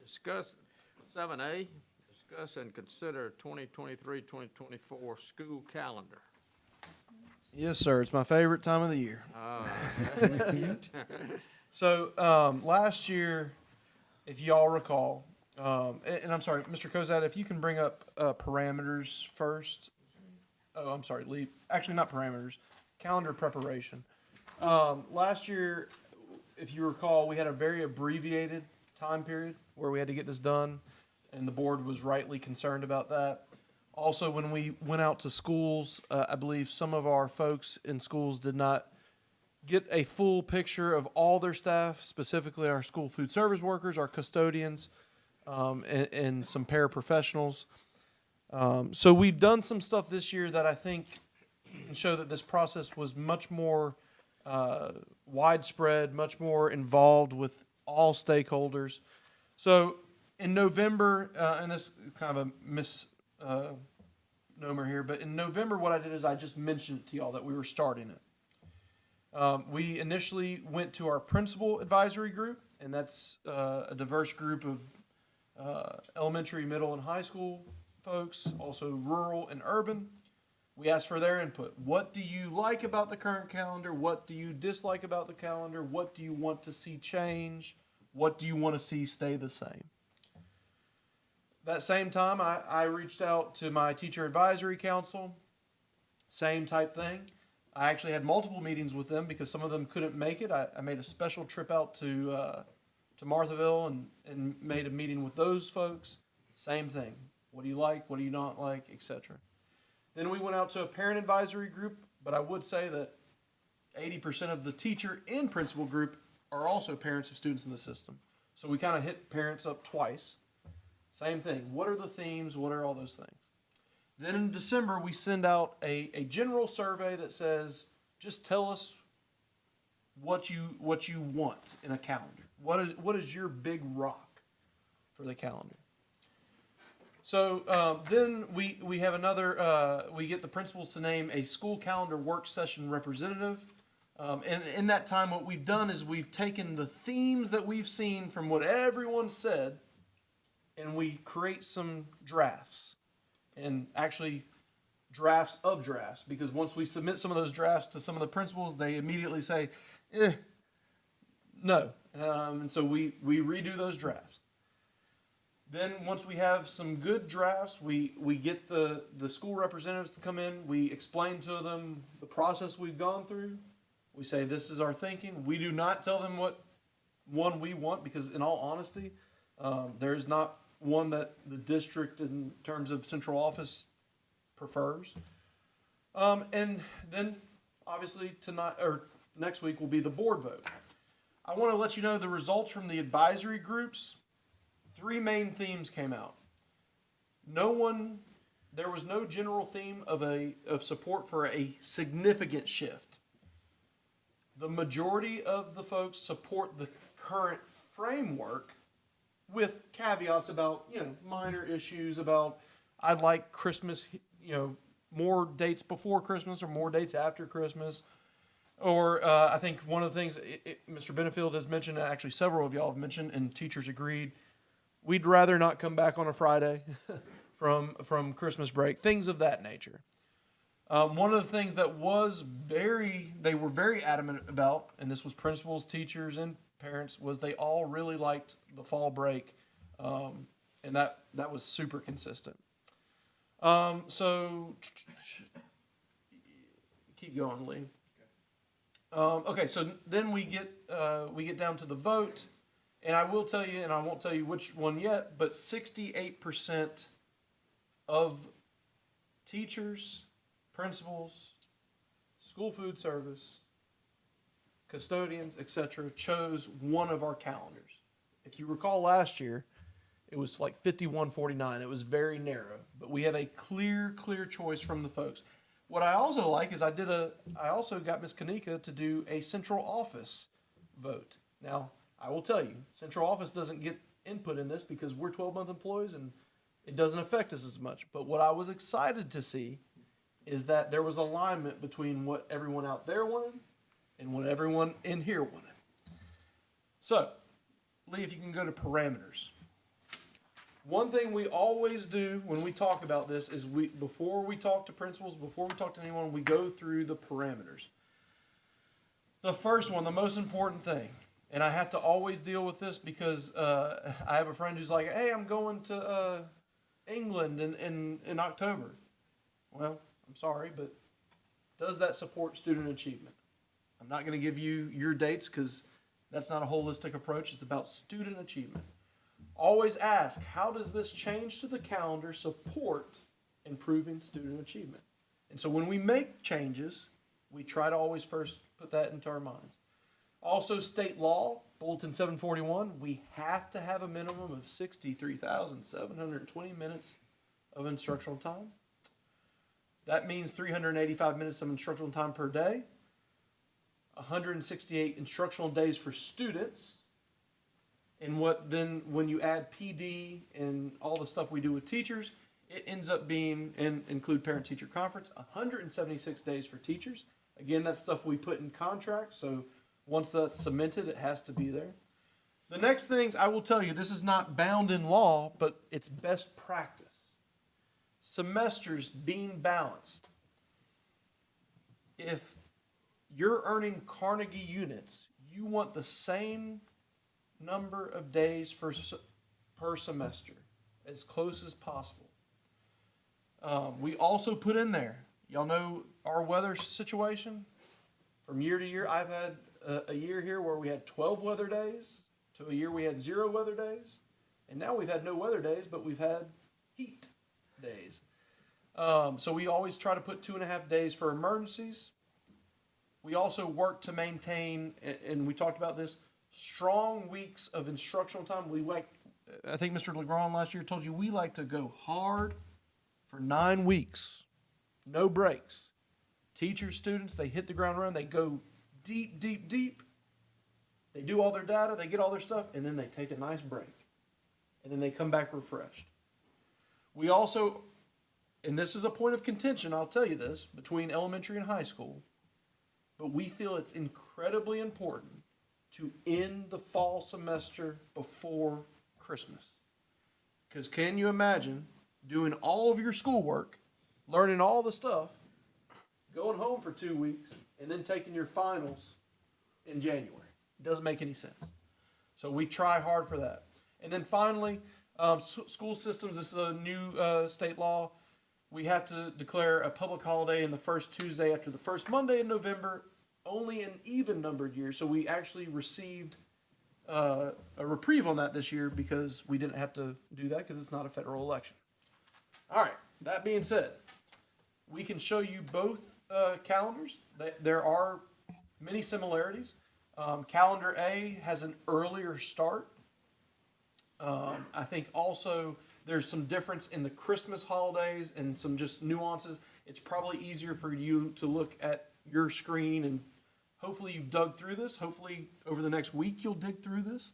Discuss 7A, discuss and consider 2023-2024 school calendar. Yes, sir. It's my favorite time of the year. So, last year, if y'all recall, and I'm sorry, Mr. Kozad, if you can bring up parameters first. Oh, I'm sorry, actually not parameters, calendar preparation. Last year, if you recall, we had a very abbreviated time period where we had to get this done, and the board was rightly concerned about that. Also, when we went out to schools, I believe some of our folks in schools did not get a full picture of all their staff, specifically our school food service workers, our custodians, and some paraprofessionals. So we've done some stuff this year that I think can show that this process was much more widespread, much more involved with all stakeholders. So in November, and this is kind of a misnomer here, but in November what I did is I just mentioned to y'all that we were starting it. We initially went to our principal advisory group, and that's a diverse group of elementary, middle, and high school folks, also rural and urban. We asked for their input. What do you like about the current calendar? What do you dislike about the calendar? What do you want to see change? What do you want to see stay the same? That same time, I reached out to my teacher advisory council. Same type thing. I actually had multiple meetings with them because some of them couldn't make it. I made a special trip out to Marthaville and made a meeting with those folks. Same thing. What do you like? What do you not like? Etc. Then we went out to a parent advisory group, but I would say that 80% of the teacher and principal group are also parents of students in the system. So we kind of hit parents up twice. Same thing. What are the themes? What are all those things? Then in December, we send out a general survey that says, just tell us what you want in a calendar. What is your big rock for the calendar? So then we have another, we get the principals to name a school calendar work session representative. And in that time, what we've done is we've taken the themes that we've seen from what everyone said, and we create some drafts. And actually drafts of drafts, because once we submit some of those drafts to some of the principals, they immediately say, no. And so we redo those drafts. Then once we have some good drafts, we get the school representatives to come in. We explain to them the process we've gone through. We say, this is our thinking. We do not tell them what one we want, because in all honesty, there is not one that the district in terms of central office prefers. And then obviously tonight or next week will be the board vote. I want to let you know the results from the advisory groups. 3 main themes came out. There was no general theme of support for a significant shift. The majority of the folks support the current framework, with caveats about, minor issues about, I'd like Christmas, more dates before Christmas or more dates after Christmas. Or I think one of the things Mr. Benefield has mentioned, and actually several of y'all have mentioned, and teachers agreed, we'd rather not come back on a Friday from Christmas break, things of that nature. One of the things that they were very adamant about, and this was principals, teachers, and parents, was they all really liked the fall break, and that was super consistent. So keep going, Lee. Okay, so then we get down to the vote, and I will tell you, and I won't tell you which one yet, but 68% of teachers, principals, school food service, custodians, etc., chose one of our calendars. If you recall last year, it was like 51-49. It was very narrow, but we have a clear choice from the folks. What I also like is I also got Ms. Kanika to do a central office vote. Now, I will tell you, central office doesn't get input in this because we're 12-month employees and it doesn't affect us as much. But what I was excited to see is that there was alignment between what everyone out there wanted and what everyone in here wanted. So, Lee, if you can go to parameters. One thing we always do when we talk about this is before we talk to principals, before we talk to anyone, we go through the parameters. The first one, the most important thing, and I have to always deal with this because I have a friend who's like, hey, I'm going to England in October. Well, I'm sorry, but does that support student achievement? I'm not going to give you your dates because that's not a holistic approach. It's about student achievement. Always ask, how does this change to the calendar support improving student achievement? And so when we make changes, we try to always first put that into our minds. Also, state law, Bulletin 741, we have to have a minimum of 63,720 minutes of instructional time. That means 385 minutes of instructional time per day, 168 instructional days for students. And when you add PD and all the stuff we do with teachers, it ends up being, and include parent-teacher conference, 176 days for teachers. Again, that's stuff we put in contracts, so once that's cemented, it has to be there. The next things I will tell you, this is not bound in law, but it's best practice. Semesters being balanced. If you're earning Carnegie units, you want the same number of days per semester, as close as possible. We also put in there, y'all know our weather situation? From year to year, I've had a year here where we had 12 weather days, to a year we had 0 weather days, and now we've had no weather days, but we've had heat days. So we always try to put 2.5 days for emergencies. We also work to maintain, and we talked about this, strong weeks of instructional time. I think Mr. Legrand last year told you we like to go hard for 9 weeks. No breaks. Teachers, students, they hit the ground running. They go deep. They do all their data. They get all their stuff. And then they take a nice break. And then they come back refreshed. We also, and this is a point of contention, I'll tell you this, between elementary and high school, but we feel it's incredibly important to end the fall semester before Christmas. Because can you imagine doing all of your schoolwork, learning all the stuff, going home for 2 weeks, and then taking your finals in January? It doesn't make any sense. So we try hard for that. And then finally, school systems, this is a new state law. We have to declare a public holiday in the first Tuesday after the first Monday in November, only in even-numbered years. So we actually received a reprieve on that this year because we didn't have to do that because it's not a federal election. All right, that being said, we can show you both calendars. There are many similarities. Calendar A has an earlier start. I think also there's some difference in the Christmas holidays and some just nuances. It's probably easier for you to look at your screen, and hopefully you've dug through this. Hopefully over the next week you'll dig through this.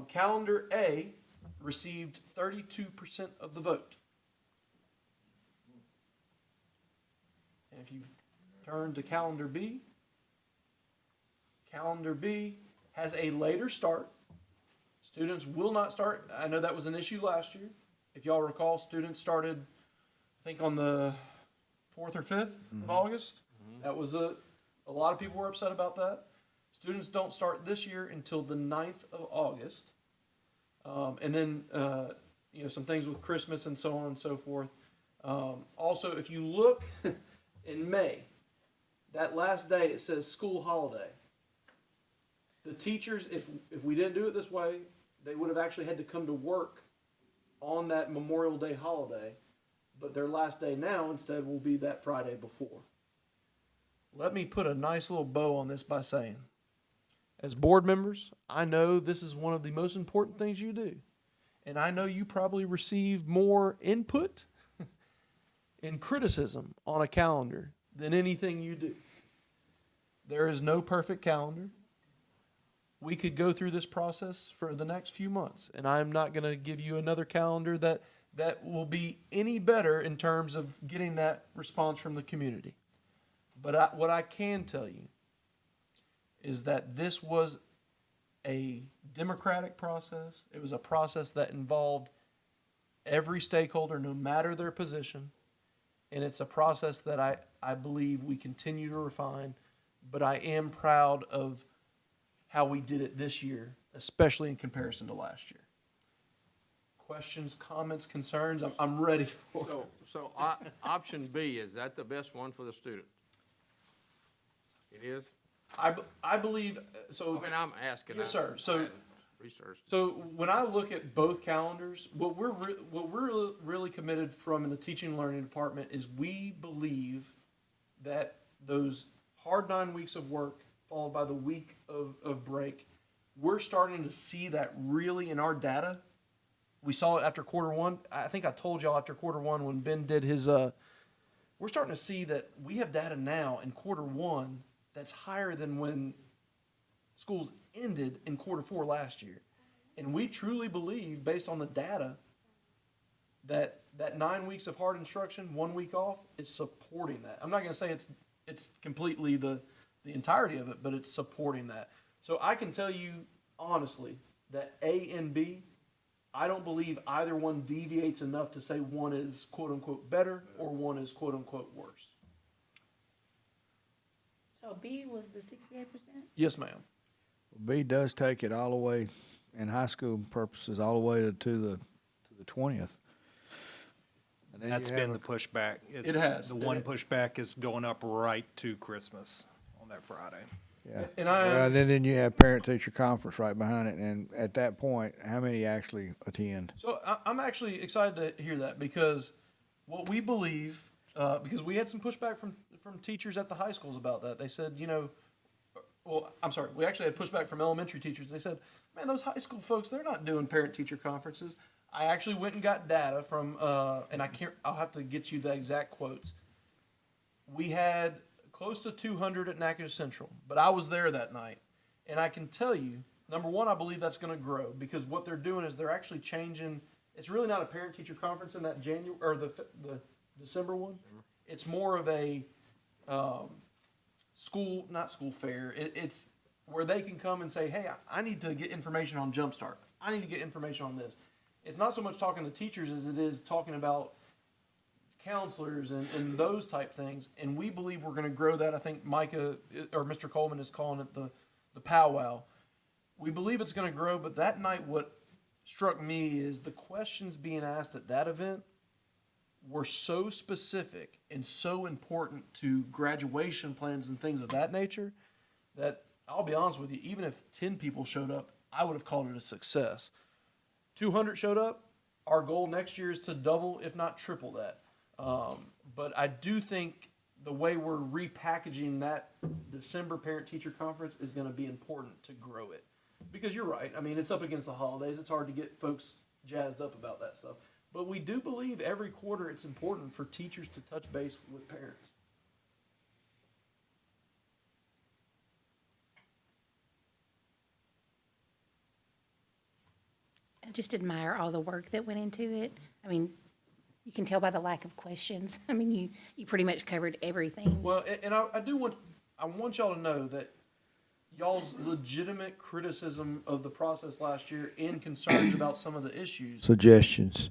Calendar A received 32% of the vote. And if you turn to calendar B has a later start. Students will not start. I know that was an issue last year. If y'all recall, students started, I think, on the 4th or 5th of August. That was a lot of people were upset about that. Students don't start this year until the 9th of August. And then, some things with Christmas and so on and so forth. Also, if you look in May, that last day it says school holiday. The teachers, if we didn't do it this way, they would have actually had to come to work on that Memorial Day holiday, but their last day now instead will be that Friday before. Let me put a nice little bow on this by saying, as board members, I know this is one of the most important things you do. And I know you probably receive more input and criticism on a calendar than anything you do. There is no perfect calendar. We could go through this process for the next few months, and I'm not going to give you another calendar that will be any better in terms of getting that response from the community. But what I can tell you is that this was a democratic process. It was a process that involved every stakeholder, no matter their position. And it's a process that I believe we continue to refine, but I am proud of how we did it this year, especially in comparison to last year. Questions, comments, concerns? I'm ready for it. So option B, is that the best one for the student? It is? I believe, so. I mean, I'm asking. Yes, sir. So, research. So when I look at both calendars, what we're really committed from in the teaching and learning department is we believe that those hard 9 weeks of work followed by the week of break, we're starting to see that really in our data. We saw it after quarter one. I think I told y'all after quarter one when Ben did his, we're starting to see that we have data now in quarter one that's higher than when schools ended in quarter four last year. And we truly believe, based on the data, that 9 weeks of hard instruction, 1 week off, is supporting that. I'm not going to say it's completely the entirety of it, but it's supporting that. So I can tell you honestly that A and B, I don't believe either one deviates enough to say one is quote unquote better or one is quote unquote worse. So B was the 68%? Yes, ma'am. B does take it all the way, in high school purposes, all the way to the 20th. And then That's you have been the pushback. It has. The one pushback is going up right to Christmas on that Friday. Yeah. And Well, then you have parent-teacher conference right behind it, and at that point, how many actually attend? So I'm actually excited to hear that because what we believe, because we had some pushback from teachers at the high schools about that. They said, we actually had pushback from elementary teachers. They said, man, those high school folks, they're not doing parent-teacher conferences. I actually went and got data from, and I'll have to get you the exact quotes. We had close to 200 at Natchitoches Central, but I was there that night. And I can tell you, number one, I believe that's going to grow because what they're doing is they're actually changing. It's really not a parent-teacher conference in that January or the December one. It's more of a not school fair. It's where they can come and say, hey, I need to get information on Jumpstart. I need to get information on this. It's not so much talking to teachers as it is talking about counselors and those type things. And we believe we're going to grow that. I think Micah or Mr. Coleman is calling it the powwow. We believe it's going to grow, but that night what struck me is the questions being asked at that event were so specific and so important to graduation plans and things of that nature that I'll be honest with you, even if 10 people showed up, I would have called it a success. 200 showed up. Our goal next year is to double, if not triple that. But I do think the way we're repackaging that December parent-teacher conference is going to be important to grow it. Because you're right. I mean, it's up against the holidays. It's hard to get folks jazzed up about that stuff. But we do believe every quarter it's important for teachers to touch base with parents. I just admire all the work that went into it. I mean, you can tell by the lack of questions. I mean, you pretty much covered everything. Well, and I want y'all to know that y'all's legitimate criticism of the process last year and concerns about some of the issues. Suggestions.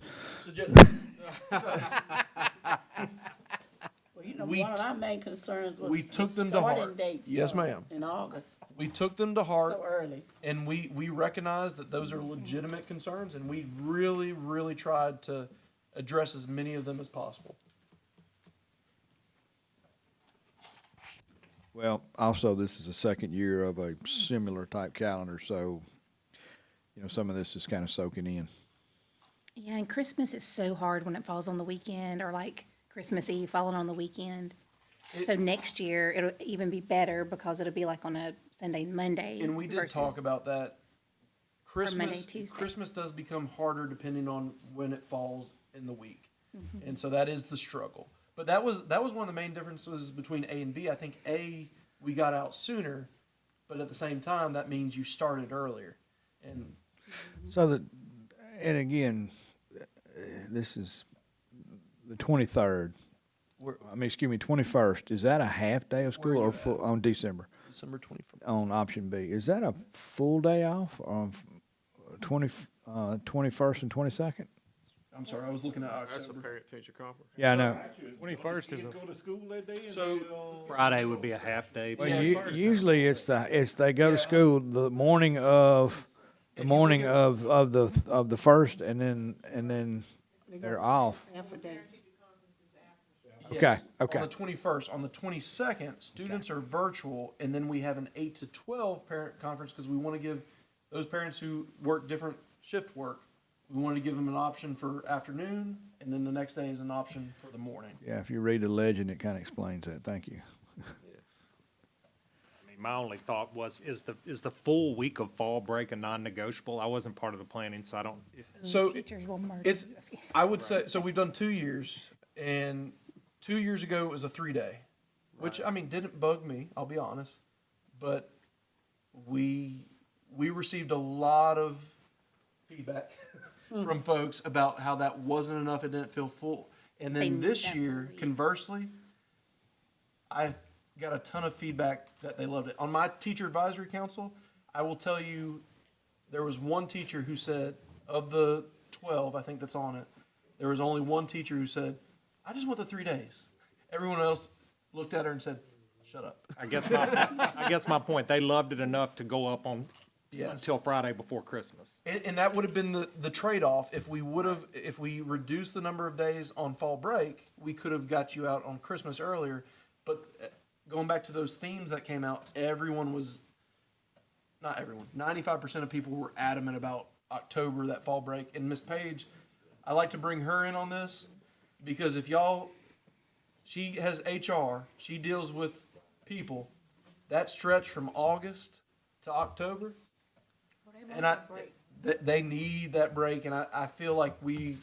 One of our main concerns was we took them to starting heart. date, Yes, ma'am. in August. We took them to heart. So early. And we recognize that those are legitimate concerns, and we really, really tried to address as many of them as possible. Well, also, this is the second year of a similar type calendar, so, some of this is kind of soaking in. Yeah, and Christmas is so hard when it falls on the weekend, or like Christmas Eve falling on the weekend. So next year, it'll even be better because it'll be like on a Sunday, Monday. And we did talk versus- about that. Monday, Christmas, Tuesday. Christmas does become harder depending on when it falls in the week. Mhm. And so that is the struggle. But that was one of the main differences between A and B. I think A, we got out sooner, but at the same time, that means you started earlier. And And again, this is the 23rd. Excuse me, 21st. Is that a half day of school or full, on December? December 21st. On option B. Is that a full day off on 21st and 22nd? I'm sorry, I was looking at That's a October. parent-teacher conference. Yeah, I know. 21st is a Go to school that day? So Friday would be a half day. Well, usually it's they go to school the morning of the first, and then they're off. Half a day. Okay, okay. On the 21st. On the 22nd, students are virtual, and then we have an 8 to 12 parent conference because we want to give those parents who work different shift work, we want to give them an option for afternoon, and then the next day is an option for the morning. Yeah, if you read the legend, it kind of explains that. Thank you. I mean, my only thought was, is the full week of fall break a non-negotiable? I wasn't part of the planning, so I don't. So Teachers will merge. it's, I would say, so we've done 2 years, and 2 years ago it was a 3-day, which, I mean, didn't bug me, I'll be honest. But we received a lot of feedback from folks about how that wasn't enough, it didn't feel full. And then this year, conversely, I got a ton of feedback that they loved it. On my teacher advisory council, I will tell you, there was one teacher who said, of the 12, I think that's on it, there was only one teacher who said, I just want the 3 days. Everyone else looked at her and said, shut up. I guess my point, they loved it enough to go up on until Friday before Christmas. And that would have been the trade-off. If we reduced the number of days on fall break, we could have got you out on Christmas earlier. But going back to those themes that came out, not everyone, 95% of people were adamant about October, that fall break. And Miss Page, I like to bring her in on this because she has HR, she deals with people. That stretch from August to October, and they need that break, and I feel like we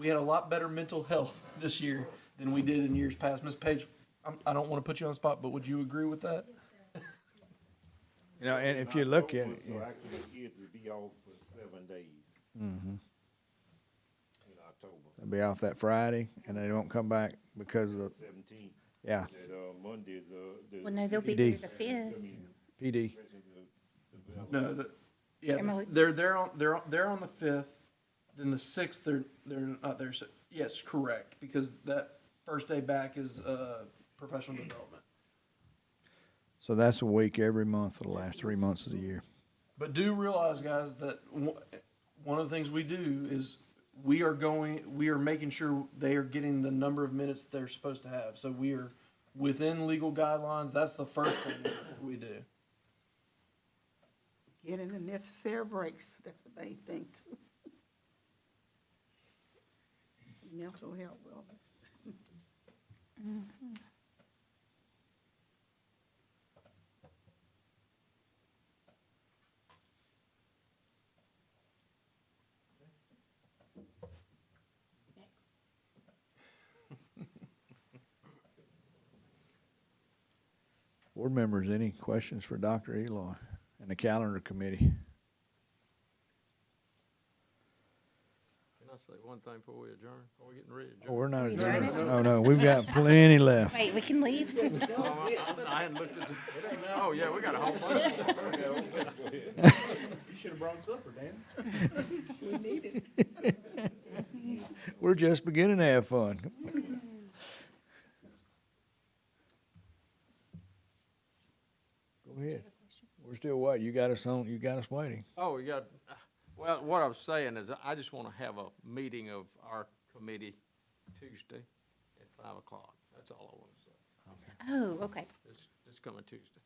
had a lot better mental health this year than we did in years past. Ms. Page, I don't want to put you on the spot, but would you agree with that? And if you look at it, So actually, the kids will be off for 7 days mm-hmm. in October. They'll be off that Friday, and they won't come back because of 17th. Yeah. That, Monday's, the. Well, no, they'll be PD. there the 5th. PD. No, they're on the 5th. Then the 6th, they're not there. So, yes, correct, because that first day back is professional development. So that's a week every month for the last 3 months of the year. But do realize, guys, that one of the things we do is we are making sure they are getting the number of minutes they're supposed to have. So we are within legal guidelines. That's the first thing we do. Getting the necessary breaks, that's the main thing too. Mental health wellness. Mhm. Board members, any questions for Dr. Eloy and the calendar committee? Can I say one thing before we adjourn? Are we getting ready to adjourn? Oh, we're not We adjourned. adjourning? Oh, no, we've got plenty left. Wait, we can leave? I hadn't looked at the, oh, yeah, we got a whole bunch. You should have brought supper, Dan. We need it. We're just beginning to have fun. Go ahead. We're still waiting. You got us waiting. Oh, you got, well, what I was saying is I just want to have a meeting of our committee Tuesday at 5 o'clock. That's all I want to say. Oh, okay. Just coming Tuesday.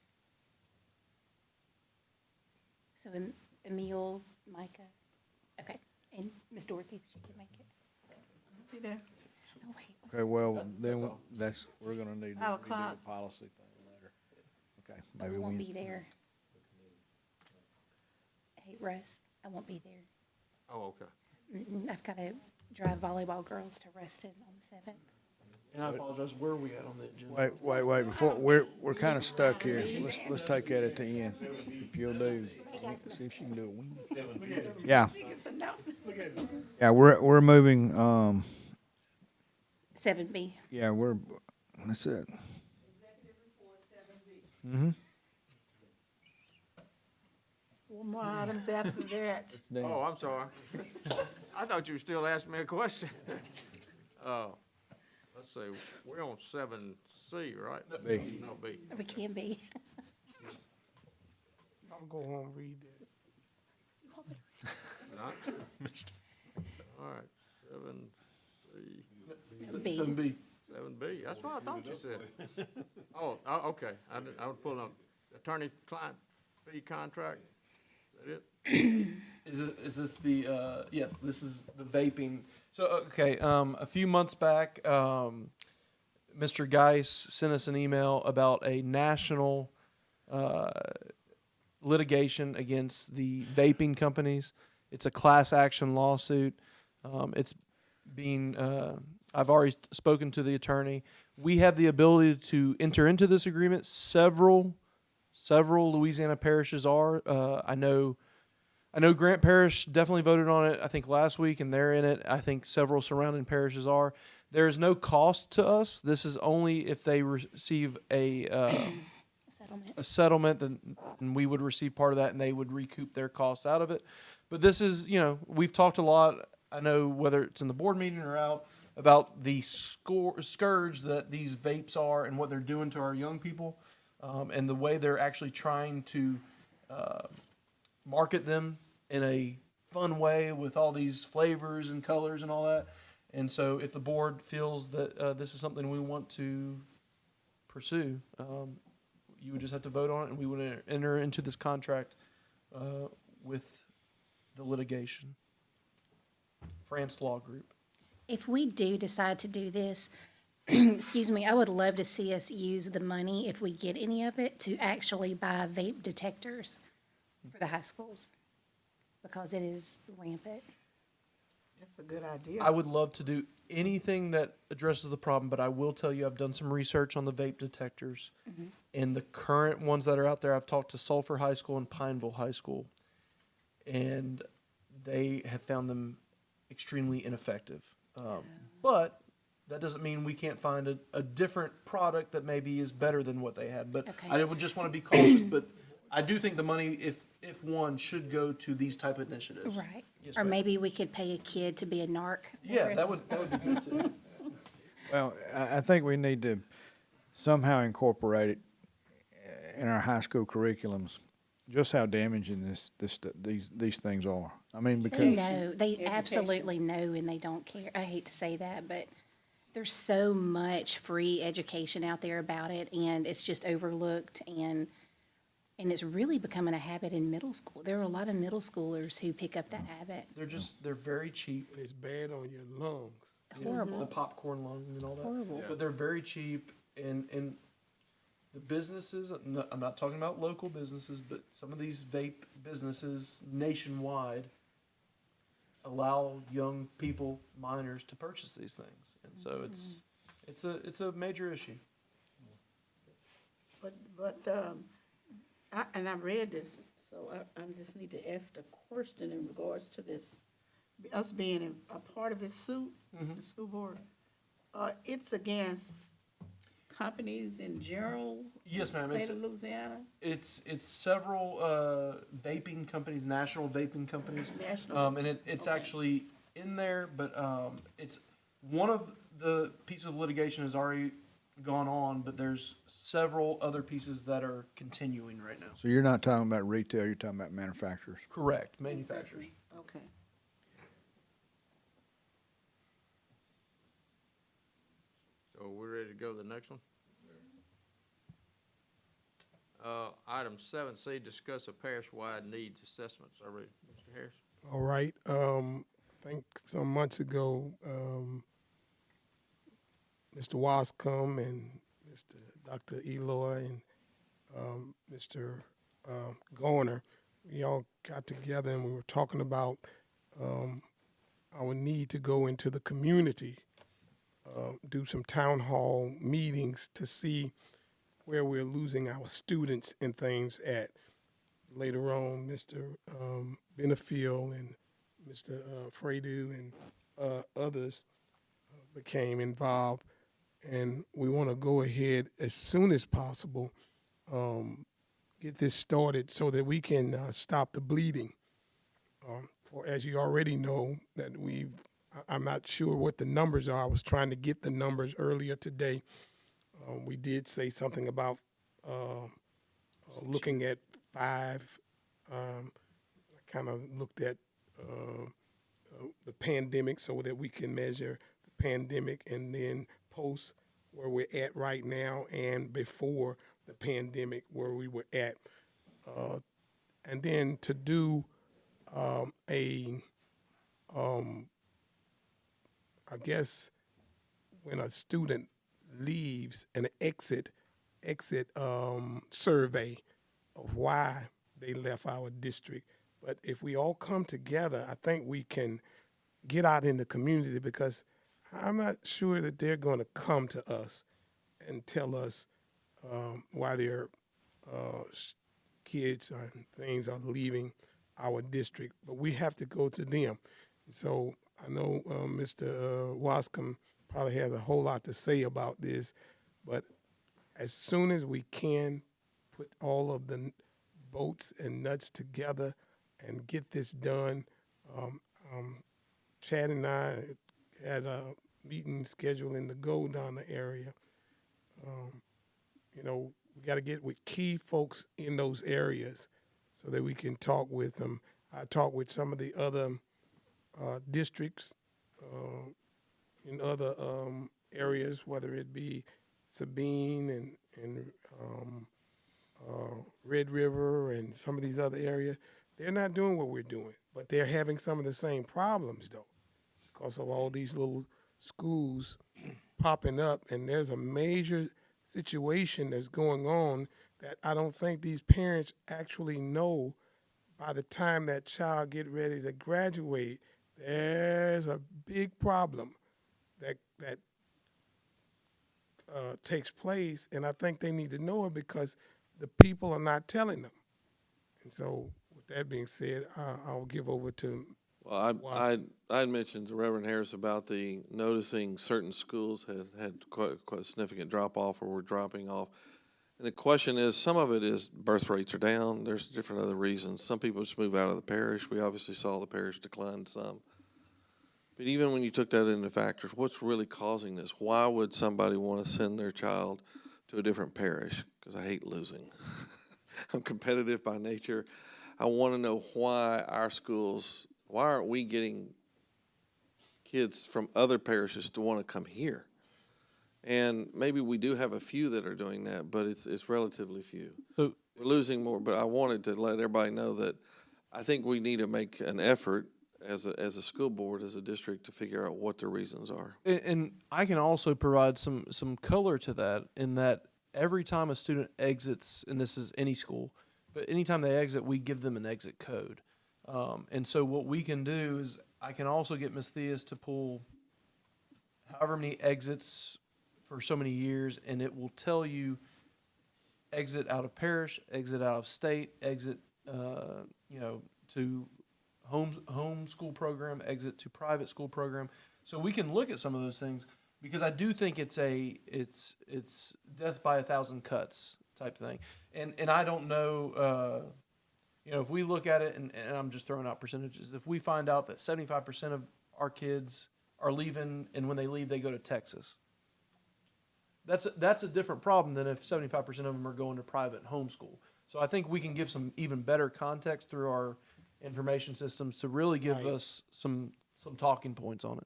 So Emil, Micah, okay, and Ms. Dorothy, she can make it. Be there. Oh, wait, what's Okay, well, then we're gonna need to 5 redo o'clock. the policy thing later. Okay, I maybe won't be Wednesday. there. Hey, Russ, I won't be there. Oh, okay. I've got to drive volleyball girls to Ruston on the 7th. And I apologize, where are we at on the agenda? Wait, before, we're kind of stuck here. Let's take that at the end. If you'll do, see if you can do it Wednesday. Yeah. Yeah, we're moving, 7B. yeah, that's it. Mm-hmm. 4 more items after that. Oh, I'm sorry. I thought you were still asking me a question. Let's see, we're on 7C, right? B. No, B. We can be. I'll go home and read that. Not? All right, 7C. B. 7B. 7B, that's what I thought you said. Oh, okay, I was pulling up attorney-client fee contract, is that it? Is this the, yes, this is the vaping. So, okay, a few months back, Mr. Geis sent us an email about a national litigation against the vaping companies. It's a class action lawsuit. It's being, I've already spoken to the attorney. We have the ability to enter into this agreement. Several Louisiana parishes are. I know Grant Parish definitely voted on it, I think, last week, and they're in it. I think several surrounding parishes are. There is no cost to us. This is only if they receive a settlement, then we would receive part of that, and they would recoup their costs out of it. But this is, we've talked a lot, I know, whether it's in the board meeting or out, about the scourge that these vapes are and what they're doing to our young people, and the way they're actually trying to market them in a fun way with all these flavors and colors and all that. And so if the board feels that this is something we want to pursue, you would just have to vote on it, and we would enter into this contract with the litigation. France Law Group. If we do decide to do this, excuse me, I would love to see us use the money, if we get any of it, to actually buy vape detectors for the high schools, because it is rampant. That's a good idea. I would love to do anything that addresses the problem, but I will tell you I've done some research on the vape detectors. And the current ones that are out there, I've talked to Sulphur High School and Pineville High School, and they have found them extremely ineffective. But that doesn't mean we can't find a different product that maybe is better than what they had. But Okay. I would just want to be cautious. But I do think the money, if one, should go to these type of initiatives. Right. Yes, Or ma'am. maybe we could pay a kid to be a narc. Yeah, that would be good too. Well, I think we need to somehow incorporate it in our high school curriculums, just how damaging these things are. I mean, They because know, they absolutely know, and they don't care. I hate to say that, but there's so much free education out there about it, and it's just overlooked, and it's really becoming a habit in middle school. There are a lot of middle schoolers who pick up that habit. They're very cheap. It's bad on your lungs. Horrible. The popcorn lung and all that. Horrible. But they're very cheap, and the businesses, I'm not talking about local businesses, but some of these vape businesses nationwide allow young people, minors, to purchase these things. And so it's a major issue. But I read this, so I just need to ask the question in regards to this, us being a part of this suit, the school board. It's against companies in general? Yes, ma'am. State of Louisiana? It's several vaping companies, national vaping companies. National. And it's actually in there, but it's one of the pieces of litigation has already gone on, but there's several other pieces that are continuing right now. so you're not talking about retail, you're talking about manufacturers. Correct, manufacturers. Okay. So we're ready to go to the next one? item 7C, discuss a parish-wide needs assessment survey. Mr. Harris? All right. I think some months ago, Mr. Wascom and Mr. Dr. Eloy and Mr. Garner, we all got together and we were talking about our need to go into the community, do some town hall meetings to see where we're losing our students and things at. Later on, Mr. Benefield and Mr. Fredu and others became involved, and we want to go ahead as soon as possible, get this started so that we can stop the bleeding. For as you already know, that I'm not sure what the numbers are. I was trying to get the numbers earlier today. We did say something about looking at 5. I kind of looked at the pandemic so that we can measure the pandemic and then post where we're at right now and before the pandemic where we were at. And then to do I guess when a student leaves, an exit survey of why they left our district. But if we all come together, I think we can get out in the community, because I'm not sure that they're going to come to us and tell us why their kids and things are leaving our district. But we have to go to them. So I know Mr. Wascom probably has a whole lot to say about this, but as soon as we can put all of the bolts and nuts together and get this done, Chad and I had a meeting scheduled in the Goldana area. We got to get with key folks in those areas so that we can talk with them. I talked with some of the other districts in other areas, whether it be Sabine and Red River and some of these other areas. They're not doing what we're doing, but they're having some of the same problems, though, because of all these little schools popping up, and there's a major situation that's going on that I don't think these parents actually know. By the time that child get ready to graduate, there's a big problem that takes place, and I think they need to know it because the people are not telling them. And so, with that being said, I'll give over to. Well, I mentioned to Reverend Harris about the noticing certain schools had quite a significant drop off or were dropping off. And the question is, some of it is birth rates are down. There's different other reasons. Some people just move out of the parish. We obviously saw the parish decline some. But even when you took that into factors, what's really causing this? Why would somebody want to send their child to a different parish? Because I hate losing. I'm competitive by nature. I want to know why our schools, why aren't we getting kids from other parishes to want to come here? And maybe we do have a few that are doing that, but it's relatively few. So we're losing more, but I wanted to let everybody know that I think we need to make an effort as a school board, as a district, to figure out what the reasons are. And I can also provide some color to that, in that every time a student exits, and this is any school, but anytime they exit, we give them an exit code. And so what we can do is I can also get Ms. Theus to pull however many exits for so many years, and it will tell you exit out of parish, exit out of state, exit to home school program, exit to private school program. So we can look at some of those things, because I do think it's death by 1,000 cuts type thing. And I don't know, if we look at it, and I'm just throwing out percentages, if we find out that 75% of our kids are leaving, and when they leave, they go to Texas, that's a different problem than if 75% of them are going to private homeschool. So I think we can give some even better context through our information systems to really give us some talking points on it.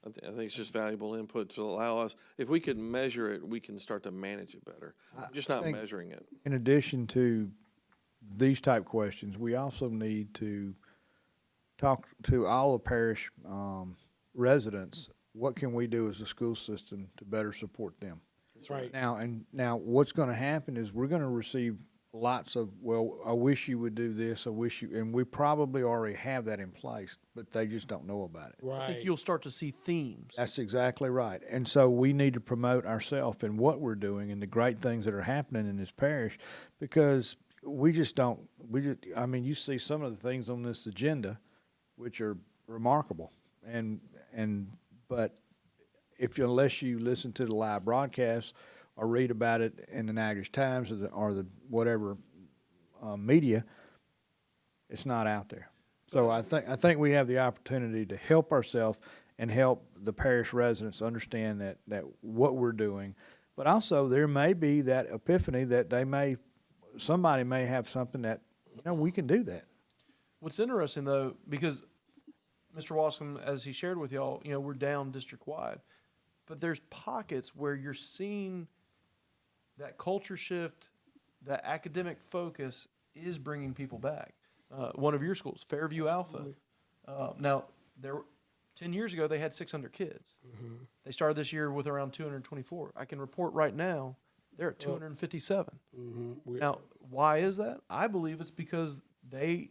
I think it's just valuable input to allow us, if we could measure it, we can start to manage it better. Just not think- measuring it. In addition to these type questions, we also need to talk to all the parish residents. What can we do as a school system to better support them? That's right. Now what's going to happen is we're going to receive lots of, well, I wish you would do this, I wish you, and we probably already have that in place, but they just don't know about it. I think you'll start to see themes. That's exactly right. And so we need to promote ourselves and what we're doing and the great things that are happening in this parish, because we just don't, I mean, you see some of the things on this agenda, which are remarkable. But unless you listen to the live broadcast or read about it in the Natchitoches Times or the whatever media, it's not out there. So I think we have the opportunity to help ourselves and help the parish residents understand that what we're doing. But also there may be that epiphany that somebody may have something that, we can do that. What's interesting though, because Mr. Wascom, as he shared with y'all, we're down district-wide. But there's pockets where you're seeing that culture shift, that academic focus is bringing people back. One of your schools, Fairview Alpha. Now, 10 years ago, they had 600 kids. Mm-hmm. They started this year with around 224. I can report right now, they're at 257. Mm-hmm. Now, why is that? I believe it's because they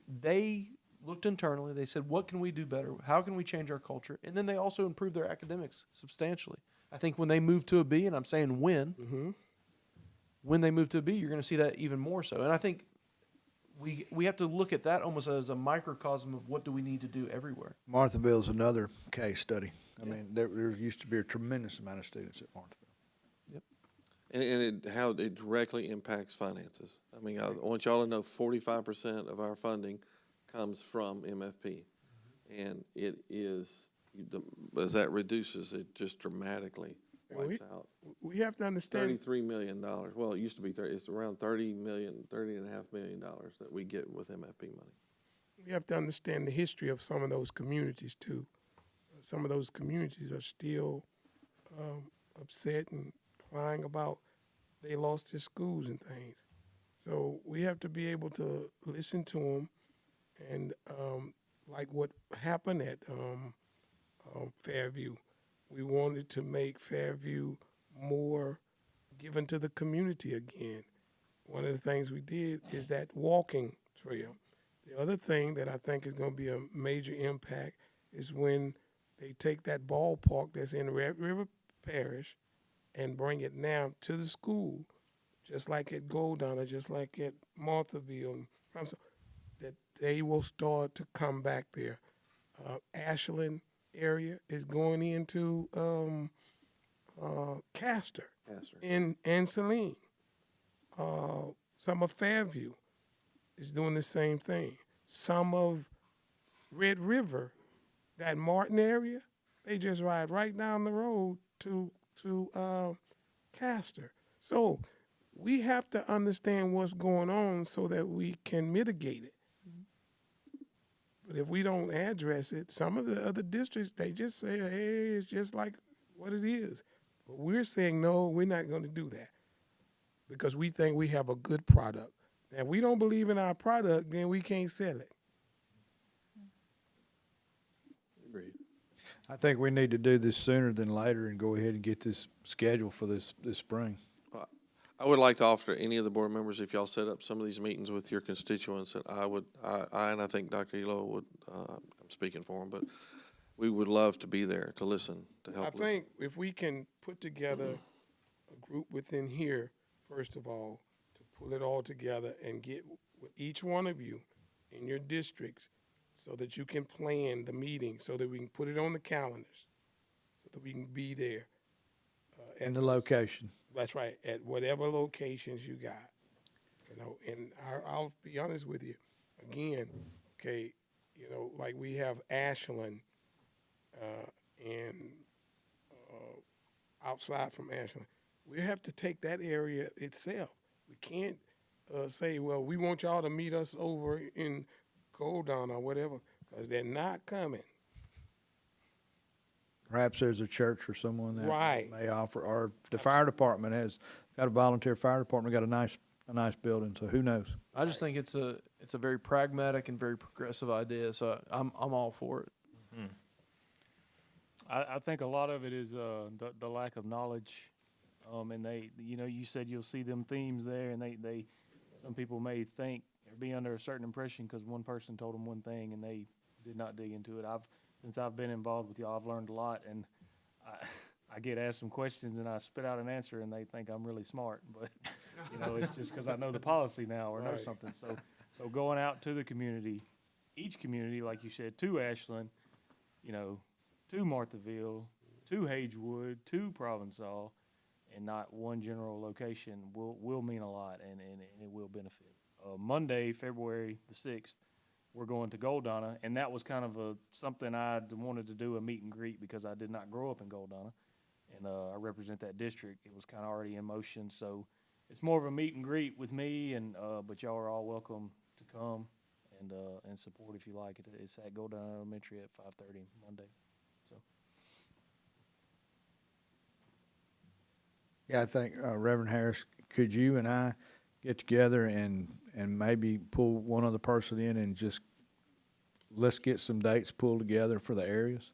looked internally. They said, what can we do better? How can we change our culture? And then they also improved their academics substantially. I think when they move to a B, and I'm saying when they move to a B, you're going to see that even more so. And I think we have to look at that almost as a microcosm of what do we need to do everywhere. Marthaville is another case study. I mean, there used to be a tremendous amount of students at Marthaville. And how it directly impacts finances. I mean, I want y'all to know 45% of our funding comes from MFP. And it is, as that reduces, it just dramatically wipes out. We have to understand. $33 million. Well, it used to be it's around $30.5 million that we get with MFP money. We have to understand the history of some of those communities too. Some of those communities are still upset and crying about they lost their schools and things. So we have to be able to listen to them, and like what happened at Fairview, we wanted to make Fairview more given to the community again. One of the things we did is that walking trail. The other thing that I think is going to be a major impact is when they take that ballpark that's in Red River Parish and bring it now to the school, just like at Goldonna, just like at Marthaville, that they will start to come back there. Ashland area is going into Castor. And Saline. Some of Fairview is doing the same thing. Some of Red River, that Martin area, they just ride right down the road to Castor. So we have to understand what's going on so that we can mitigate it. But if we don't address it, some of the other districts, they just say, hey, it's just like what it is. But we're saying, no, we're not going to do that because we think we have a good product. Now, if we don't believe in our product, then we can't sell it. Agreed. I think we need to do this sooner than later and go ahead and get this scheduled for this spring. I would like to offer any of the board members, if y'all set up some of these meetings with your constituents, and I think Dr. Elo would, I'm speaking for him, but we would love to be there to listen, to help listen. I think if we can put together a group within here, first of all, to pull it all together and get with each one of you in your districts so that you can plan the meeting, so that we can put it on the calendars, so that we can be there. And the location. That's right, at whatever locations you got. And I'll be honest with you, again, okay, like we have Ashland and outside from Ashland. We have to take that area itself. We can't say, well, we want y'all to meet us over in Goldonna or whatever, because they're not coming. Perhaps there's a church or someone that Right. may offer, or the fire department has got a volunteer fire department, got a nice building, so who knows? I just think it's a very pragmatic and very progressive idea, so I'm all for it. I think a lot of it is the lack of knowledge, and you said you'll see them themes there, and they some people may think or be under a certain impression because one person told them one thing and they did not dig into it. Since I've been involved with y'all, I've learned a lot, and I get asked some questions and I spit out an answer and they think I'm really smart, but it's just because I know the policy now or know Right. something. So going out to the community, each community, like you said, to Ashland, to Marthaville, to Hagewood, to Provençal, and not one general location will mean a lot, and it will benefit. Monday, February the 6th, we're going to Goldonna, and that was kind of something I wanted to do, a meet and greet, because I did not grow up in Goldonna, and I represent that district. It was kind of already in motion, so it's more of a meet and greet with me, and but y'all are all welcome to come and support if you like. It's at Goldonna Elementary at 5:30 Monday. So. Yeah, I think, Reverend Harris, could you and I get together and maybe pull one other person in and just, let's get some dates pulled together for the areas?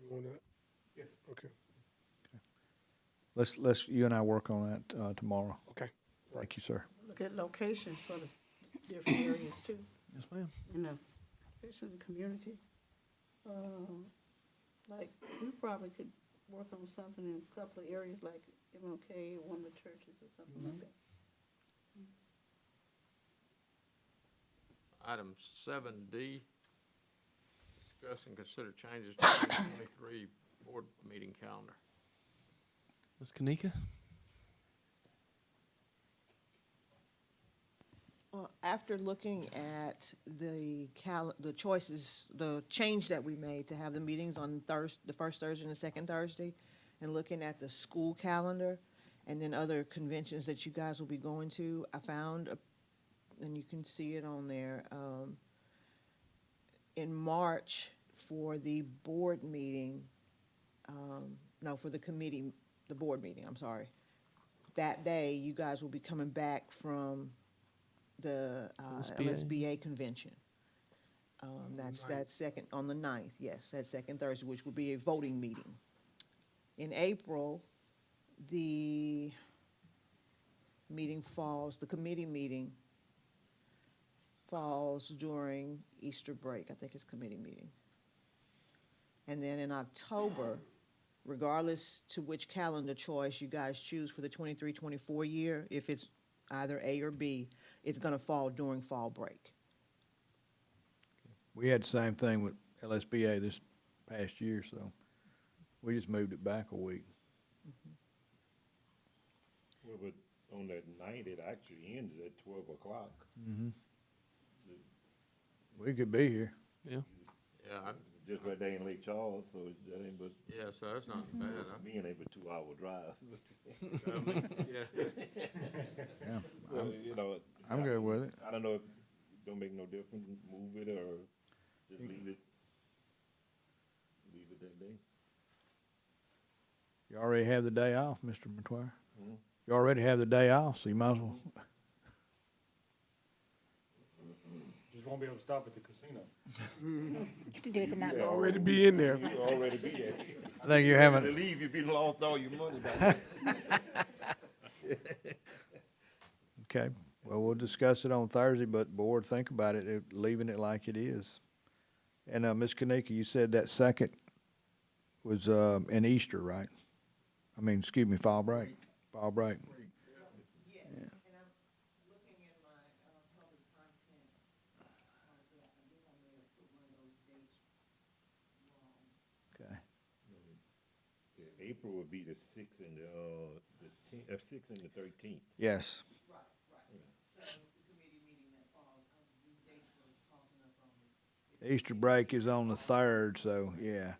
You wanna? Yeah. Okay. Let's, you and I work on that, tomorrow. Okay. Thank you, sir. Look at locations for the different areas too, Yes, ma'am. especially the communities. Like, we probably could work on something in a couple of areas like MLK or one of the churches or something like that. Item 7D, discuss and consider changes to the 2023 board meeting calendar. Ms. Kanika? After looking at the choices, the change that we made to have the meetings on the first Thursday and the second Thursday, and looking at the school calendar, and then other conventions that you guys will be going to, I found, and you can see it on there, in March for the board meeting, for the board meeting, I'm sorry. That day, you guys will be coming back from the LSBA convention. That's second, on the 9th, yes, that second Thursday, which will be a voting meeting. In April, the committee meeting falls during Easter break. I think it's committee meeting. And then in October, regardless to which calendar choice you guys choose for the 23-24 year, if it's either A or B, it's gonna fall during fall break. We had the same thing with LSBA this past year, so we just moved it back a week. Well, but on that night, it actually ends at 12 o'clock. Mm-hmm. We could be here. Yeah. Yeah, Just right there in Lake Charles, so that ain't but. yeah, so that's not bad, huh? Me and ain't but 2-hour drive. Yeah. Yeah, So, I'm good with it. I don't know if it don't make no difference, move it or just leave it that day. You already have the day off, Mr. McGuire. Mhm. You already have the day off, so you might as well. Just won't be able to stop at the casino. You have to do it the night You before. already be in there. You already be there. I think you're having. To leave, you be lost all your money back. Okay, well, we'll discuss it on Thursday, but board, think about it, leaving it like it is. And, Ms. Kanika, you said that second was, in Easter, right? I mean, excuse me, fall break. Fall break. Yes, and I'm looking in my public content, I think I may have put one of those dates wrong. Okay. April would be the 6th and the 6th and the 13th. Yes. Right. So it's the committee meeting that falls, these dates were crossing up on me. Easter break is on the 3rd, so, yeah.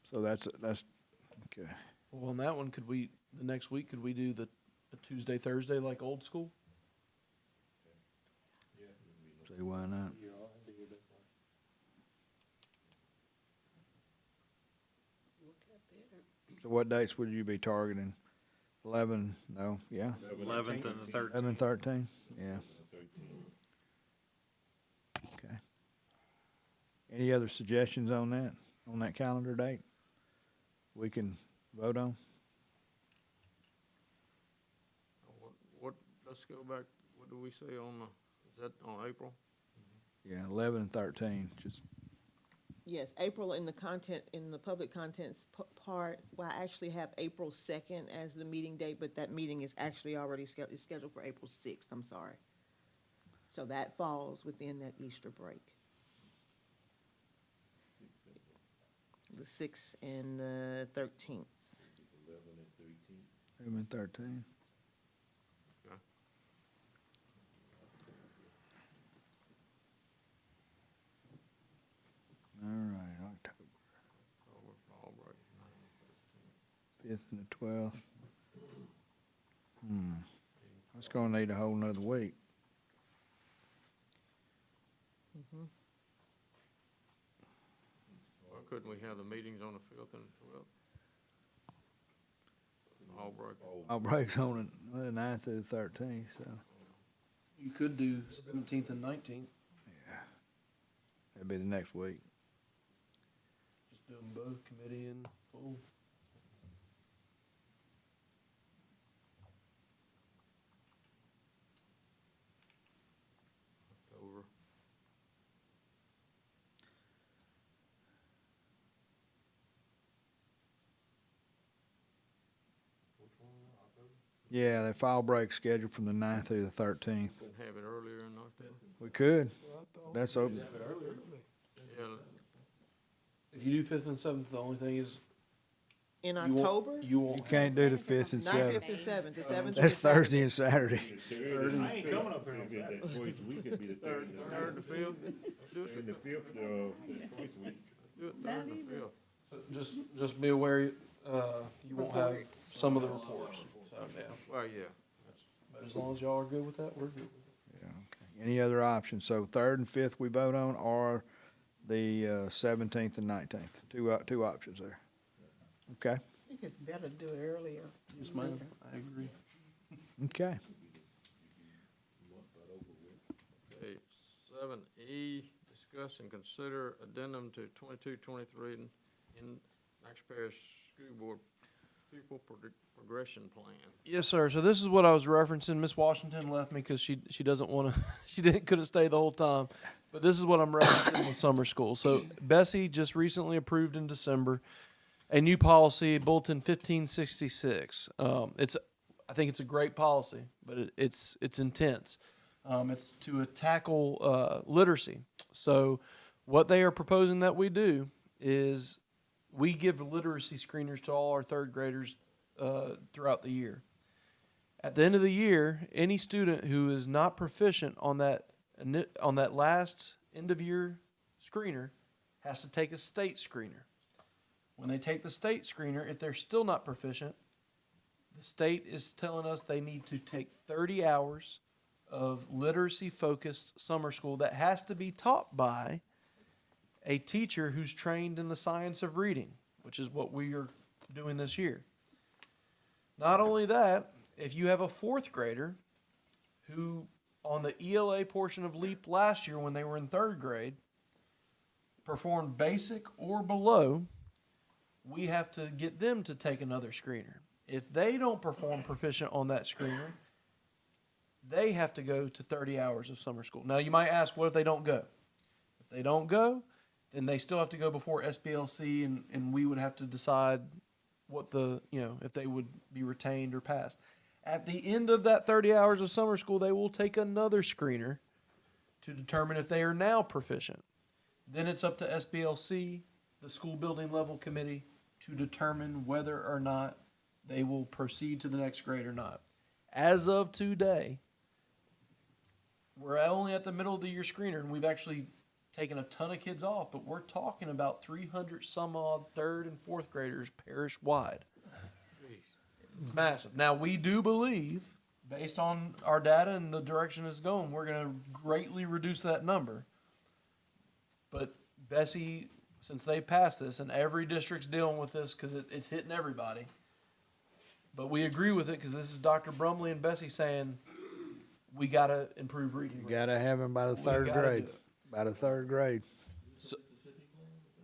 So that's, okay. Well, on that one, the next week, could we do the Tuesday, Thursday like old school? See, why not? So what dates would you be targeting? 11, no, yeah? 11th and the 13th. 11, 13, yeah. Okay. Any other suggestions on that calendar date? We can vote on? What, let's go back, what do we say on the, is that on April? Yeah, 11 and 13, just, Yes, April in the content, in the public contents part, well, I actually have April 2nd as the meeting date, but that meeting is actually already scheduled for April 6th, I'm sorry. So that falls within that Easter break. The 6th and the 13th. 11 and 13. Okay. All right, October. Fall break. 5th and the 12th. That's gonna need a whole nother week. Why couldn't we have the meetings on the 5th and the 12th? All break. I'll break on the 9th through the 13th, so. You could do 17th and 19th. That'd be the next week. Just do them both, committee and full. October. Yeah, the fall break scheduled from the 9th through the 13th. Couldn't have it earlier in October? We could. That's open. Yeah, If you do 5th and 7th, the only thing is In you won't- October? You won't. You can't do the 5th and Not 7th. 5th and 7th, the 7th. That's Thursday and Saturday. I ain't coming up here on Saturday. That first week could be the third. third and the 5th? Do it And the fifth, the first week. Do it third and the 5th. Just be aware, you won't have some of the reports, so, yeah. Well, yeah. But as long as y'all are good with that, we're good with it. Yeah, okay. Any other options? So 3rd and 5th we vote on, or the 17th and 19th? Two options there. Okay, I think it's better to do it earlier. Yes, ma'am, I agree. okay. Okay, 7E, discuss and consider addendum to 22-23 in Natchitoches Parish School Board Pupil Progression Plan. Yes, sir. So this is what I was referencing. Miss Washington left me because she doesn't want to. Couldn't stay the whole time. But this is what I'm referencing with summer school. So Bessie just recently approved in December a new policy, Bulletin 1566. I think it's a great policy, but it's intense. It's to tackle literacy. So what they are proposing that we do is we give literacy screeners to all our third graders throughout the year. At the end of the year, any student who is not proficient on that last end of year screener has to take a state screener. When they take the state screener, if they're still not proficient, the state is telling us they need to take 30 hours of literacy-focused summer school that has to be taught by a teacher who's trained in the science of reading, which is what we are doing this year. Not only that, if you have a fourth grader who, on the ELA portion of LEAP last year when they were in third grade, performed basic or below, we have to get them to take another screener. If they don't perform proficient on that screener, they have to go to 30 hours of summer school. Now, you might ask, what if they don't go? If they don't go, then they still have to go before SBLC, and we would have to decide what if they would be retained or passed. At the end of that 30 hours of summer school, they will take another screener to determine if they are now proficient. Then it's up to SBLC, the school building level committee, to determine whether or not they will proceed to the next grade or not. As of today, we're only at the middle of the year screener, and we've actually taken a ton of kids off, but we're talking about 300 some odd third and fourth graders parish-wide. Massive. Now, we do believe, based on our data and the direction it's going, we're going to greatly reduce that number. But Bessie since they passed this, and every district's dealing with this because it's hitting everybody. But we agree with it because this is Dr. Brumley and Bessie saying we gotta improve reading. You gotta have them by the We third gotta grade, do it. by the third grade.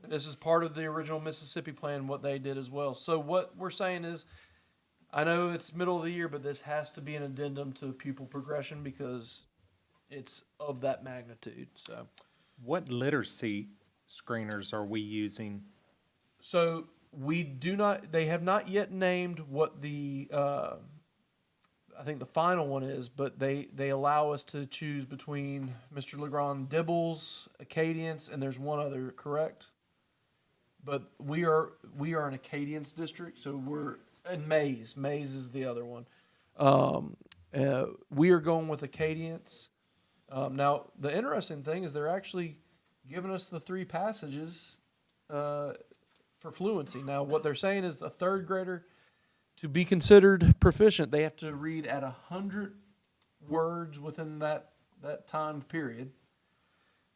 This is part of the original Mississippi plan, what they did as well. So what we're saying is, I know it's middle of the year, but this has to be an addendum to pupil progression because it's of that magnitude, so. What literacy screeners are we using? So we do not, they have not yet named what the, I think the final one is, but they allow us to choose between Mr. Legrand Dibbles, Acadians, and there's one other, correct? But we are an Acadians district, so we're, and Mays is the other one. We are going with Acadians. Now, the interesting thing is they're actually giving us the 3 passages for fluency. Now, what they're saying is a third grader, to be considered proficient, they have to read at 100 words within that time period.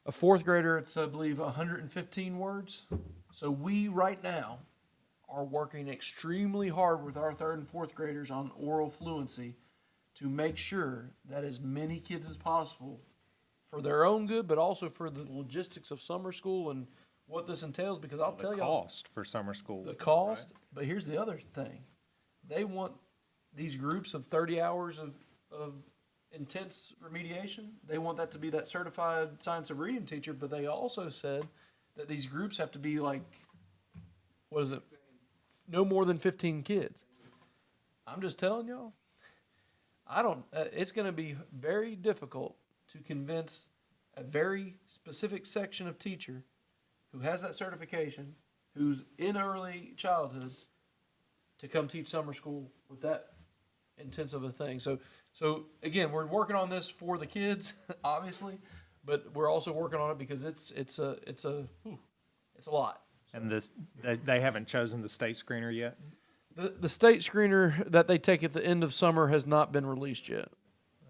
A fourth grader, it's, I believe, 115 words. So we, right now, are working extremely hard with our third and fourth graders on oral fluency to make sure that as many kids as possible, for their own good, but also for the logistics of summer school and what this entails, because I'll tell you. The cost for summer school. The cost, but here's the other thing. They want these groups of 30 hours of intense remediation. They want that to be that certified science of reading teacher, but they also said that these groups have to be like, what is it? No more than 15 kids. I'm just telling y'all, it's going to be very difficult to convince a very specific section of teacher who has that certification, who's in early childhood, to come teach summer school with that intensive a thing. So again, we're working on this for the kids, obviously, but we're also working on it because it's a lot. And they haven't chosen the state screener yet? The state screener that they take at the end of summer has not been released yet.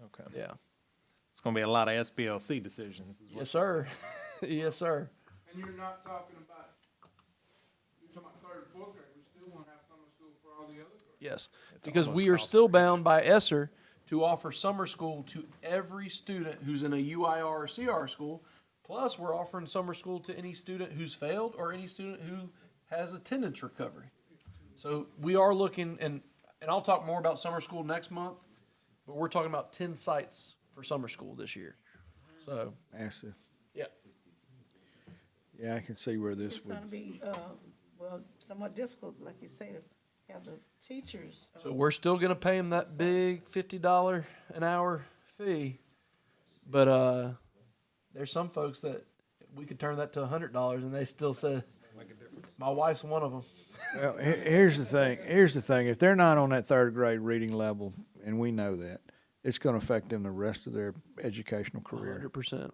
Okay. Yeah. It's going to be a lot of SBLC decisions. Yes, sir. Yes, sir. And you're not talking about, you're talking about third and fourth grade, we still want to have summer school for all the other grades. Yes, because we are still bound by ESSER to offer summer school to every student who's in a UIR or CR school. Plus, we're offering summer school to any student who's failed or any student who has attendance recovery. So we are looking, and I'll talk more about summer school next month, but we're talking about 10 sites for summer school this year. So, Massive. yeah. Yeah, I can see where this It's would. gonna be, somewhat difficult, like you say, to have the teachers. So we're still going to pay them that big $50 an hour fee, but there's some folks that we could turn that to $100 and they still say, my wife's one of them. Well, here's the thing. Here's the thing. If they're not on that third grade reading level, and we know that, it's going to affect them the rest of their educational career. 100%.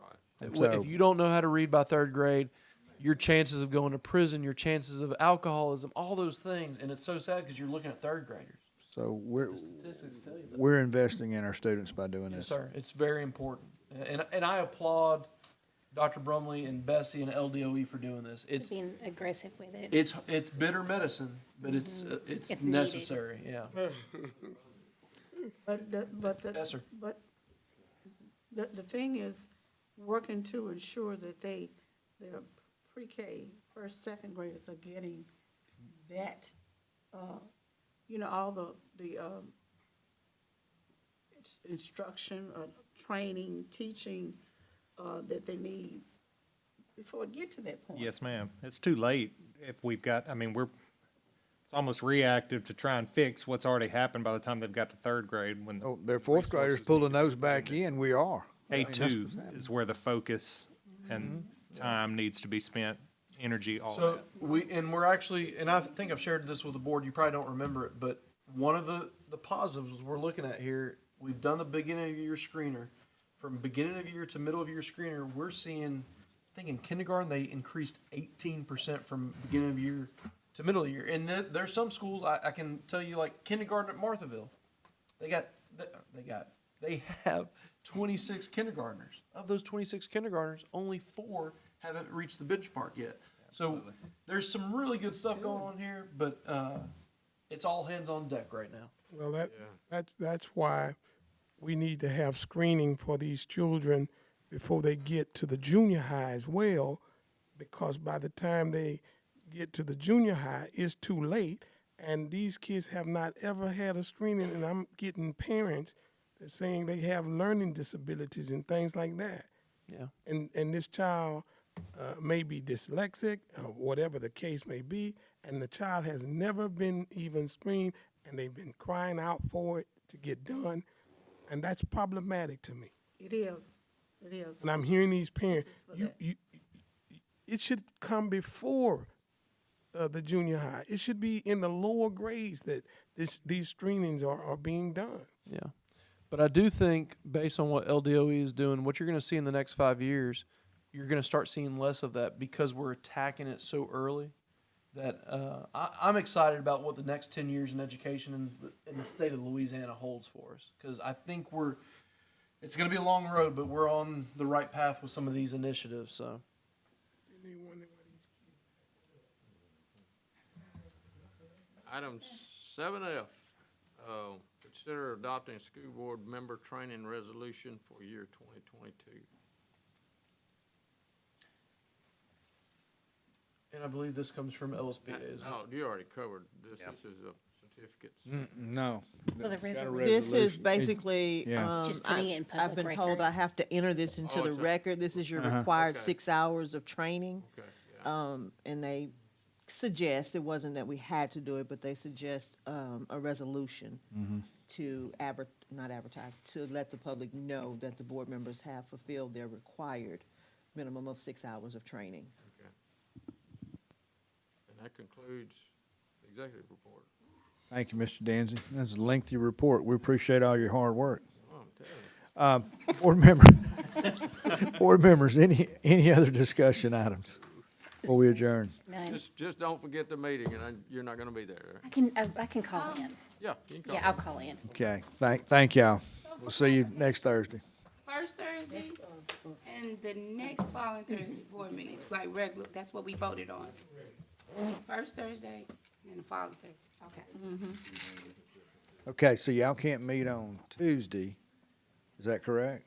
So- If you don't know how to read by third grade, your chances of going to prison, your chances of alcoholism, all those things, and it's so sad because you're looking at third graders. So The statistics tell you that. we're investing in our students by doing Yes, this. sir. It's very important, and I applaud Dr. Brumley and Bessie and LDOE for doing this. To being aggressive with it. It's bitter medicine, but it's It's needed. necessary. Yeah. Yes, sir. But the thing is, working to ensure that their pre-K, first, second graders are getting that, all the instruction, training, teaching, that they need before it get to that point. Yes, ma'am. It's too late if we've got, it's almost reactive to try and fix what's already happened by the time they've got to third grade when the Oh, their fourth graders pulling those back in, we are. A2 is where the focus and time needs to be spent, energy, all So that. we're actually, and I think I've shared this with the board. You probably don't remember it, but one of the positives we're looking at here, we've done the beginning of year screener. From beginning of year to middle of year screener, we're seeing, I think in kindergarten they increased 18% from beginning of year to middle of year. And there's some schools I can tell you, like kindergarten at Marthaville, they have 26 kindergartners. Of those 26 kindergartners, only 4 haven't reached the benchmark yet. So there's some really good stuff going on here, but it's all hands on deck right now. Well, that's why we need to have screening for these children before they get to the junior high as well, because by the time they get to the junior high, it's too late, and these kids have not ever had a screening, and I'm getting parents that saying they have learning disabilities and things like that. Yeah. And this child may be dyslexic, whatever the case may be, and the child has never been even screened, and they've been crying out for it to get done, and that's problematic to me. It is. It is. And I'm hearing these parents, it should come before the junior high. It should be in the lower grades that these screenings are being done. Yeah. But I do think, based on what LDOE is doing, what you're going to see in the next 5 years, you're going to start seeing less of that because we're attacking it so early that I'm excited about what the next 10 years in education in the state of Louisiana holds for us. Because I think it's going to be a long road, but we're on the right path with some of these initiatives. So. Item 7F, consider adopting school board member training resolution for year 2022. And I believe this comes from LSBA. No, you already covered this. This is a certificates. No. Well, the Got a resolution. This is resolution. basically, Yeah. Just putting it in I've public been told record. I have to enter this into the it's a- record. This is your Uh-huh. required Okay. 6 hours of training. Okay, yeah. And they suggest, it wasn't that we had to do it, but they suggest a resolution to not advertise, to let the public know that the board members have fulfilled their required minimum of 6 hours of training. Okay. And that concludes the executive report. Thank you, Mr. Danzy. That's a lengthy report. We appreciate all your hard work. Oh, I'm telling you. Board members, any other discussion items before we adjourn? None. Just don't forget the meeting, and you're not gonna be there. I can call in. Yeah, you can call. Yeah, I'll call in. Okay, thank y'all. We'll see you next Thursday. First Thursday and the next following Thursday board meeting, like regular, that's what we voted on. First Thursday and the following Thursday, okay. Okay, so y'all can't meet on Tuesday, is that correct?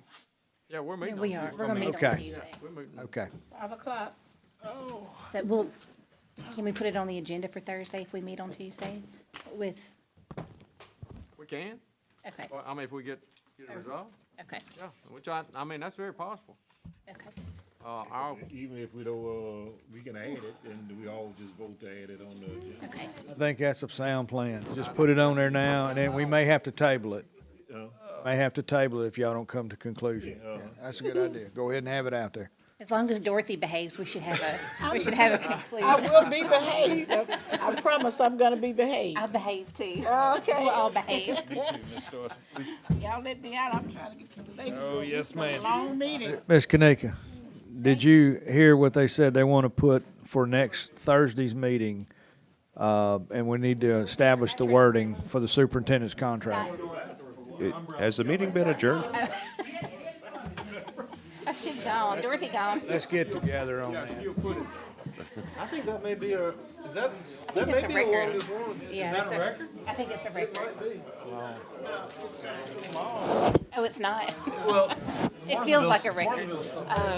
Yeah, we're meeting. Yeah, we on are. Tuesday. We're gonna meet on Okay. Tuesday. We're meeting. Okay. 5 o'clock. So can we put it on the agenda for Thursday if we meet on Tuesday with, We can. okay, Well, I mean, if we get it resolved. okay, Yeah, which I mean, that's very possible. okay. Even if we don't, we can add it, and we all just vote to add it on the agenda. Okay. I think that's a sound plan. Just put it on there now, and then we may have to table it. May have to table it if y'all don't come to conclusion. Yeah, that's a good idea. Go ahead and have it out there. As long as Dorothy behaves, we should have a conclusion. I will be behaved. I promise I'm gonna be behaved. I'll behave too. Okay. We'll all behave. Y'all let me out, I'm trying to get to the ladies' room. yes, It's been a ma'am. long meeting. Ms. Kanika, did you hear what they said they want to put for next Thursday's meeting? And we need to establish the wording for the superintendent's contract. Has the meeting been adjourned? Oh, she's gone. Dorothy gone. Let's get together on that. I think that may be a, is that think it's a record. one. Yeah, Is that it's a record? I think it's a record. Oh, it's not. Well. It feels like a record. Martinville's- Oh.